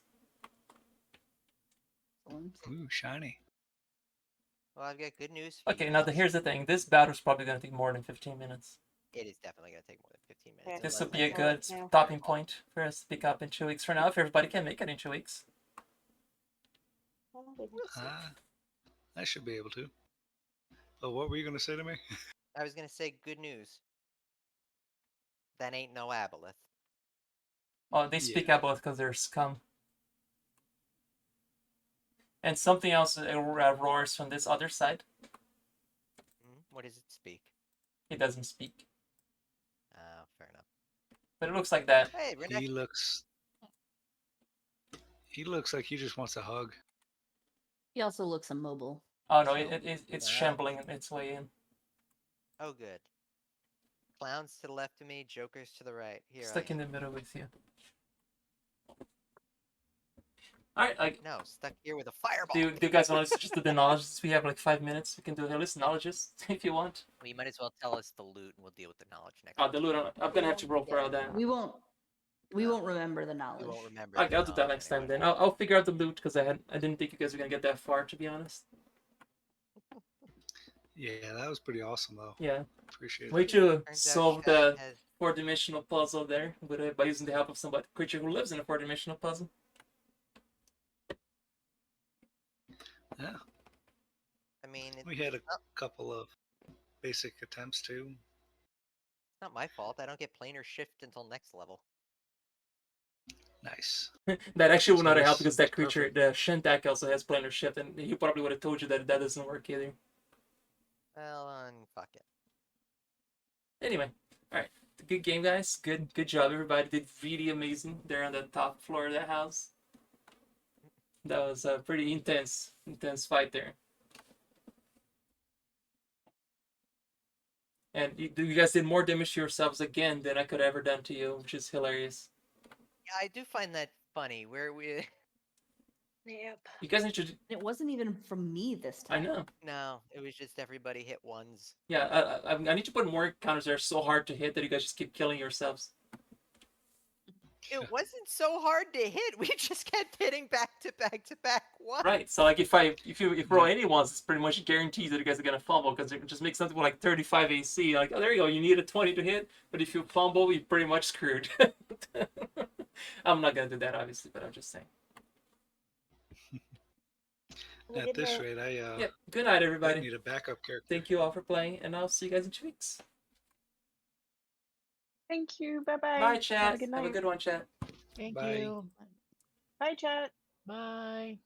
Speaker 6: Excellent.
Speaker 3: Ooh, shiny.
Speaker 2: Well, I've got good news for
Speaker 1: Okay,
Speaker 2: you.
Speaker 1: now here's the thing. This battle's probably going to take more than 15 minutes.
Speaker 2: It is definitely going to take more than 15 minutes.
Speaker 5: Yeah.
Speaker 1: This
Speaker 2: unless
Speaker 1: would be a
Speaker 2: I can-
Speaker 1: good
Speaker 5: Yeah.
Speaker 1: stopping point for us to pick up in 2 weeks from now, if everybody can make it in 2 weeks.
Speaker 5: Well, we can see.
Speaker 3: Ah, I should be able to. Oh, what were you going to say to me?
Speaker 2: I was going to say good news. That ain't no aboleth.
Speaker 1: Oh, they speak
Speaker 3: Yeah.
Speaker 1: Aboleth because they're scum. And something else roars from this other side.
Speaker 2: What does it speak?
Speaker 1: It doesn't speak.
Speaker 2: Fair enough.
Speaker 1: But it looks like that.
Speaker 2: Hey,
Speaker 3: He
Speaker 2: Renekton.
Speaker 3: looks like he just wants a hug.
Speaker 6: He also looks immobile.
Speaker 1: Oh no,
Speaker 2: So,
Speaker 1: it's
Speaker 2: yeah.
Speaker 1: shambling its way in.
Speaker 2: Oh, good. Clowns to the left of me, jokers to the right. Here
Speaker 1: Stuck
Speaker 2: I
Speaker 1: in
Speaker 2: am.
Speaker 1: the middle with you. Alright,
Speaker 2: No, stuck here with a fireball.
Speaker 1: do you guys want us just to do the knowledge? We have like 5 minutes. We can do the list knowledges if you want.
Speaker 2: Well, you might as well tell us the loot, and we'll deal with the knowledge next.
Speaker 1: Oh, the loot. I'm gonna have to roll for all that.
Speaker 6: We won't
Speaker 2: No.
Speaker 6: remember the
Speaker 2: You
Speaker 6: knowledge.
Speaker 2: won't remember.
Speaker 1: Okay,
Speaker 2: the
Speaker 1: I'll do that
Speaker 2: knowledge
Speaker 1: next time
Speaker 2: anyway.
Speaker 1: then. I'll figure out the loot because I didn't think you guys were gonna get that far, to be honest.
Speaker 3: Yeah, that was pretty awesome though.
Speaker 1: Yeah.
Speaker 3: Appreciate
Speaker 1: Way
Speaker 3: it.
Speaker 1: to
Speaker 2: Turns out
Speaker 1: solve
Speaker 2: Shad
Speaker 1: the
Speaker 2: has
Speaker 1: 4-dimensional puzzle there by using the help of somebody creature who lives in a 4-dimensional puzzle.
Speaker 3: Yeah,
Speaker 2: I mean, it's
Speaker 3: we had a couple of basic attempts too.
Speaker 2: not my fault. I don't get planar shift until next level.
Speaker 3: Nice.
Speaker 1: That actually would
Speaker 3: So
Speaker 1: not have
Speaker 3: this
Speaker 1: helped because that
Speaker 3: is
Speaker 1: creature,
Speaker 3: perfect.
Speaker 1: the Shintak, also has planar shift, and he probably would have told you that that doesn't work either.
Speaker 2: Well, fuck it.
Speaker 1: Anyway, alright. Good game, guys. Good job, everybody. Did really amazing there on the top floor of that house. That was a pretty intense fight there. And you guys did more damage to yourselves again than I could have ever done to you, which is hilarious.
Speaker 2: Yeah, I do find that funny. Where we
Speaker 5: Yep.
Speaker 1: You guys need to.
Speaker 6: It wasn't even from me this
Speaker 1: I
Speaker 6: time.
Speaker 1: know.
Speaker 2: no, it was just everybody hit ones.
Speaker 1: Yeah, I need to put more counters that are so hard to hit that you guys just keep killing yourselves.
Speaker 2: It wasn't so hard to hit. We just kept hitting back to back to back ones.
Speaker 1: Right. So like if you roll any ones, it's pretty much guaranteed that you guys are gonna fumble because it just makes something with like 35 AC. Like, oh, there you go. You need a 20 to hit, but if you fumble, you're pretty much screwed. I'm not gonna do that, obviously, but I'm just saying.
Speaker 3: At this rate, I
Speaker 1: Yep. Good night,
Speaker 3: might
Speaker 1: everybody.
Speaker 3: need a backup character.
Speaker 1: Thank you all for playing, and I'll see you guys in 2 weeks.
Speaker 4: Thank you. Bye bye.
Speaker 1: Bye, chat.
Speaker 4: Have a good
Speaker 1: Have a
Speaker 4: night.
Speaker 1: good one, chat.
Speaker 7: Thank
Speaker 3: Bye.
Speaker 7: you.
Speaker 4: Bye, chat.
Speaker 7: Bye.